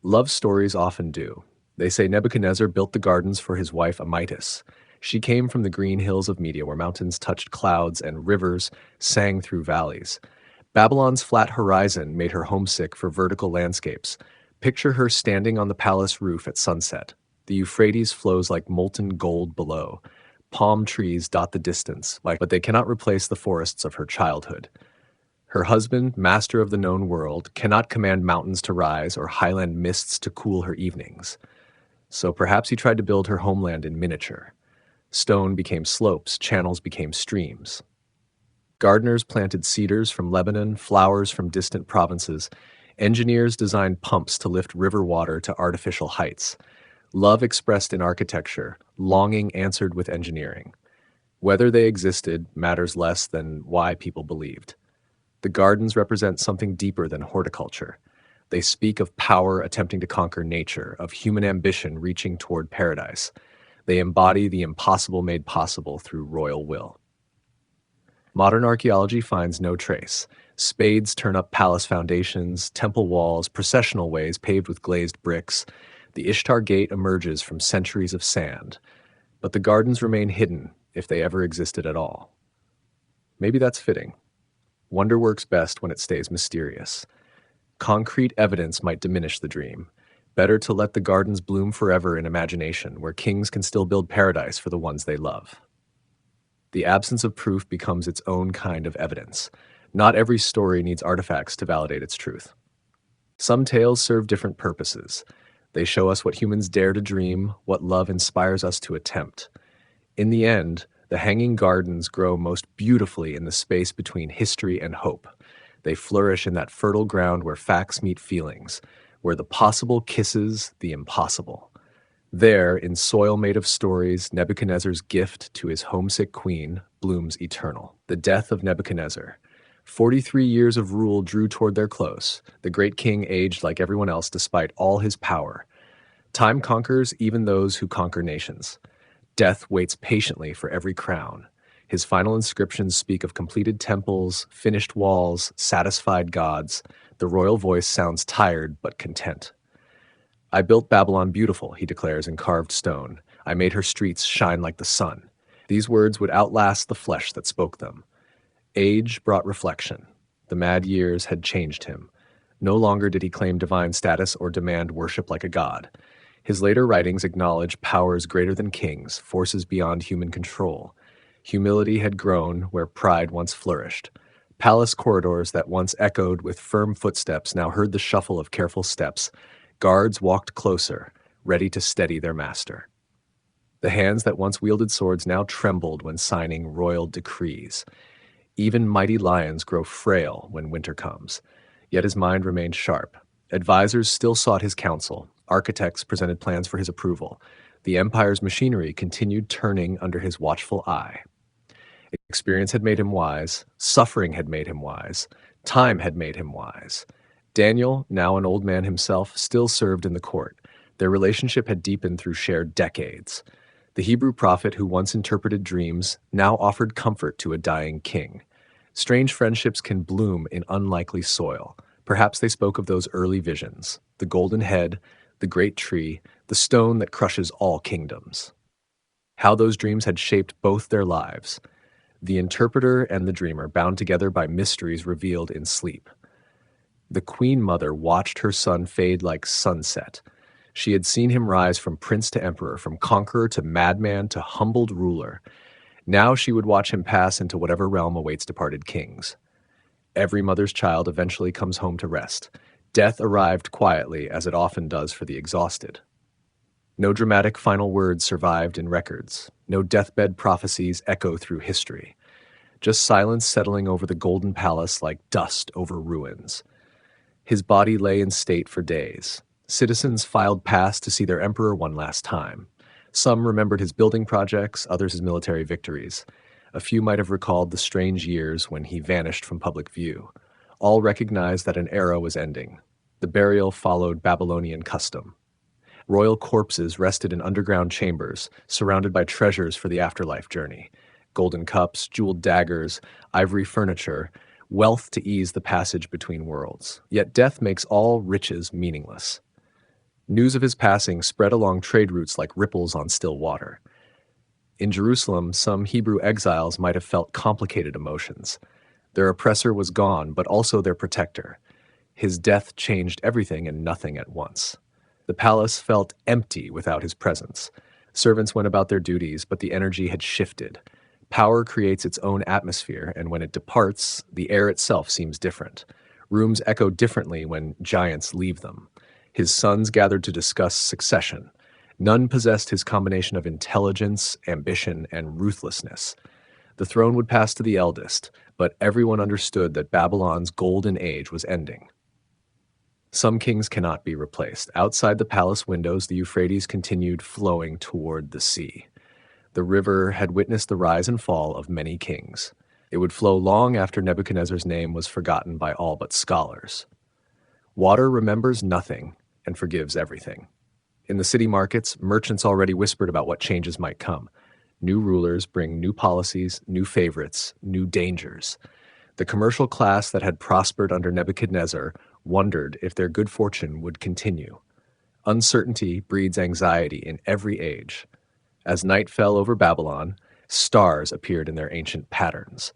Love stories often do. They say Nebuchadnezzar built the gardens for his wife Amytis. She came from the green hills of Media, where mountains touched clouds and rivers sang through valleys. Babylon's flat horizon made her homesick for vertical landscapes. Picture her standing on the palace roof at sunset. The Euphrates flows like molten gold below. Palm trees dot the distance, but they cannot replace the forests of her childhood. Her husband, master of the known world, cannot command mountains to rise or highland mists to cool her evenings. So perhaps he tried to build her homeland in miniature. Stone became slopes, channels became streams. Gardeners planted cedars from Lebanon, flowers from distant provinces. Engineers designed pumps to lift river water to artificial heights. Love expressed in architecture, longing answered with engineering. Whether they existed matters less than why people believed. The gardens represent something deeper than horticulture. They speak of power attempting to conquer nature, of human ambition reaching toward paradise. They embody the impossible made possible through royal will. Modern archaeology finds no trace. Spades turn up palace foundations, temple walls, processional ways paved with glazed bricks. The Ishtar Gate emerges from centuries of sand. But the gardens remain hidden, if they ever existed at all. Maybe that's fitting. Wonder works best when it stays mysterious. Concrete evidence might diminish the dream. Better to let the gardens bloom forever in imagination, where kings can still build paradise for the ones they love. The absence of proof becomes its own kind of evidence. Not every story needs artifacts to validate its truth. Some tales serve different purposes. They show us what humans dare to dream, what love inspires us to attempt. In the end, the hanging gardens grow most beautifully in the space between history and hope. They flourish in that fertile ground where facts meet feelings, where the possible kisses the impossible. There, in soil made of stories, Nebuchadnezzar's gift to his homesick queen blooms eternal. The death of Nebuchadnezzar. 43 years of rule drew toward their close. The great king aged like everyone else despite all his power. Time conquers even those who conquer nations. Death waits patiently for every crown. His final inscriptions speak of completed temples, finished walls, satisfied gods. The royal voice sounds tired but content. I built Babylon beautiful, he declares in carved stone. I made her streets shine like the sun. These words would outlast the flesh that spoke them. Age brought reflection. The mad years had changed him. No longer did he claim divine status or demand worship like a god. His later writings acknowledge powers greater than kings, forces beyond human control. Humility had grown where pride once flourished. Palace corridors that once echoed with firm footsteps now heard the shuffle of careful steps. Guards walked closer, ready to steady their master. The hands that once wielded swords now trembled when signing royal decrees. Even mighty lions grow frail when winter comes. Yet his mind remained sharp. Advisors still sought his counsel. Architects presented plans for his approval. The empire's machinery continued turning under his watchful eye. Experience had made him wise. Suffering had made him wise. Time had made him wise. Daniel, now an old man himself, still served in the court. Their relationship had deepened through shared decades. The Hebrew prophet who once interpreted dreams now offered comfort to a dying king. Strange friendships can bloom in unlikely soil. Perhaps they spoke of those early visions, the golden head, the great tree, the stone that crushes all kingdoms. How those dreams had shaped both their lives. The interpreter and the dreamer bound together by mysteries revealed in sleep. The queen mother watched her son fade like sunset. She had seen him rise from prince to emperor, from conqueror to madman to humbled ruler. Now she would watch him pass into whatever realm awaits departed kings. Every mother's child eventually comes home to rest. Death arrived quietly, as it often does for the exhausted. No dramatic final words survived in records. No deathbed prophecies echo through history. Just silence settling over the golden palace like dust over ruins. His body lay in state for days. Citizens filed past to see their emperor one last time. Some remembered his building projects, others his military victories. A few might have recalled the strange years when he vanished from public view. All recognized that an era was ending. The burial followed Babylonian custom. Royal corpses rested in underground chambers, surrounded by treasures for the afterlife journey. Golden cups, jeweled daggers, ivory furniture, wealth to ease the passage between worlds. Yet death makes all riches meaningless. News of his passing spread along trade routes like ripples on still water. In Jerusalem, some Hebrew exiles might have felt complicated emotions. Their oppressor was gone, but also their protector. His death changed everything and nothing at once. The palace felt empty without his presence. Servants went about their duties, but the energy had shifted. Power creates its own atmosphere, and when it departs, the air itself seems different. Rooms echo differently when giants leave them. His sons gathered to discuss succession. None possessed his combination of intelligence, ambition, and ruthlessness. The throne would pass to the eldest, but everyone understood that Babylon's golden age was ending. Some kings cannot be replaced. Outside the palace windows, the Euphrates continued flowing toward the sea. The river had witnessed the rise and fall of many kings. It would flow long after Nebuchadnezzar's name was forgotten by all but scholars. Water remembers nothing and forgives everything. In the city markets, merchants already whispered about what changes might come. New rulers bring new policies, new favorites, new dangers. The commercial class that had prospered under Nebuchadnezzar wondered if their good fortune would continue. Uncertainty breeds anxiety in every age. As night fell over Babylon, stars appeared in their ancient patterns.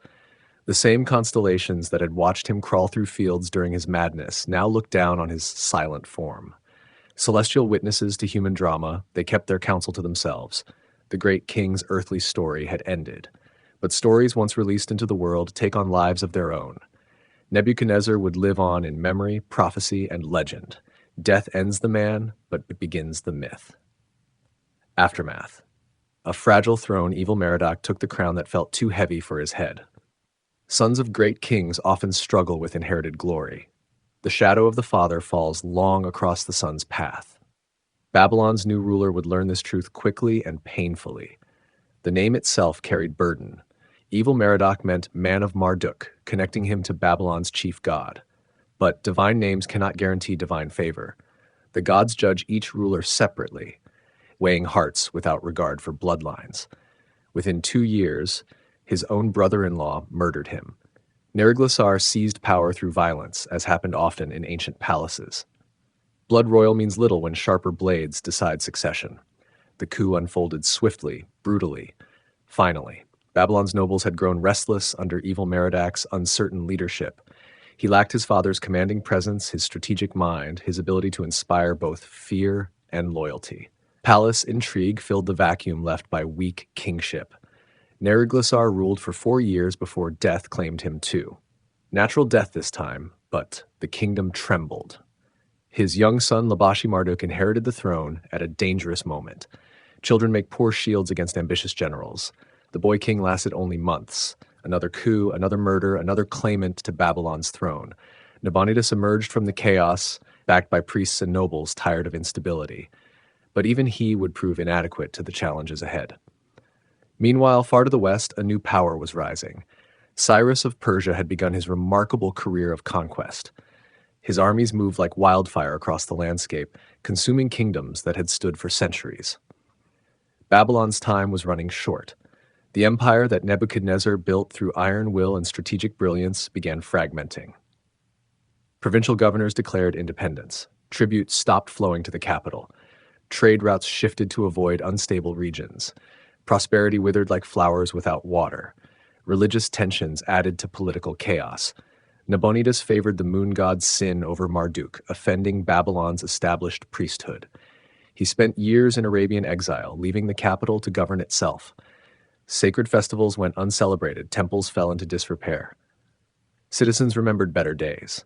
The same constellations that had watched him crawl through fields during his madness now looked down on his silent form. Celestial witnesses to human drama, they kept their counsel to themselves. The great king's earthly story had ended. But stories once released into the world take on lives of their own. Nebuchadnezzar would live on in memory, prophecy, and legend. Death ends the man, but begins the myth. Aftermath. A fragile throne, evil Merodach took the crown that felt too heavy for his head. Sons of great kings often struggle with inherited glory. The shadow of the father falls long across the son's path. Babylon's new ruler would learn this truth quickly and painfully. The name itself carried burden. Evil Merodach meant man of Marduk, connecting him to Babylon's chief god. But divine names cannot guarantee divine favor. The gods judge each ruler separately, weighing hearts without regard for bloodlines. Within 2 years, his own brother-in-law murdered him. Neriglissar seized power through violence, as happened often in ancient palaces. Blood royal means little when sharper blades decide succession. The coup unfolded swiftly, brutally. Finally, Babylon's nobles had grown restless under evil Merodach's uncertain leadership. He lacked his father's commanding presence, his strategic mind, his ability to inspire both fear and loyalty. Palace intrigue filled the vacuum left by weak kingship. Neriglissar ruled for 4 years before death claimed him too. Natural death this time, but the kingdom trembled. His young son Labashi-Marduk inherited the throne at a dangerous moment. Children make poor shields against ambitious generals. The boy king lasted only months. Another coup, another murder, another claimant to Babylon's throne. Nabonidus emerged from the chaos, backed by priests and nobles tired of instability. But even he would prove inadequate to the challenges ahead. Meanwhile, far to the west, a new power was rising. Cyrus of Persia had begun his remarkable career of conquest. His armies moved like wildfire across the landscape, consuming kingdoms that had stood for centuries. Babylon's time was running short. The empire that Nebuchadnezzar built through iron will and strategic brilliance began fragmenting. Provincial governors declared independence. Tribute stopped flowing to the capital. Trade routes shifted to avoid unstable regions. Prosperity withered like flowers without water. Religious tensions added to political chaos. Nabonidus favored the moon god Sin over Marduk, offending Babylon's established priesthood. He spent years in Arabian exile, leaving the capital to govern itself. Sacred festivals went uncelebrated, temples fell into disrepair. Citizens remembered better days.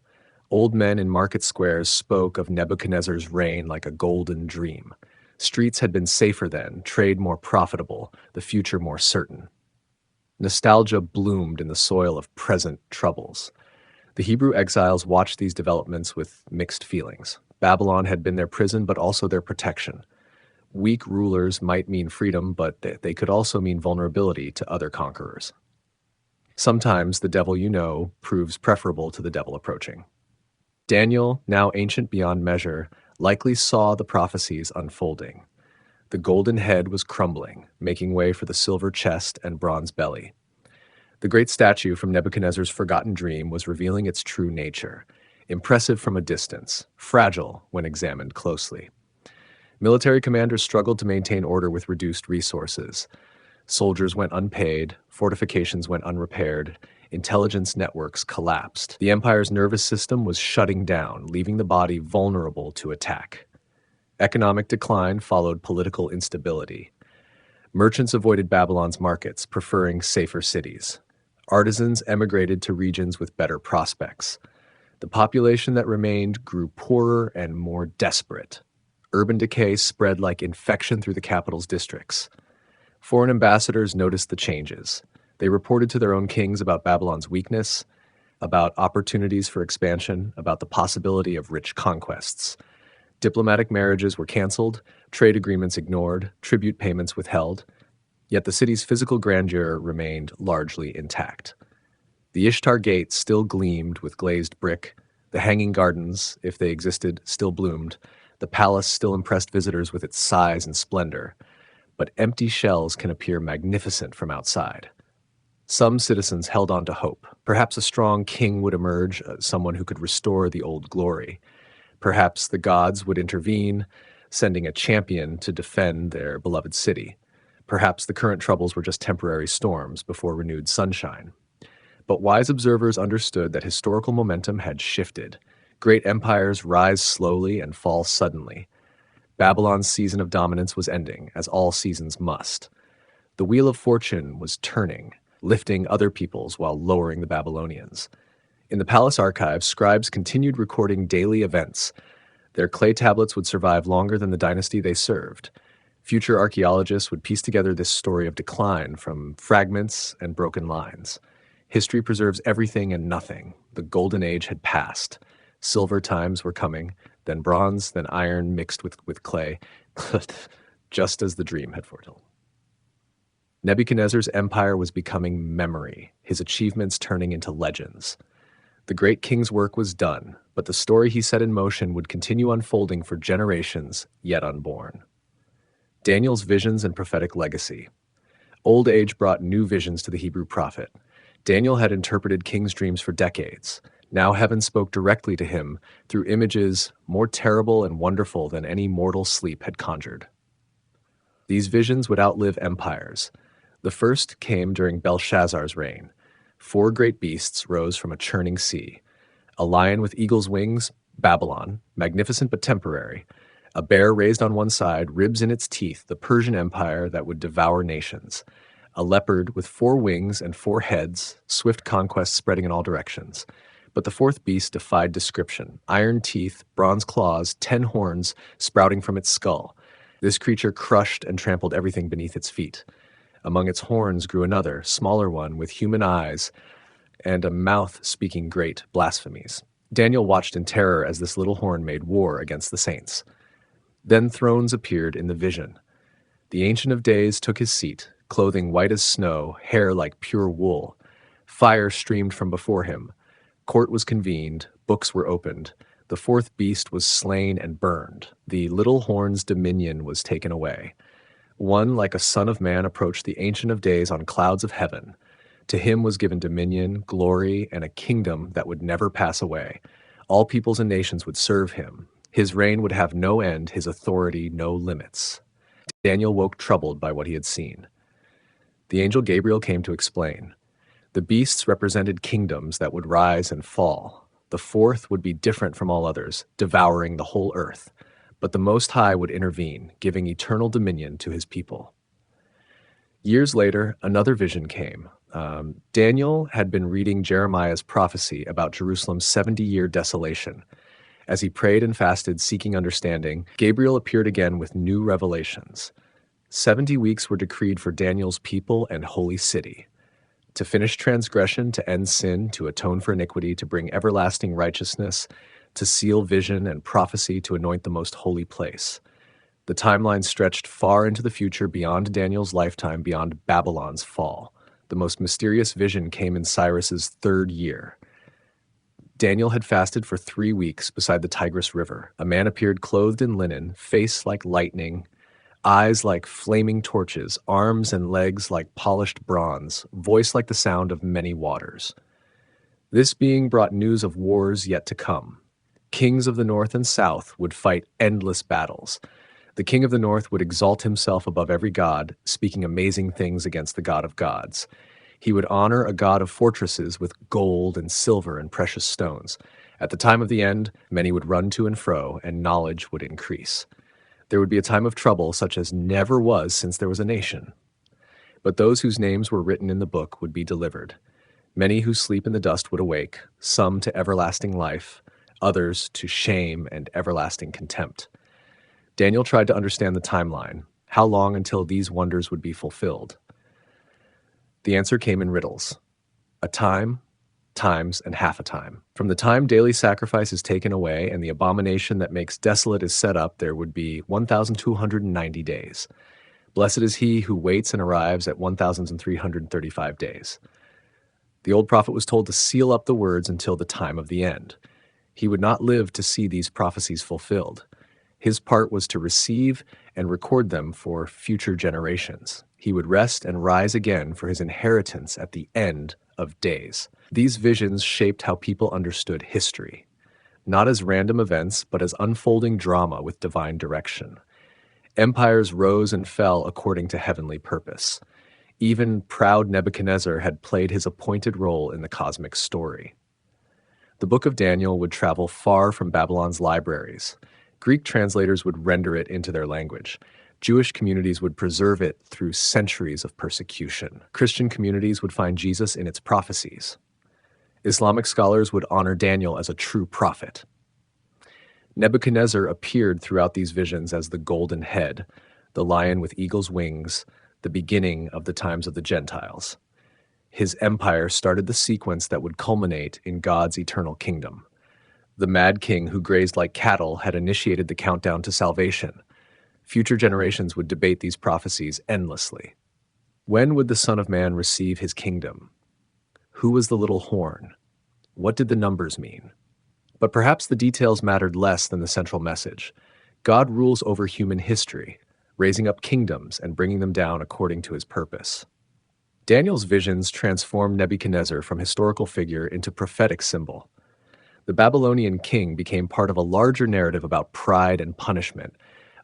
Old men in market squares spoke of Nebuchadnezzar's reign like a golden dream. Streets had been safer then, trade more profitable, the future more certain. Nostalgia bloomed in the soil of present troubles. The Hebrew exiles watched these developments with mixed feelings. Babylon had been their prison, but also their protection. Weak rulers might mean freedom, but they could also mean vulnerability to other conquerors. Sometimes the devil you know proves preferable to the devil approaching. Daniel, now ancient beyond measure, likely saw the prophecies unfolding. The golden head was crumbling, making way for the silver chest and bronze belly. The great statue from Nebuchadnezzar's forgotten dream was revealing its true nature, impressive from a distance, fragile when examined closely. Military commanders struggled to maintain order with reduced resources. Soldiers went unpaid, fortifications went unrepaired, intelligence networks collapsed. The empire's nervous system was shutting down, leaving the body vulnerable to attack. Economic decline followed political instability. Merchants avoided Babylon's markets, preferring safer cities. Artisans emigrated to regions with better prospects. The population that remained grew poorer and more desperate. Urban decay spread like infection through the capital's districts. Foreign ambassadors noticed the changes. They reported to their own kings about Babylon's weakness, about opportunities for expansion, about the possibility of rich conquests. Diplomatic marriages were canceled, trade agreements ignored, tribute payments withheld. Yet the city's physical grandeur remained largely intact. The Ishtar Gate still gleamed with glazed brick. The hanging gardens, if they existed, still bloomed. The palace still impressed visitors with its size and splendor. But empty shells can appear magnificent from outside. Some citizens held on to hope. Perhaps a strong king would emerge, someone who could restore the old glory. Perhaps the gods would intervene, sending a champion to defend their beloved city. Perhaps the current troubles were just temporary storms before renewed sunshine. But wise observers understood that historical momentum had shifted. Great empires rise slowly and fall suddenly. Babylon's season of dominance was ending, as all seasons must. The wheel of fortune was turning, lifting other peoples while lowering the Babylonians. In the palace archives, scribes continued recording daily events. Their clay tablets would survive longer than the dynasty they served. Future archaeologists would piece together this story of decline from fragments and broken lines. History preserves everything and nothing. The golden age had passed. Silver times were coming, then bronze, then iron mixed with clay, just as the dream had foretold. Nebuchadnezzar's empire was becoming memory, his achievements turning into legends. The great king's work was done, but the story he set in motion would continue unfolding for generations yet unborn. Daniel's visions and prophetic legacy. Old age brought new visions to the Hebrew prophet. Daniel had interpreted king's dreams for decades. Now heaven spoke directly to him through images more terrible and wonderful than any mortal sleep had conjured. These visions would outlive empires. The first came during Belshazzar's reign. 4 great beasts rose from a churning sea. A lion with eagle's wings, Babylon, magnificent but temporary. A bear raised on one side, ribs in its teeth, the Persian Empire that would devour nations. A leopard with 4 wings and 4 heads, swift conquest spreading in all directions. But the 4th beast defied description. Iron teeth, bronze claws, 10 horns sprouting from its skull. This creature crushed and trampled everything beneath its feet. Among its horns grew another, smaller one with human eyes and a mouth speaking great blasphemies. Daniel watched in terror as this little horn made war against the saints. Then thrones appeared in the vision. The Ancient of Days took his seat, clothing white as snow, hair like pure wool. Fire streamed from before him. Court was convened, books were opened. The 4th beast was slain and burned. The little horn's dominion was taken away. One, like a son of man, approached the Ancient of Days on clouds of heaven. To him was given dominion, glory, and a kingdom that would never pass away. All peoples and nations would serve him. His reign would have no end, his authority no limits. Daniel woke troubled by what he had seen. The angel Gabriel came to explain. The beasts represented kingdoms that would rise and fall. The 4th would be different from all others, devouring the whole earth. But the Most High would intervene, giving eternal dominion to his people. Years later, another vision came. Daniel had been reading Jeremiah's prophecy about Jerusalem's 70-year desolation. As he prayed and fasted, seeking understanding, Gabriel appeared again with new revelations. 70 weeks were decreed for Daniel's people and holy city. to finish transgression, to end sin, to atone for iniquity, to bring everlasting righteousness, to seal vision and prophecy, to anoint the most holy place. The timeline stretched far into the future beyond Daniel's lifetime, beyond Babylon's fall. The most mysterious vision came in Cyrus's third year. Daniel had fasted for 3 weeks beside the Tigris River. A man appeared clothed in linen, face like lightning, eyes like flaming torches, arms and legs like polished bronze, voice like the sound of many waters. This being brought news of wars yet to come. Kings of the north and south would fight endless battles. The king of the north would exalt himself above every god, speaking amazing things against the God of gods. He would honor a god of fortresses with gold and silver and precious stones. At the time of the end, many would run to and fro, and knowledge would increase. There would be a time of trouble such as never was since there was a nation. But those whose names were written in the book would be delivered. Many who sleep in the dust would awake, some to everlasting life, others to shame and everlasting contempt. Daniel tried to understand the timeline. How long until these wonders would be fulfilled? The answer came in riddles. A time, times, and half a time. From the time daily sacrifice is taken away and the abomination that makes desolate is set up, there would be 1,290 days. Blessed is he who waits and arrives at 1,335 days. The old prophet was told to seal up the words until the time of the end. He would not live to see these prophecies fulfilled. His part was to receive and record them for future generations. He would rest and rise again for his inheritance at the end of days. These visions shaped how people understood history, not as random events, but as unfolding drama with divine direction. Empires rose and fell according to heavenly purpose. Even proud Nebuchadnezzar had played his appointed role in the cosmic story. The book of Daniel would travel far from Babylon's libraries. Greek translators would render it into their language. Jewish communities would preserve it through centuries of persecution. Christian communities would find Jesus in its prophecies. Islamic scholars would honor Daniel as a true prophet. Nebuchadnezzar appeared throughout these visions as the golden head, the lion with eagle's wings, the beginning of the times of the Gentiles. His empire started the sequence that would culminate in God's eternal kingdom. The mad king who grazed like cattle had initiated the countdown to salvation. Future generations would debate these prophecies endlessly. When would the Son of Man receive his kingdom? Who was the little horn? What did the numbers mean? But perhaps the details mattered less than the central message. God rules over human history, raising up kingdoms and bringing them down according to his purpose. Daniel's visions transformed Nebuchadnezzar from historical figure into prophetic symbol. The Babylonian king became part of a larger narrative about pride and punishment,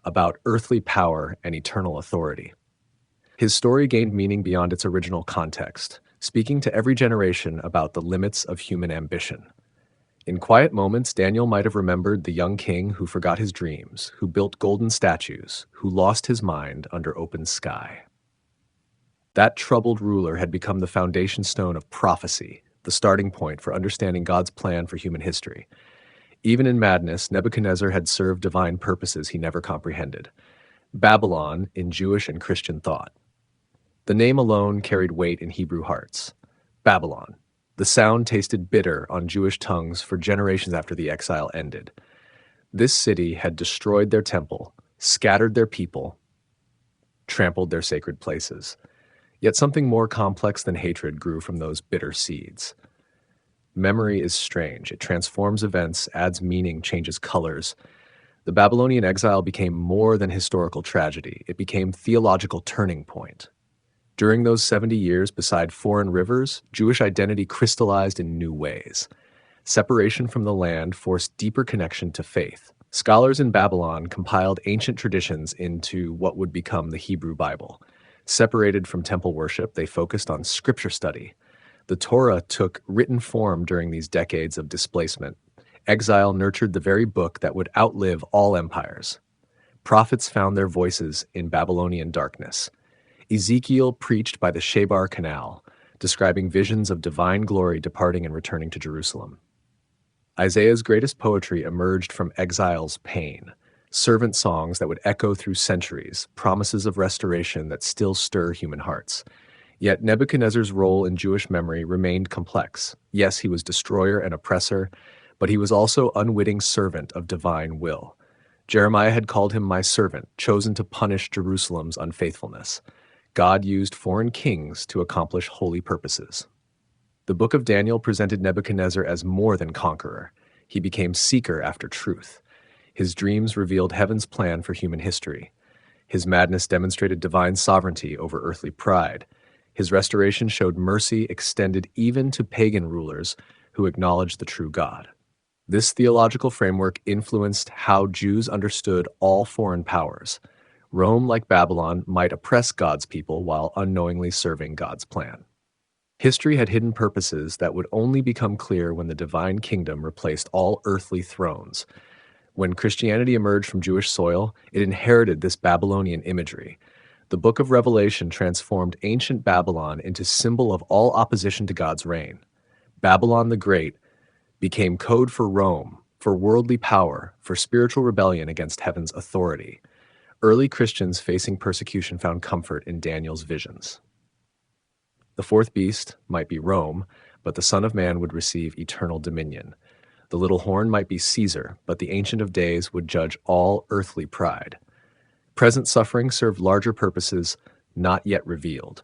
about earthly power and eternal authority. His story gained meaning beyond its original context, speaking to every generation about the limits of human ambition. In quiet moments, Daniel might have remembered the young king who forgot his dreams, who built golden statues, who lost his mind under open sky. That troubled ruler had become the foundation stone of prophecy, the starting point for understanding God's plan for human history. Even in madness, Nebuchadnezzar had served divine purposes he never comprehended. Babylon in Jewish and Christian thought. The name alone carried weight in Hebrew hearts. Babylon. The sound tasted bitter on Jewish tongues for generations after the exile ended. This city had destroyed their temple, scattered their people, trampled their sacred places. Yet something more complex than hatred grew from those bitter seeds. Memory is strange. It transforms events, adds meaning, changes colors. The Babylonian exile became more than historical tragedy. It became theological turning point. During those 70 years beside foreign rivers, Jewish identity crystallized in new ways. Separation from the land forced deeper connection to faith. Scholars in Babylon compiled ancient traditions into what would become the Hebrew Bible. Separated from temple worship, they focused on scripture study. The Torah took written form during these decades of displacement. Exile nurtured the very book that would outlive all empires. Prophets found their voices in Babylonian darkness. Ezekiel preached by the Shebar Canal, describing visions of divine glory departing and returning to Jerusalem. Isaiah's greatest poetry emerged from exile's pain. Servant songs that would echo through centuries, promises of restoration that still stir human hearts. Yet Nebuchadnezzar's role in Jewish memory remained complex. Yes, he was destroyer and oppressor, but he was also unwitting servant of divine will. Jeremiah had called him my servant, chosen to punish Jerusalem's unfaithfulness. God used foreign kings to accomplish holy purposes. The book of Daniel presented Nebuchadnezzar as more than conqueror. He became seeker after truth. His dreams revealed heaven's plan for human history. His madness demonstrated divine sovereignty over earthly pride. His restoration showed mercy extended even to pagan rulers who acknowledged the true God. This theological framework influenced how Jews understood all foreign powers. Rome, like Babylon, might oppress God's people while unknowingly serving God's plan. History had hidden purposes that would only become clear when the divine kingdom replaced all earthly thrones. When Christianity emerged from Jewish soil, it inherited this Babylonian imagery. The book of Revelation transformed ancient Babylon into symbol of all opposition to God's reign. Babylon the Great became code for Rome, for worldly power, for spiritual rebellion against heaven's authority. Early Christians facing persecution found comfort in Daniel's visions. The fourth beast might be Rome, but the Son of Man would receive eternal dominion. The little horn might be Caesar, but the Ancient of Days would judge all earthly pride. Present suffering served larger purposes not yet revealed.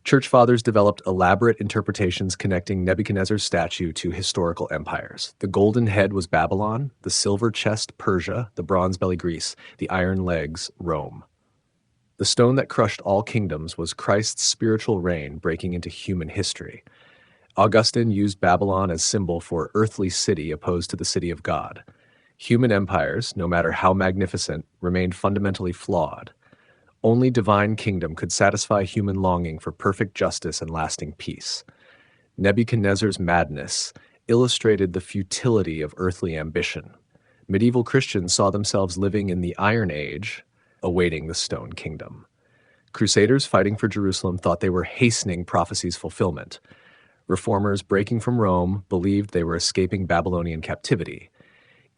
Church fathers developed elaborate interpretations connecting Nebuchadnezzar's statue to historical empires. The golden head was Babylon, the silver chest Persia, the bronze belly Greece, the iron legs Rome. The stone that crushed all kingdoms was Christ's spiritual reign breaking into human history. Augustine used Babylon as symbol for earthly city opposed to the city of God. Human empires, no matter how magnificent, remained fundamentally flawed. Only divine kingdom could satisfy human longing for perfect justice and lasting peace. Nebuchadnezzar's madness illustrated the futility of earthly ambition. Medieval Christians saw themselves living in the Iron Age, awaiting the Stone Kingdom. Crusaders fighting for Jerusalem thought they were hastening prophecy's fulfillment. Reformers breaking from Rome believed they were escaping Babylonian captivity.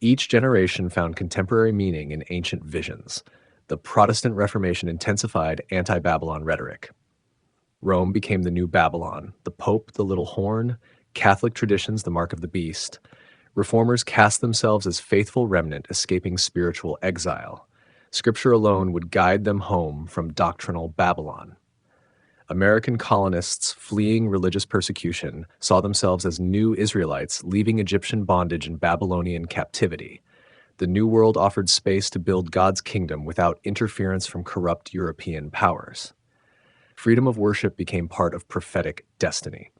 Each generation found contemporary meaning in ancient visions. The Protestant Reformation intensified anti-Babylon rhetoric. Rome became the new Babylon, the Pope the little horn, Catholic traditions the mark of the beast. Reformers cast themselves as faithful remnant escaping spiritual exile. Scripture alone would guide them home from doctrinal Babylon. American colonists fleeing religious persecution saw themselves as new Israelites leaving Egyptian bondage and Babylonian captivity. The New World offered space to build God's kingdom without interference from corrupt European powers. Freedom of worship became part of prophetic destiny.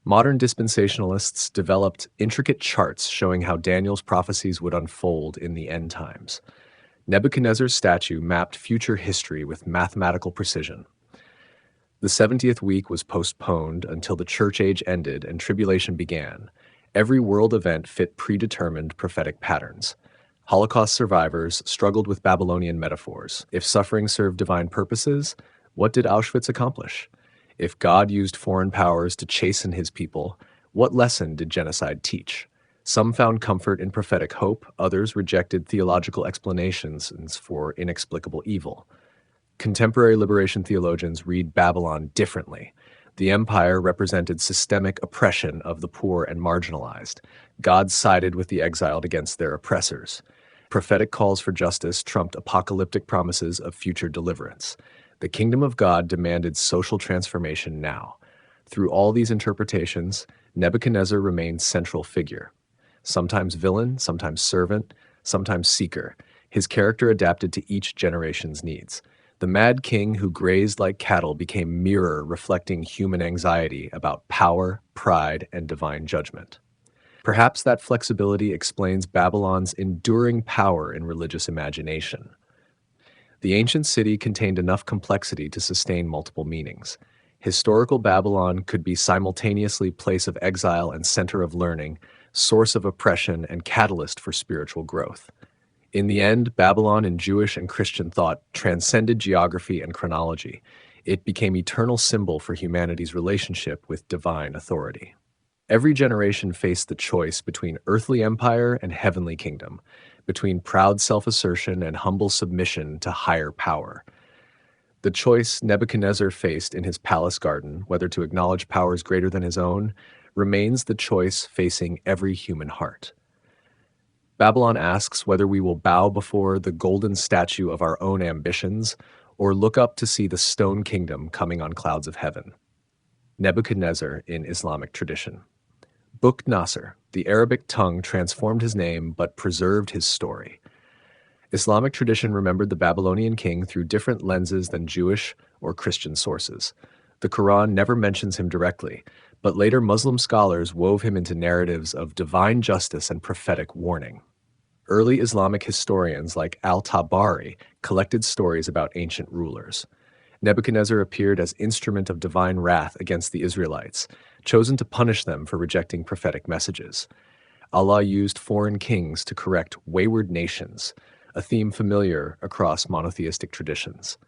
Modern dispensationalists developed intricate charts showing how Daniel's prophecies would unfold in the end times. Nebuchadnezzar's statue mapped future history with mathematical precision. The 70th week was postponed until the church age ended and tribulation began. Every world event fit predetermined prophetic patterns. Holocaust survivors struggled with Babylonian metaphors. If suffering served divine purposes, what did Auschwitz accomplish? If God used foreign powers to chasten his people, what lesson did genocide teach? Some found comfort in prophetic hope, others rejected theological explanations for inexplicable evil. Contemporary liberation theologians read Babylon differently. The empire represented systemic oppression of the poor and marginalized. God sided with the exiled against their oppressors. Prophetic calls for justice trumped apocalyptic promises of future deliverance. The kingdom of God demanded social transformation now. Through all these interpretations, Nebuchadnezzar remained central figure. Sometimes villain, sometimes servant, sometimes seeker. His character adapted to each generation's needs. The mad king who grazed like cattle became mirror reflecting human anxiety about power, pride, and divine judgment. Perhaps that flexibility explains Babylon's enduring power in religious imagination. The ancient city contained enough complexity to sustain multiple meanings. Historical Babylon could be simultaneously place of exile and center of learning, source of oppression, and catalyst for spiritual growth. In the end, Babylon in Jewish and Christian thought transcended geography and chronology. It became eternal symbol for humanity's relationship with divine authority. Every generation faced the choice between earthly empire and heavenly kingdom, between proud self-assertion and humble submission to higher power. The choice Nebuchadnezzar faced in his palace garden, whether to acknowledge powers greater than his own, remains the choice facing every human heart. Babylon asks whether we will bow before the golden statue of our own ambitions or look up to see the stone kingdom coming on clouds of heaven. Nebuchadnezzar in Islamic tradition. Bukht Nasser, the Arabic tongue transformed his name but preserved his story. Islamic tradition remembered the Babylonian king through different lenses than Jewish or Christian sources. The Quran never mentions him directly, but later Muslim scholars wove him into narratives of divine justice and prophetic warning. Early Islamic historians like al-Tabari collected stories about ancient rulers. Nebuchadnezzar appeared as instrument of divine wrath against the Israelites, chosen to punish them for rejecting prophetic messages. Allah used foreign kings to correct wayward nations, a theme familiar across monotheistic traditions.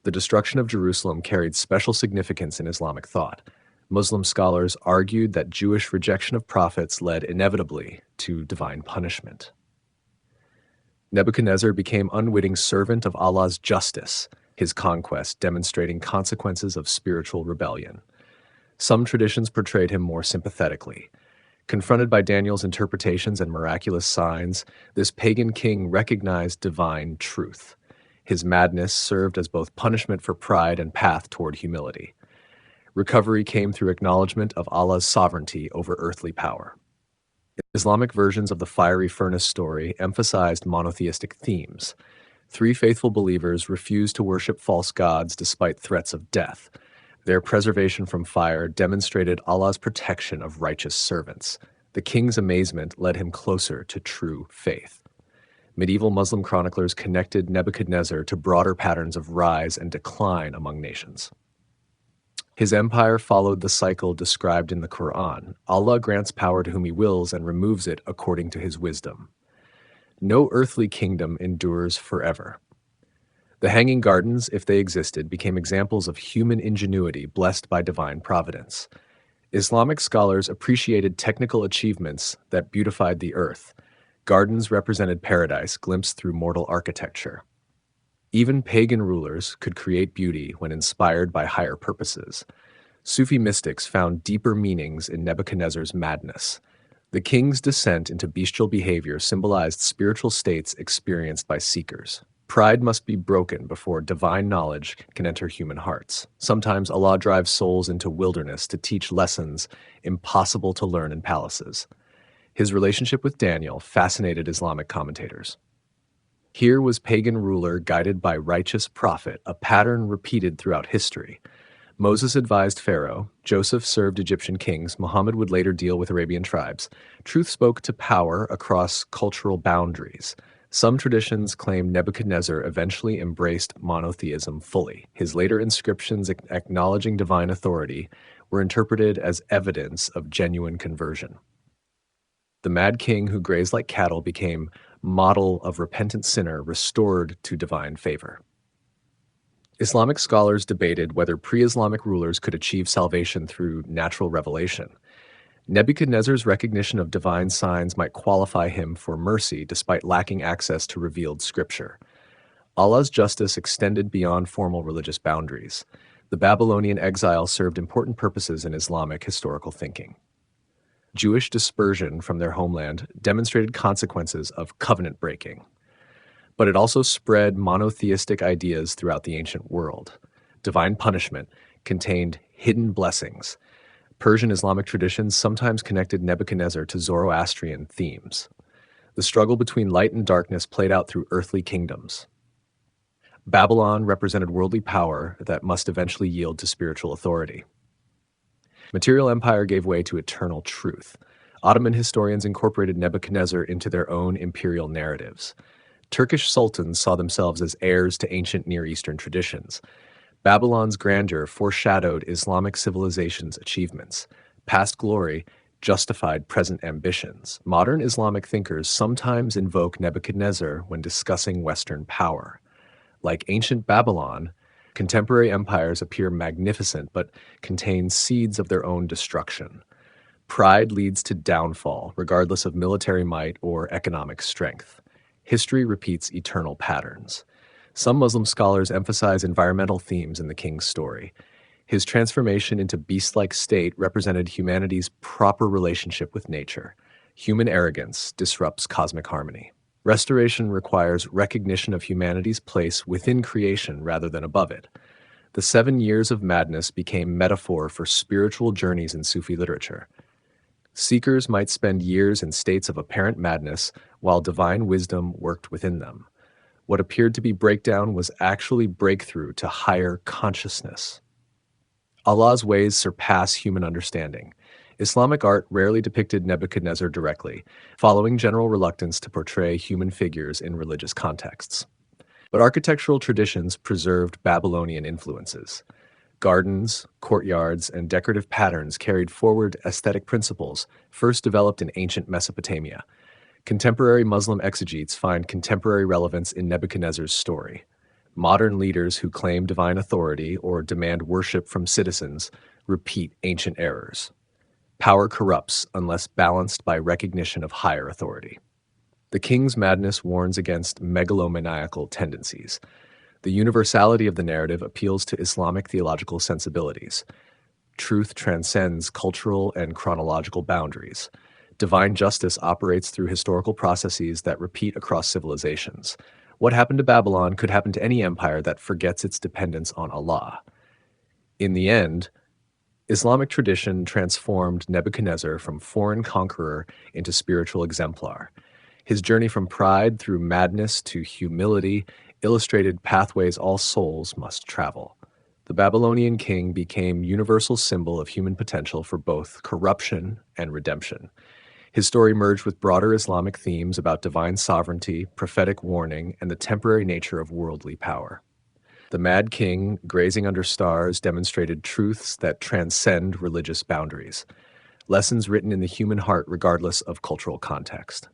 The destruction of Jerusalem carried special significance in Islamic thought. Muslim scholars argued that Jewish rejection of prophets led inevitably to divine punishment. Nebuchadnezzar became unwitting servant of Allah's justice, his conquest demonstrating consequences of spiritual rebellion. Some traditions portrayed him more sympathetically. Confronted by Daniel's interpretations and miraculous signs, this pagan king recognized divine truth. His madness served as both punishment for pride and path toward humility. Recovery came through acknowledgement of Allah's sovereignty over earthly power. Islamic versions of the fiery furnace story emphasized monotheistic themes. 3 faithful believers refused to worship false gods despite threats of death. Their preservation from fire demonstrated Allah's protection of righteous servants. The king's amazement led him closer to true faith. Medieval Muslim chroniclers connected Nebuchadnezzar to broader patterns of rise and decline among nations. His empire followed the cycle described in the Quran. Allah grants power to whom he wills and removes it according to his wisdom. No earthly kingdom endures forever. The Hanging Gardens, if they existed, became examples of human ingenuity blessed by divine providence. Islamic scholars appreciated technical achievements that beautified the earth. Gardens represented paradise glimpsed through mortal architecture. Even pagan rulers could create beauty when inspired by higher purposes. Sufi mystics found deeper meanings in Nebuchadnezzar's madness. The king's descent into bestial behavior symbolized spiritual states experienced by seekers. Pride must be broken before divine knowledge can enter human hearts. Sometimes Allah drives souls into wilderness to teach lessons impossible to learn in palaces. His relationship with Daniel fascinated Islamic commentators. Here was pagan ruler guided by righteous prophet, a pattern repeated throughout history. Moses advised Pharaoh, Joseph served Egyptian kings, Muhammad would later deal with Arabian tribes. Truth spoke to power across cultural boundaries. Some traditions claim Nebuchadnezzar eventually embraced monotheism fully. His later inscriptions acknowledging divine authority were interpreted as evidence of genuine conversion. The mad king who grazed like cattle became model of repentant sinner restored to divine favor. Islamic scholars debated whether pre-Islamic rulers could achieve salvation through natural revelation. Nebuchadnezzar's recognition of divine signs might qualify him for mercy despite lacking access to revealed scripture. Allah's justice extended beyond formal religious boundaries. The Babylonian exile served important purposes in Islamic historical thinking. Jewish dispersion from their homeland demonstrated consequences of covenant breaking. But it also spread monotheistic ideas throughout the ancient world. Divine punishment contained hidden blessings. Persian Islamic traditions sometimes connected Nebuchadnezzar to Zoroastrian themes. The struggle between light and darkness played out through earthly kingdoms. Babylon represented worldly power that must eventually yield to spiritual authority. Material empire gave way to eternal truth. Ottoman historians incorporated Nebuchadnezzar into their own imperial narratives. Turkish sultans saw themselves as heirs to ancient Near Eastern traditions. Babylon's grandeur foreshadowed Islamic civilization's achievements. Past glory justified present ambitions. Modern Islamic thinkers sometimes invoke Nebuchadnezzar when discussing Western power. Like ancient Babylon, contemporary empires appear magnificent but contain seeds of their own destruction. Pride leads to downfall, regardless of military might or economic strength. History repeats eternal patterns. Some Muslim scholars emphasize environmental themes in the king's story. His transformation into beast-like state represented humanity's proper relationship with nature. Human arrogance disrupts cosmic harmony. Restoration requires recognition of humanity's place within creation rather than above it. The 7 years of madness became metaphor for spiritual journeys in Sufi literature. Seekers might spend years in states of apparent madness while divine wisdom worked within them. What appeared to be breakdown was actually breakthrough to higher consciousness. Allah's ways surpass human understanding. Islamic art rarely depicted Nebuchadnezzar directly, following general reluctance to portray human figures in religious contexts. But architectural traditions preserved Babylonian influences. Gardens, courtyards, and decorative patterns carried forward aesthetic principles first developed in ancient Mesopotamia. Contemporary Muslim exegetes find contemporary relevance in Nebuchadnezzar's story. Modern leaders who claim divine authority or demand worship from citizens repeat ancient errors. Power corrupts unless balanced by recognition of higher authority. The king's madness warns against megalomaniacal tendencies. The universality of the narrative appeals to Islamic theological sensibilities. Truth transcends cultural and chronological boundaries. Divine justice operates through historical processes that repeat across civilizations. What happened to Babylon could happen to any empire that forgets its dependence on Allah. In the end, Islamic tradition transformed Nebuchadnezzar from foreign conqueror into spiritual exemplar. His journey from pride through madness to humility illustrated pathways all souls must travel. The Babylonian king became universal symbol of human potential for both corruption and redemption. His story merged with broader Islamic themes about divine sovereignty, prophetic warning, and the temporary nature of worldly power. The Mad King, grazing under stars, demonstrated truths that transcend religious boundaries, lessons written in the human heart regardless of cultural context.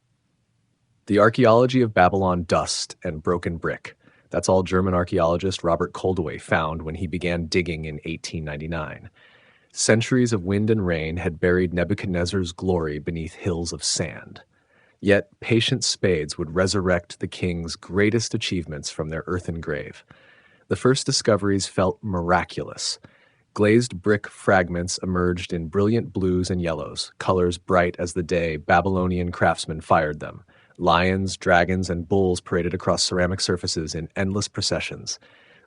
The archaeology of Babylon dust and broken brick. That's all German archaeologist Robert Koldewey found when he began digging in 1899. Centuries of wind and rain had buried Nebuchadnezzar's glory beneath hills of sand. Yet patient spades would resurrect the king's greatest achievements from their earthen grave. The first discoveries felt miraculous. Glazed brick fragments emerged in brilliant blues and yellows, colors bright as the day Babylonian craftsmen fired them. Lions, dragons, and bulls paraded across ceramic surfaces in endless processions.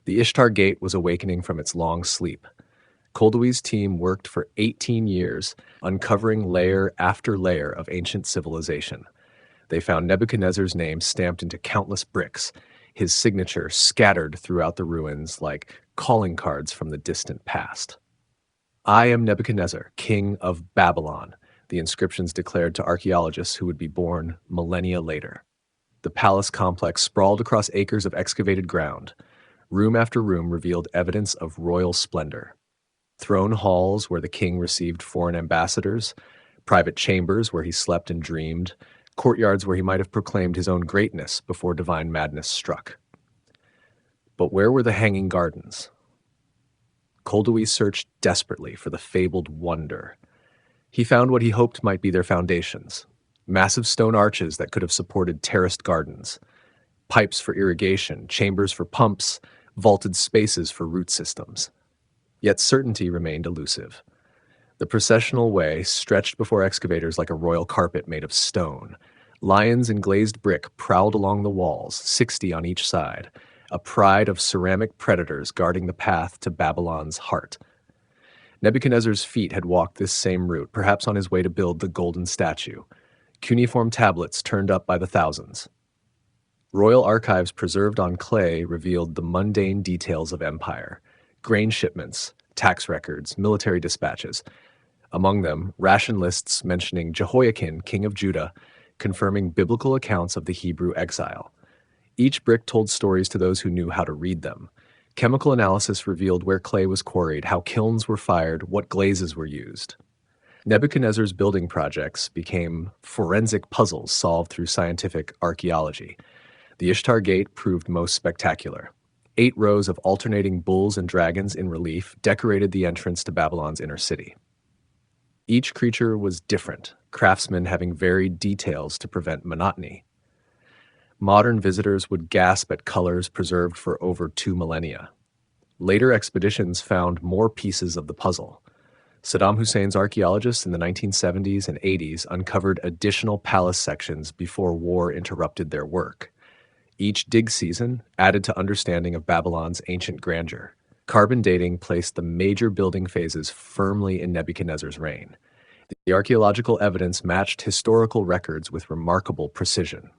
The Ishtar Gate was awakening from its long sleep. Koldewey's team worked for 18 years, uncovering layer after layer of ancient civilization. They found Nebuchadnezzar's name stamped into countless bricks, his signature scattered throughout the ruins like calling cards from the distant past. "I am Nebuchadnezzar, king of Babylon," the inscriptions declared to archaeologists who would be born millennia later. The palace complex sprawled across acres of excavated ground. Room after room revealed evidence of royal splendor. Throne halls where the king received foreign ambassadors, private chambers where he slept and dreamed, courtyards where he might have proclaimed his own greatness before divine madness struck. But where were the hanging gardens? Koldewey searched desperately for the fabled wonder. He found what he hoped might be their foundations: massive stone arches that could have supported terraced gardens, pipes for irrigation, chambers for pumps, vaulted spaces for root systems. Yet certainty remained elusive. The processional way stretched before excavators like a royal carpet made of stone. Lions in glazed brick prowled along the walls, 60 on each side, a pride of ceramic predators guarding the path to Babylon's heart. Nebuchadnezzar's feet had walked this same route, perhaps on his way to build the golden statue. Cuneiform tablets turned up by the thousands. Royal archives preserved on clay revealed the mundane details of empire: grain shipments, tax records, military dispatches. Among them, ration lists mentioning Jehoiakim, king of Judah, confirming biblical accounts of the Hebrew exile. Each brick told stories to those who knew how to read them. Chemical analysis revealed where clay was quarried, how kilns were fired, what glazes were used. Nebuchadnezzar's building projects became forensic puzzles solved through scientific archaeology. The Ishtar Gate proved most spectacular. 8 rows of alternating bulls and dragons in relief decorated the entrance to Babylon's inner city. Each creature was different, craftsmen having varied details to prevent monotony. Modern visitors would gasp at colors preserved for over 2 millennia. Later expeditions found more pieces of the puzzle. Saddam Hussein's archaeologists in the 1970s and 80s uncovered additional palace sections before war interrupted their work. Each dig season added to understanding of Babylon's ancient grandeur. Carbon dating placed the major building phases firmly in Nebuchadnezzar's reign. The archaeological evidence matched historical records with remarkable precision.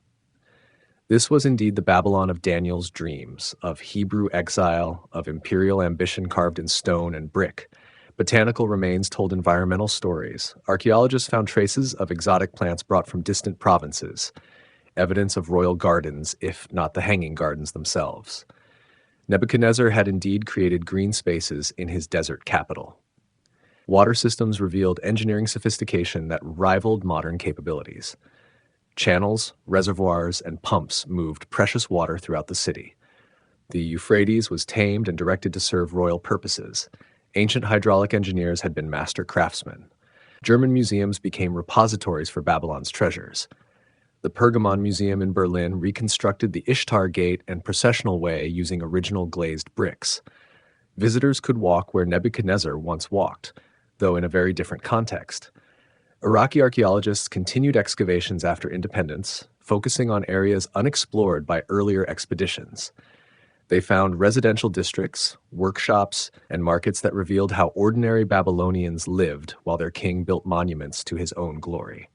This was indeed the Babylon of Daniel's dreams, of Hebrew exile, of imperial ambition carved in stone and brick. Botanical remains told environmental stories. Archaeologists found traces of exotic plants brought from distant provinces, evidence of royal gardens, if not the hanging gardens themselves. Nebuchadnezzar had indeed created green spaces in his desert capital. Water systems revealed engineering sophistication that rivaled modern capabilities. Channels, reservoirs, and pumps moved precious water throughout the city. The Euphrates was tamed and directed to serve royal purposes. Ancient hydraulic engineers had been master craftsmen. German museums became repositories for Babylon's treasures. The Pergamon Museum in Berlin reconstructed the Ishtar Gate and processional way using original glazed bricks. Visitors could walk where Nebuchadnezzar once walked, though in a very different context. Iraqi archaeologists continued excavations after independence, focusing on areas unexplored by earlier expeditions. They found residential districts, workshops, and markets that revealed how ordinary Babylonians lived while their king built monuments to his own glory.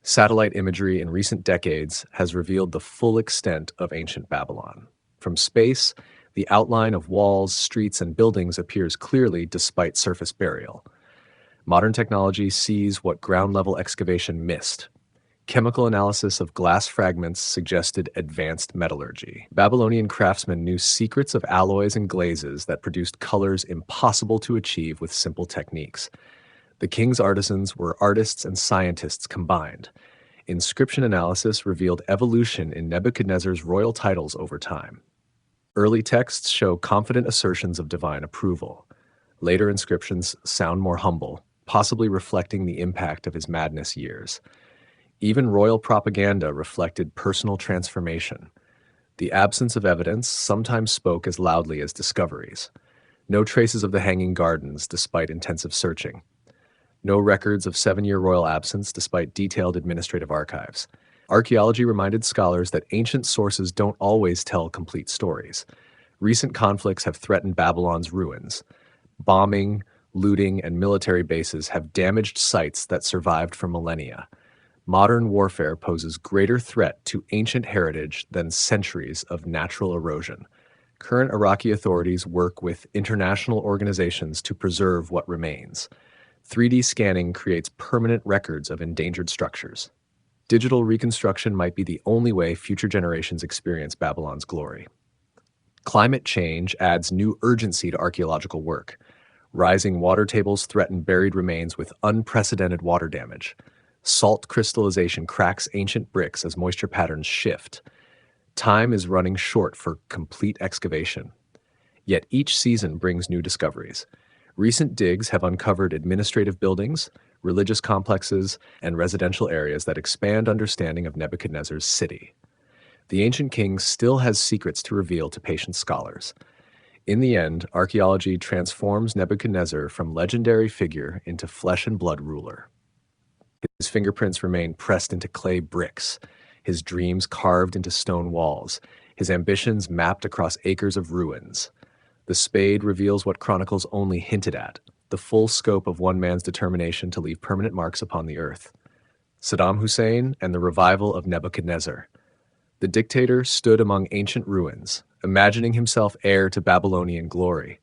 Satellite imagery in recent decades has revealed the full extent of ancient Babylon. From space, the outline of walls, streets, and buildings appears clearly despite surface burial. Modern technology sees what ground-level excavation missed. Chemical analysis of glass fragments suggested advanced metallurgy. Babylonian craftsmen knew secrets of alloys and glazes that produced colors impossible to achieve with simple techniques. The king's artisans were artists and scientists combined. Inscription analysis revealed evolution in Nebuchadnezzar's royal titles over time. Early texts show confident assertions of divine approval. Later inscriptions sound more humble, possibly reflecting the impact of his madness years. Even royal propaganda reflected personal transformation. The absence of evidence sometimes spoke as loudly as discoveries. No traces of the hanging gardens, despite intensive searching. No records of 7-year royal absence, despite detailed administrative archives. Archaeology reminded scholars that ancient sources don't always tell complete stories. Recent conflicts have threatened Babylon's ruins. Bombing, looting, and military bases have damaged sites that survived for millennia. Modern warfare poses greater threat to ancient heritage than centuries of natural erosion. Current Iraqi authorities work with international organizations to preserve what remains. 3D scanning creates permanent records of endangered structures. Digital reconstruction might be the only way future generations experience Babylon's glory. Climate change adds new urgency to archaeological work. Rising water tables threaten buried remains with unprecedented water damage. Salt crystallization cracks ancient bricks as moisture patterns shift. Time is running short for complete excavation. Yet each season brings new discoveries. Recent digs have uncovered administrative buildings, religious complexes, and residential areas that expand understanding of Nebuchadnezzar's city. The ancient king still has secrets to reveal to patient scholars. In the end, archaeology transforms Nebuchadnezzar from legendary figure into flesh and blood ruler. His fingerprints remain pressed into clay bricks, his dreams carved into stone walls, his ambitions mapped across acres of ruins. The spade reveals what chronicles only hinted at, the full scope of one man's determination to leave permanent marks upon the earth. Saddam Hussein and the revival of Nebuchadnezzar. The dictator stood among ancient ruins, imagining himself heir to Babylonian glory.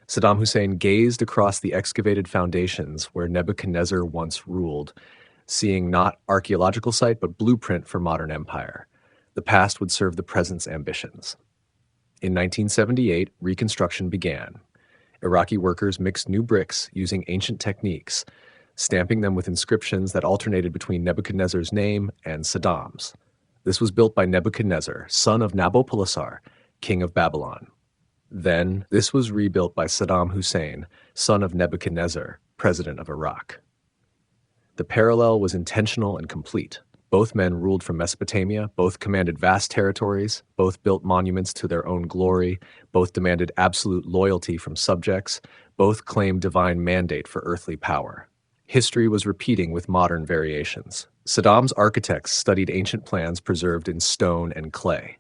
Saddam Hussein gazed across the excavated foundations where Nebuchadnezzar once ruled, seeing not archaeological site but blueprint for modern empire. The past would serve the present's ambitions. In 1978, reconstruction began. Iraqi workers mixed new bricks using ancient techniques, stamping them with inscriptions that alternated between Nebuchadnezzar's name and Saddam's. This was built by Nebuchadnezzar, son of Nabopolassar, king of Babylon. Then, this was rebuilt by Saddam Hussein, son of Nebuchadnezzar, president of Iraq. The parallel was intentional and complete. Both men ruled from Mesopotamia, both commanded vast territories, both built monuments to their own glory, both demanded absolute loyalty from subjects, both claimed divine mandate for earthly power. History was repeating with modern variations. Saddam's architects studied ancient plans preserved in stone and clay.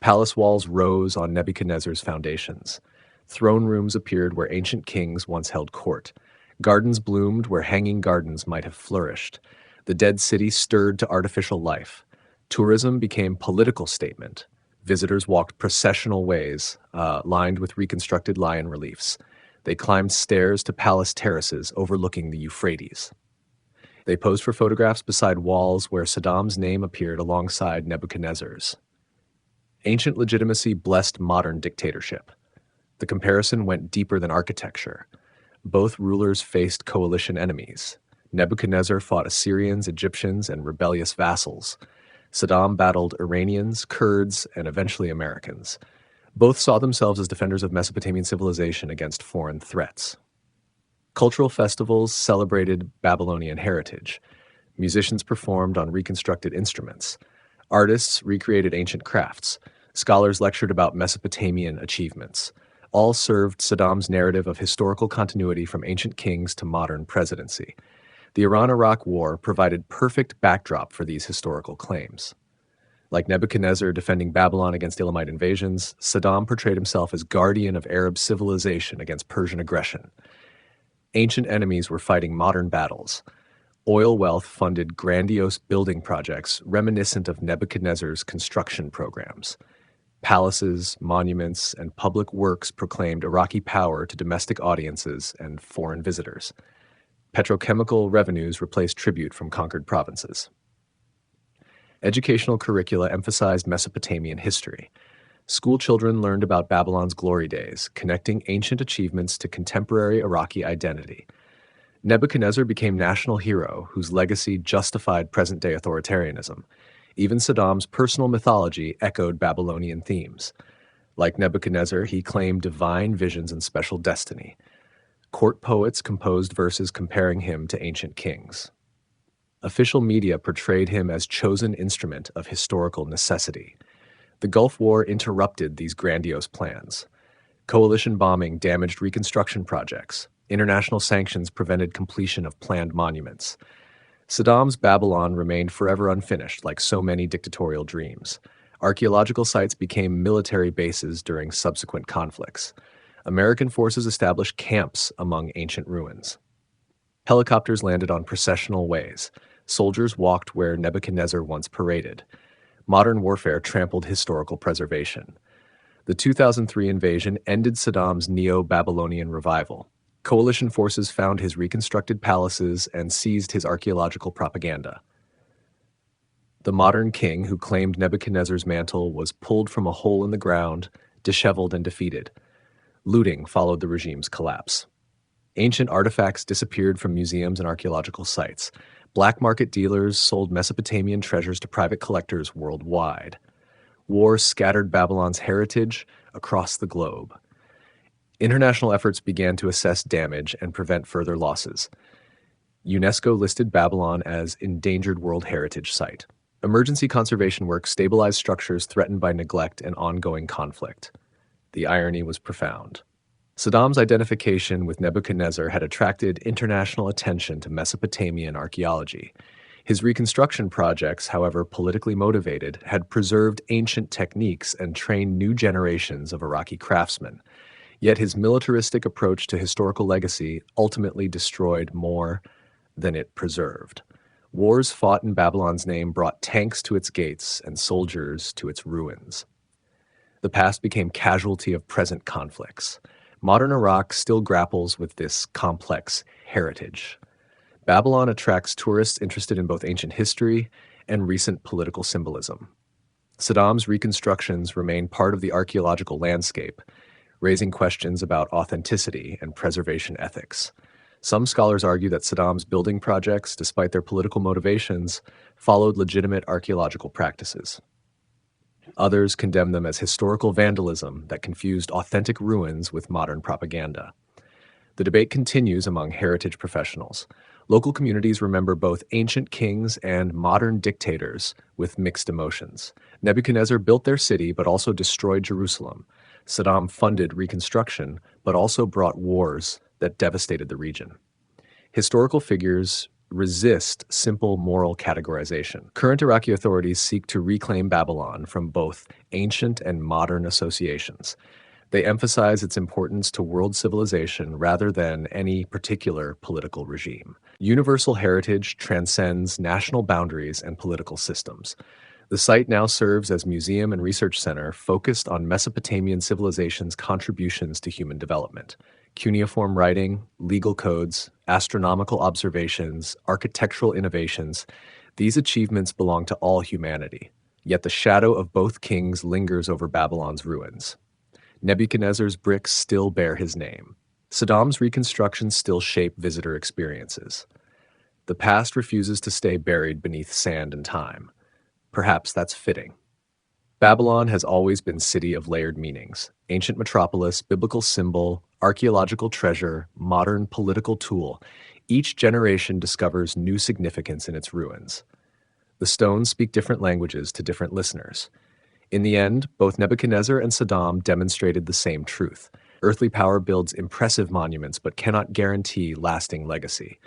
Palace walls rose on Nebuchadnezzar's foundations. Throne rooms appeared where ancient kings once held court. Gardens bloomed where hanging gardens might have flourished. The dead city stirred to artificial life. Tourism became political statement. Visitors walked processional ways, lined with reconstructed lion reliefs. They climbed stairs to palace terraces overlooking the Euphrates. They posed for photographs beside walls where Saddam's name appeared alongside Nebuchadnezzar's. Ancient legitimacy blessed modern dictatorship. The comparison went deeper than architecture. Both rulers faced coalition enemies. Nebuchadnezzar fought Assyrians, Egyptians, and rebellious vassals. Saddam battled Iranians, Kurds, and eventually Americans. Both saw themselves as defenders of Mesopotamian civilization against foreign threats. Cultural festivals celebrated Babylonian heritage. Musicians performed on reconstructed instruments. Artists recreated ancient crafts. Scholars lectured about Mesopotamian achievements. All served Saddam's narrative of historical continuity from ancient kings to modern presidency. The Iran-Iraq War provided perfect backdrop for these historical claims. Like Nebuchadnezzar defending Babylon against Elamite invasions, Saddam portrayed himself as guardian of Arab civilization against Persian aggression. Ancient enemies were fighting modern battles. Oil wealth funded grandiose building projects reminiscent of Nebuchadnezzar's construction programs. Palaces, monuments, and public works proclaimed Iraqi power to domestic audiences and foreign visitors. Petrochemical revenues replaced tribute from conquered provinces. Educational curricula emphasized Mesopotamian history. School children learned about Babylon's glory days, connecting ancient achievements to contemporary Iraqi identity. Nebuchadnezzar became national hero whose legacy justified present-day authoritarianism. Even Saddam's personal mythology echoed Babylonian themes. Like Nebuchadnezzar, he claimed divine visions and special destiny. Court poets composed verses comparing him to ancient kings. Official media portrayed him as chosen instrument of historical necessity. The Gulf War interrupted these grandiose plans. Coalition bombing damaged reconstruction projects. International sanctions prevented completion of planned monuments. Saddam's Babylon remained forever unfinished, like so many dictatorial dreams. Archaeological sites became military bases during subsequent conflicts. American forces established camps among ancient ruins. Helicopters landed on processional ways. Soldiers walked where Nebuchadnezzar once paraded. Modern warfare trampled historical preservation. The 2003 invasion ended Saddam's Neo-Babylonian revival. Coalition forces found his reconstructed palaces and seized his archaeological propaganda. The modern king who claimed Nebuchadnezzar's mantle was pulled from a hole in the ground, disheveled and defeated. Looting followed the regime's collapse. Ancient artifacts disappeared from museums and archaeological sites. Black market dealers sold Mesopotamian treasures to private collectors worldwide. War scattered Babylon's heritage across the globe. International efforts began to assess damage and prevent further losses. UNESCO listed Babylon as Endangered World Heritage Site. Emergency conservation work stabilized structures threatened by neglect and ongoing conflict. The irony was profound. Saddam's identification with Nebuchadnezzar had attracted international attention to Mesopotamian archaeology. His reconstruction projects, however politically motivated, had preserved ancient techniques and trained new generations of Iraqi craftsmen. Yet his militaristic approach to historical legacy ultimately destroyed more than it preserved. Wars fought in Babylon's name brought tanks to its gates and soldiers to its ruins. The past became casualty of present conflicts. Modern Iraq still grapples with this complex heritage. Babylon attracts tourists interested in both ancient history and recent political symbolism. Saddam's reconstructions remain part of the archaeological landscape, raising questions about authenticity and preservation ethics. Some scholars argue that Saddam's building projects, despite their political motivations, followed legitimate archaeological practices. Others condemn them as historical vandalism that confused authentic ruins with modern propaganda. The debate continues among heritage professionals. Local communities remember both ancient kings and modern dictators with mixed emotions. Nebuchadnezzar built their city but also destroyed Jerusalem. Saddam funded reconstruction but also brought wars that devastated the region. Historical figures resist simple moral categorization. Current Iraqi authorities seek to reclaim Babylon from both ancient and modern associations. They emphasize its importance to world civilization rather than any particular political regime. Universal heritage transcends national boundaries and political systems. The site now serves as museum and research center focused on Mesopotamian civilization's contributions to human development. Cuneiform writing, legal codes, astronomical observations, architectural innovations, these achievements belong to all humanity. Yet the shadow of both kings lingers over Babylon's ruins. Nebuchadnezzar's bricks still bear his name. Saddam's reconstructions still shape visitor experiences. The past refuses to stay buried beneath sand and time. Perhaps that's fitting. Babylon has always been city of layered meanings. Ancient metropolis, biblical symbol, archaeological treasure, modern political tool. Each generation discovers new significance in its ruins. The stones speak different languages to different listeners. In the end, both Nebuchadnezzar and Saddam demonstrated the same truth. Earthly power builds impressive monuments but cannot guarantee lasting legacy.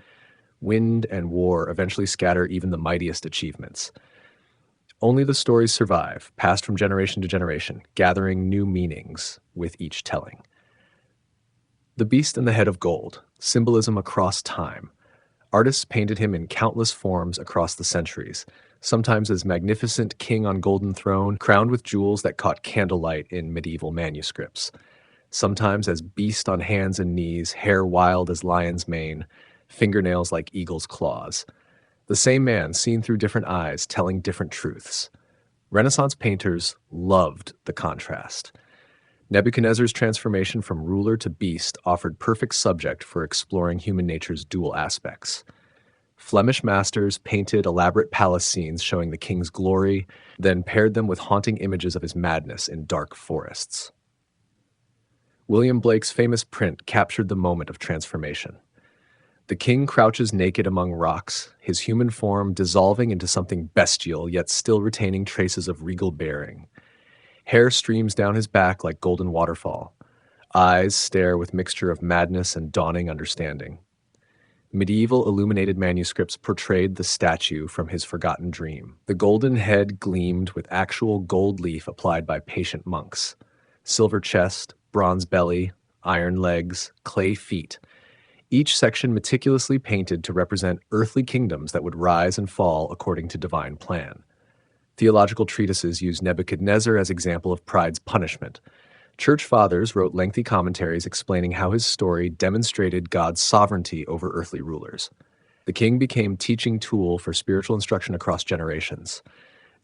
Wind and war eventually scatter even the mightiest achievements. Only the stories survive, passed from generation to generation, gathering new meanings with each telling. The beast and the head of gold, symbolism across time. Artists painted him in countless forms across the centuries, sometimes as magnificent king on golden throne, crowned with jewels that caught candlelight in medieval manuscripts. Sometimes as beast on hands and knees, hair wild as lion's mane, fingernails like eagle's claws. The same man seen through different eyes, telling different truths. Renaissance painters loved the contrast. Nebuchadnezzar's transformation from ruler to beast offered perfect subject for exploring human nature's dual aspects. Flemish masters painted elaborate palace scenes showing the king's glory, then paired them with haunting images of his madness in dark forests. William Blake's famous print captured the moment of transformation. The king crouches naked among rocks, his human form dissolving into something bestial yet still retaining traces of regal bearing. Hair streams down his back like golden waterfall. Eyes stare with mixture of madness and dawning understanding. Medieval illuminated manuscripts portrayed the statue from his forgotten dream. The golden head gleamed with actual gold leaf applied by patient monks. Silver chest, bronze belly, iron legs, clay feet. Each section meticulously painted to represent earthly kingdoms that would rise and fall according to divine plan. Theological treatises use Nebuchadnezzar as example of pride's punishment. Church fathers wrote lengthy commentaries explaining how his story demonstrated God's sovereignty over earthly rulers. The king became teaching tool for spiritual instruction across generations.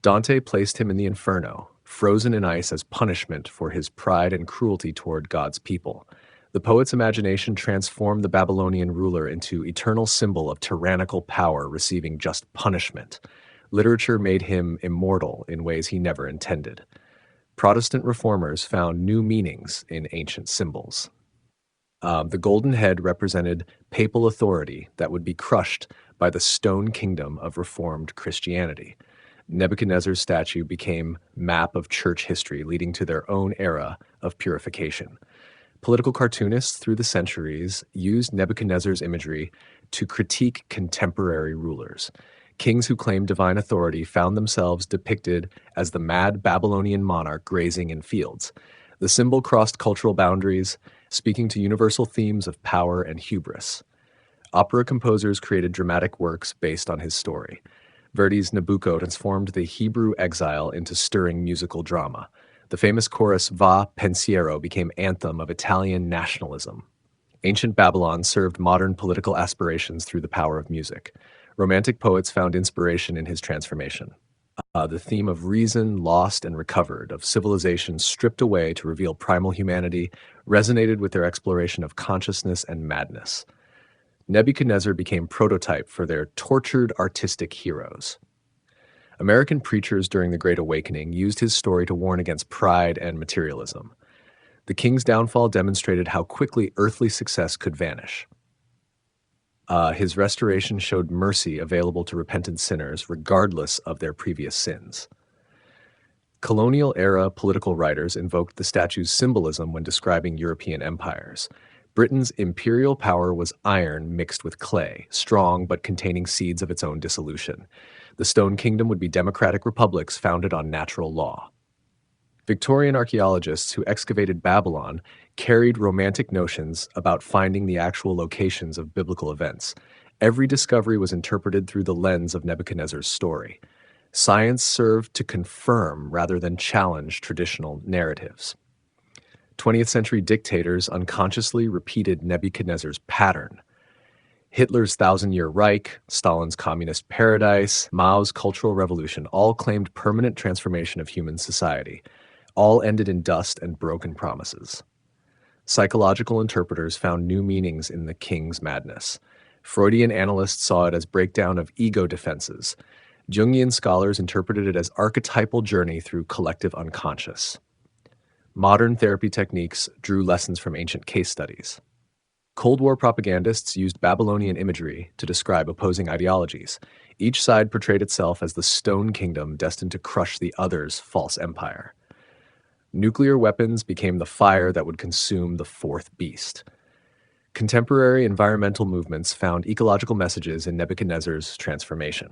Dante placed him in the Inferno, frozen in ice as punishment for his pride and cruelty toward God's people. The poet's imagination transformed the Babylonian ruler into eternal symbol of tyrannical power receiving just punishment. Literature made him immortal in ways he never intended. Protestant reformers found new meanings in ancient symbols. The golden head represented papal authority that would be crushed by the stone kingdom of Reformed Christianity. Nebuchadnezzar's statue became map of church history, leading to their own era of purification. Political cartoonists through the centuries used Nebuchadnezzar's imagery to critique contemporary rulers. Kings who claimed divine authority found themselves depicted as the mad Babylonian monarch grazing in fields. The symbol crossed cultural boundaries, speaking to universal themes of power and hubris. Opera composers created dramatic works based on his story. Verdi's Nabucco transformed the Hebrew exile into stirring musical drama. The famous chorus Va Pensiero became anthem of Italian nationalism. Ancient Babylon served modern political aspirations through the power of music. Romantic poets found inspiration in his transformation. The theme of reason lost and recovered, of civilization stripped away to reveal primal humanity, resonated with their exploration of consciousness and madness. Nebuchadnezzar became prototype for their tortured artistic heroes. American preachers during the Great Awakening used his story to warn against pride and materialism. The king's downfall demonstrated how quickly earthly success could vanish. His restoration showed mercy available to repentant sinners regardless of their previous sins. Colonial-era political writers invoked the statue's symbolism when describing European empires. Britain's imperial power was iron mixed with clay, strong but containing seeds of its own dissolution. The Stone Kingdom would be democratic republics founded on natural law. Victorian archaeologists who excavated Babylon carried romantic notions about finding the actual locations of biblical events. Every discovery was interpreted through the lens of Nebuchadnezzar's story. Science served to confirm rather than challenge traditional narratives. 20th century dictators unconsciously repeated Nebuchadnezzar's pattern. Hitler's Thousand-Year Reich, Stalin's Communist Paradise, Mao's Cultural Revolution all claimed permanent transformation of human society. All ended in dust and broken promises. Psychological interpreters found new meanings in the king's madness. Freudian analysts saw it as breakdown of ego defenses. Jungian scholars interpreted it as archetypal journey through collective unconscious. Modern therapy techniques drew lessons from ancient case studies. Cold War propagandists used Babylonian imagery to describe opposing ideologies. Each side portrayed itself as the Stone Kingdom destined to crush the other's false empire. Nuclear weapons became the fire that would consume the fourth beast. Contemporary environmental movements found ecological messages in Nebuchadnezzar's transformation.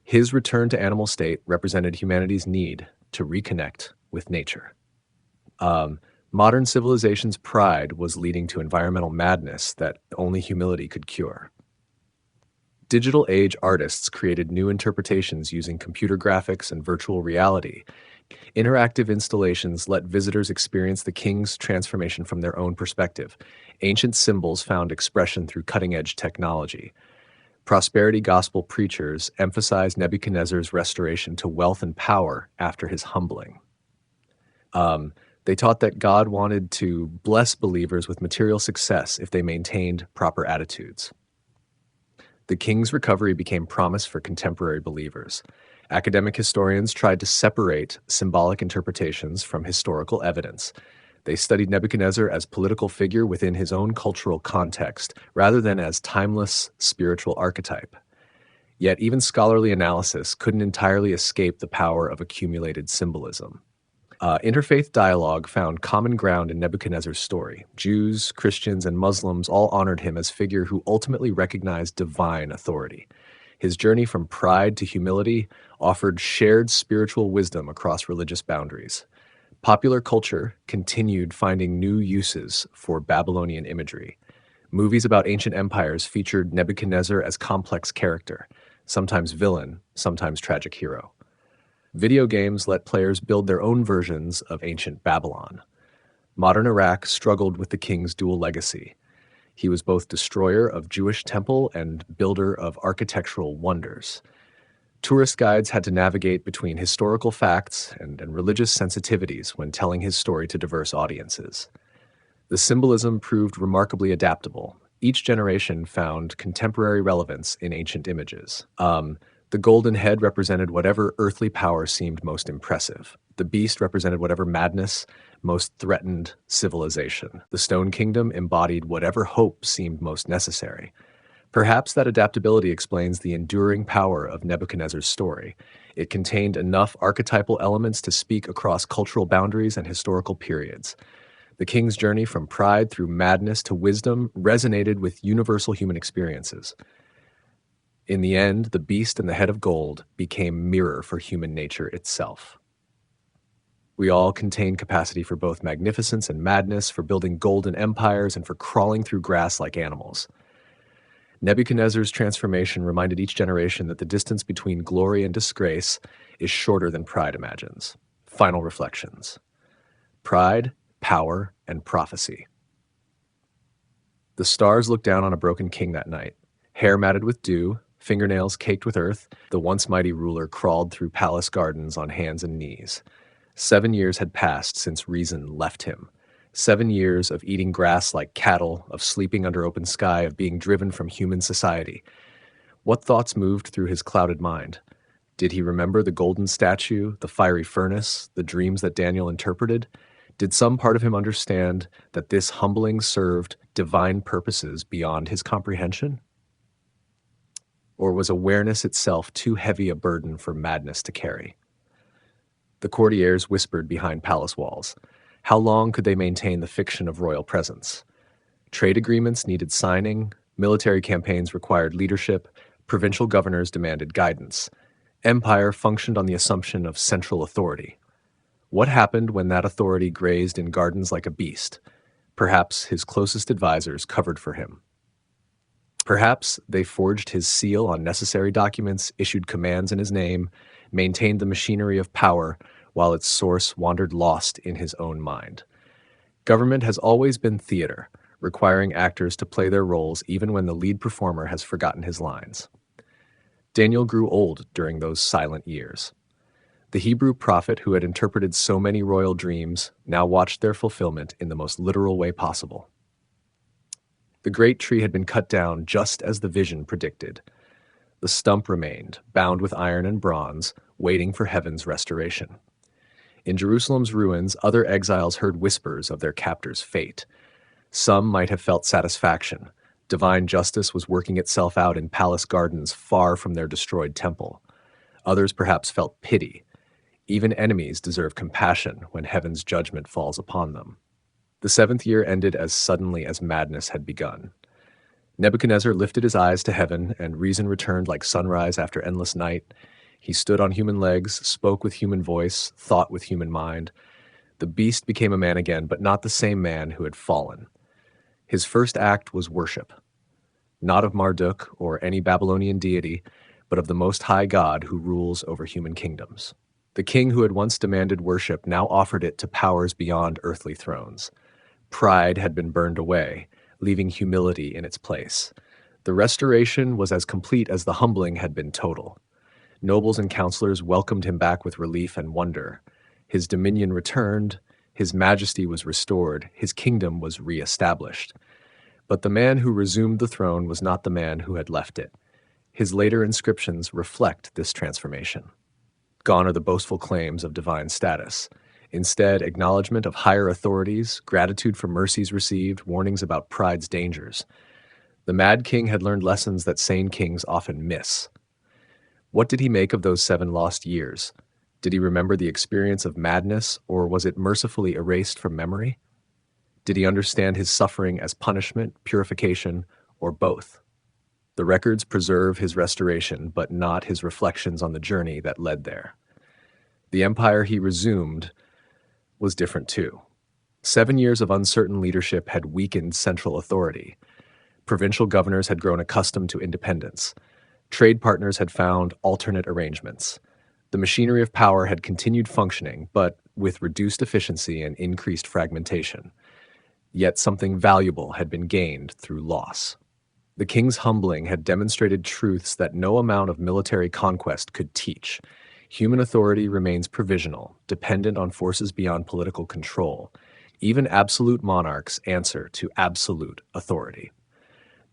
His return to animal state represented humanity's need to reconnect with nature. Modern civilization's pride was leading to environmental madness that only humility could cure. Digital age artists created new interpretations using computer graphics and virtual reality. Interactive installations let visitors experience the king's transformation from their own perspective. Ancient symbols found expression through cutting-edge technology. Prosperity gospel preachers emphasized Nebuchadnezzar's restoration to wealth and power after his humbling. They taught that God wanted to bless believers with material success if they maintained proper attitudes. The king's recovery became promise for contemporary believers. Academic historians tried to separate symbolic interpretations from historical evidence. They studied Nebuchadnezzar as political figure within his own cultural context, rather than as timeless spiritual archetype. Yet even scholarly analysis couldn't entirely escape the power of accumulated symbolism. Interfaith dialogue found common ground in Nebuchadnezzar's story. Jews, Christians, and Muslims all honored him as a figure who ultimately recognized divine authority. His journey from pride to humility offered shared spiritual wisdom across religious boundaries. Popular culture continued finding new uses for Babylonian imagery. Movies about ancient empires featured Nebuchadnezzar as complex character, sometimes villain, sometimes tragic hero. Video games let players build their own versions of ancient Babylon. Modern Iraq struggled with the king's dual legacy. He was both destroyer of Jewish temple and builder of architectural wonders. Tourist guides had to navigate between historical facts and religious sensitivities when telling his story to diverse audiences. The symbolism proved remarkably adaptable. Each generation found contemporary relevance in ancient images. The golden head represented whatever earthly power seemed most impressive. The beast represented whatever madness most threatened civilization. The Stone Kingdom embodied whatever hope seemed most necessary. Perhaps that adaptability explains the enduring power of Nebuchadnezzar's story. It contained enough archetypal elements to speak across cultural boundaries and historical periods. The king's journey from pride through madness to wisdom resonated with universal human experiences. In the end, the beast and the head of gold became mirror for human nature itself. We all contain capacity for both magnificence and madness, for building golden empires, and for crawling through grass like animals. Nebuchadnezzar's transformation reminded each generation that the distance between glory and disgrace is shorter than pride imagines. Final reflections. Pride, power, and prophecy. The stars looked down on a broken king that night. Hair matted with dew, fingernails caked with earth, the once mighty ruler crawled through palace gardens on hands and knees. 7 years had passed since reason left him. 7 years of eating grass like cattle, of sleeping under open sky, of being driven from human society. What thoughts moved through his clouded mind? Did he remember the golden statue, the fiery furnace, the dreams that Daniel interpreted? Did some part of him understand that this humbling served divine purposes beyond his comprehension? Or was awareness itself too heavy a burden for madness to carry? The courtiers whispered behind palace walls. How long could they maintain the fiction of royal presence? Trade agreements needed signing, military campaigns required leadership, provincial governors demanded guidance. Empire functioned on the assumption of central authority. What happened when that authority grazed in gardens like a beast? Perhaps his closest advisors covered for him. Perhaps they forged his seal on necessary documents, issued commands in his name, maintained the machinery of power, while its source wandered lost in his own mind. Government has always been theater, requiring actors to play their roles even when the lead performer has forgotten his lines. Daniel grew old during those silent years. The Hebrew prophet who had interpreted so many royal dreams now watched their fulfillment in the most literal way possible. The great tree had been cut down just as the vision predicted. The stump remained, bound with iron and bronze, waiting for heaven's restoration. In Jerusalem's ruins, other exiles heard whispers of their captor's fate. Some might have felt satisfaction. Divine justice was working itself out in palace gardens far from their destroyed temple. Others perhaps felt pity. Even enemies deserve compassion when heaven's judgment falls upon them. The 7th year ended as suddenly as madness had begun. Nebuchadnezzar lifted his eyes to heaven, and reason returned like sunrise after endless night. He stood on human legs, spoke with human voice, thought with human mind. The beast became a man again, but not the same man who had fallen. His first act was worship, not of Marduk or any Babylonian deity, but of the Most High God who rules over human kingdoms. The king who had once demanded worship now offered it to powers beyond earthly thrones. Pride had been burned away, leaving humility in its place. The restoration was as complete as the humbling had been total. Nobles and counselors welcomed him back with relief and wonder. His dominion returned, his majesty was restored, his kingdom was re-established. But the man who resumed the throne was not the man who had left it. His later inscriptions reflect this transformation. Gone are the boastful claims of divine status. Instead, acknowledgement of higher authorities, gratitude for mercies received, warnings about pride's dangers. The mad king had learned lessons that sane kings often miss. What did he make of those 7 lost years? Did he remember the experience of madness, or was it mercifully erased from memory? Did he understand his suffering as punishment, purification, or both? The records preserve his restoration, but not his reflections on the journey that led there. The empire he resumed was different too. 7 years of uncertain leadership had weakened central authority. Provincial governors had grown accustomed to independence. Trade partners had found alternate arrangements. The machinery of power had continued functioning, but with reduced efficiency and increased fragmentation. Yet something valuable had been gained through loss. The king's humbling had demonstrated truths that no amount of military conquest could teach. Human authority remains provisional, dependent on forces beyond political control. Even absolute monarchs answer to absolute authority.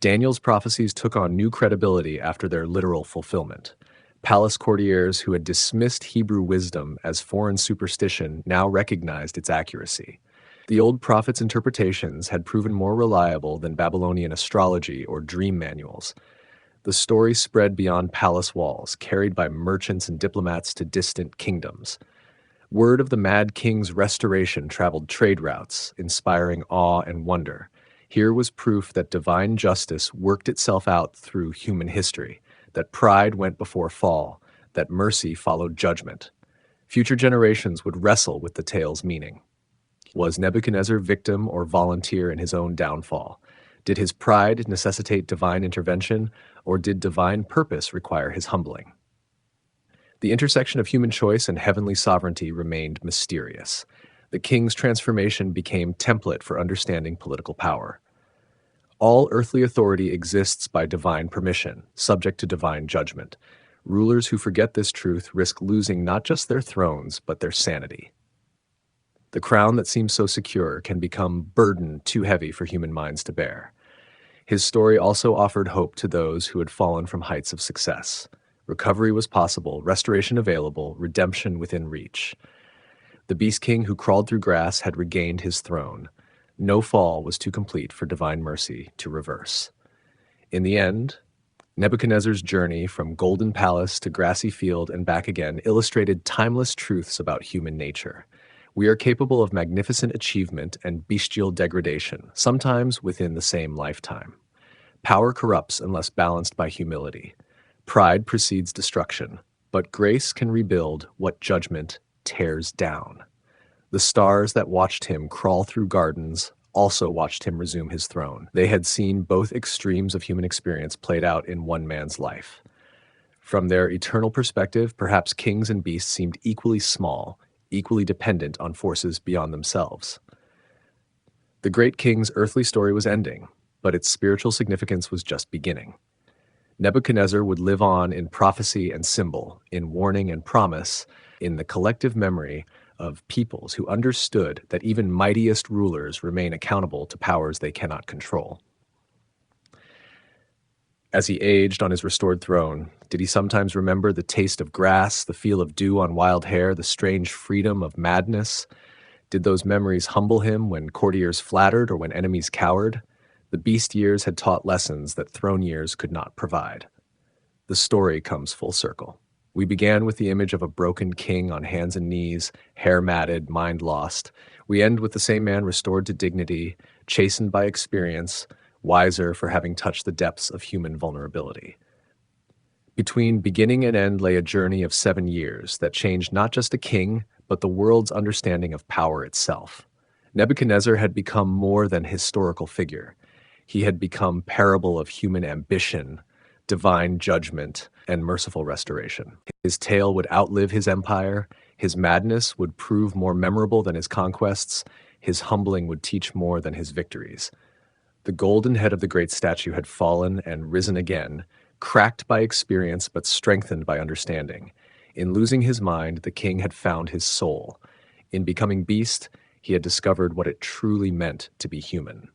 Daniel's prophecies took on new credibility after their literal fulfillment. Palace courtiers who had dismissed Hebrew wisdom as foreign superstition now recognized its accuracy. The old prophet's interpretations had proven more reliable than Babylonian astrology or dream manuals. The story spread beyond palace walls, carried by merchants and diplomats to distant kingdoms. Word of the mad king's restoration traveled trade routes, inspiring awe and wonder. Here was proof that divine justice worked itself out through human history, that pride went before fall, that mercy followed judgment. Future generations would wrestle with the tale's meaning. Was Nebuchadnezzar victim or volunteer in his own downfall? Did his pride necessitate divine intervention, or did divine purpose require his humbling? The intersection of human choice and heavenly sovereignty remained mysterious. The king's transformation became template for understanding political power. All earthly authority exists by divine permission, subject to divine judgment. Rulers who forget this truth risk losing not just their thrones, but their sanity. The crown that seems so secure can become burden too heavy for human minds to bear. His story also offered hope to those who had fallen from heights of success. Recovery was possible, restoration available, redemption within reach. The beast king who crawled through grass had regained his throne. No fall was too complete for divine mercy to reverse. In the end, Nebuchadnezzar's journey from golden palace to grassy field and back again illustrated timeless truths about human nature. We are capable of magnificent achievement and bestial degradation, sometimes within the same lifetime. Power corrupts unless balanced by humility. Pride precedes destruction, but grace can rebuild what judgment tears down. The stars that watched him crawl through gardens also watched him resume his throne. They had seen both extremes of human experience played out in one man's life. From their eternal perspective, perhaps kings and beasts seemed equally small, equally dependent on forces beyond themselves. The great king's earthly story was ending, but its spiritual significance was just beginning. Nebuchadnezzar would live on in prophecy and symbol, in warning and promise, in the collective memory of peoples who understood that even mightiest rulers remain accountable to powers they cannot control. As he aged on his restored throne, did he sometimes remember the taste of grass, the feel of dew on wild hair, the strange freedom of madness? Did those memories humble him when courtiers flattered or when enemies cowered? The beast years had taught lessons that throne years could not provide. The story comes full circle. We began with the image of a broken king on hands and knees, hair matted, mind lost. We end with the same man restored to dignity, chastened by experience, wiser for having touched the depths of human vulnerability. Between beginning and end lay a journey of 7 years that changed not just a king, but the world's understanding of power itself. Nebuchadnezzar had become more than historical figure. He had become parable of human ambition, divine judgment, and merciful restoration. His tale would outlive his empire, his madness would prove more memorable than his conquests, his humbling would teach more than his victories. The golden head of the great statue had fallen and risen again, cracked by experience but strengthened by understanding. In losing his mind, the king had found his soul. In becoming beast, he had discovered what it truly meant to be human.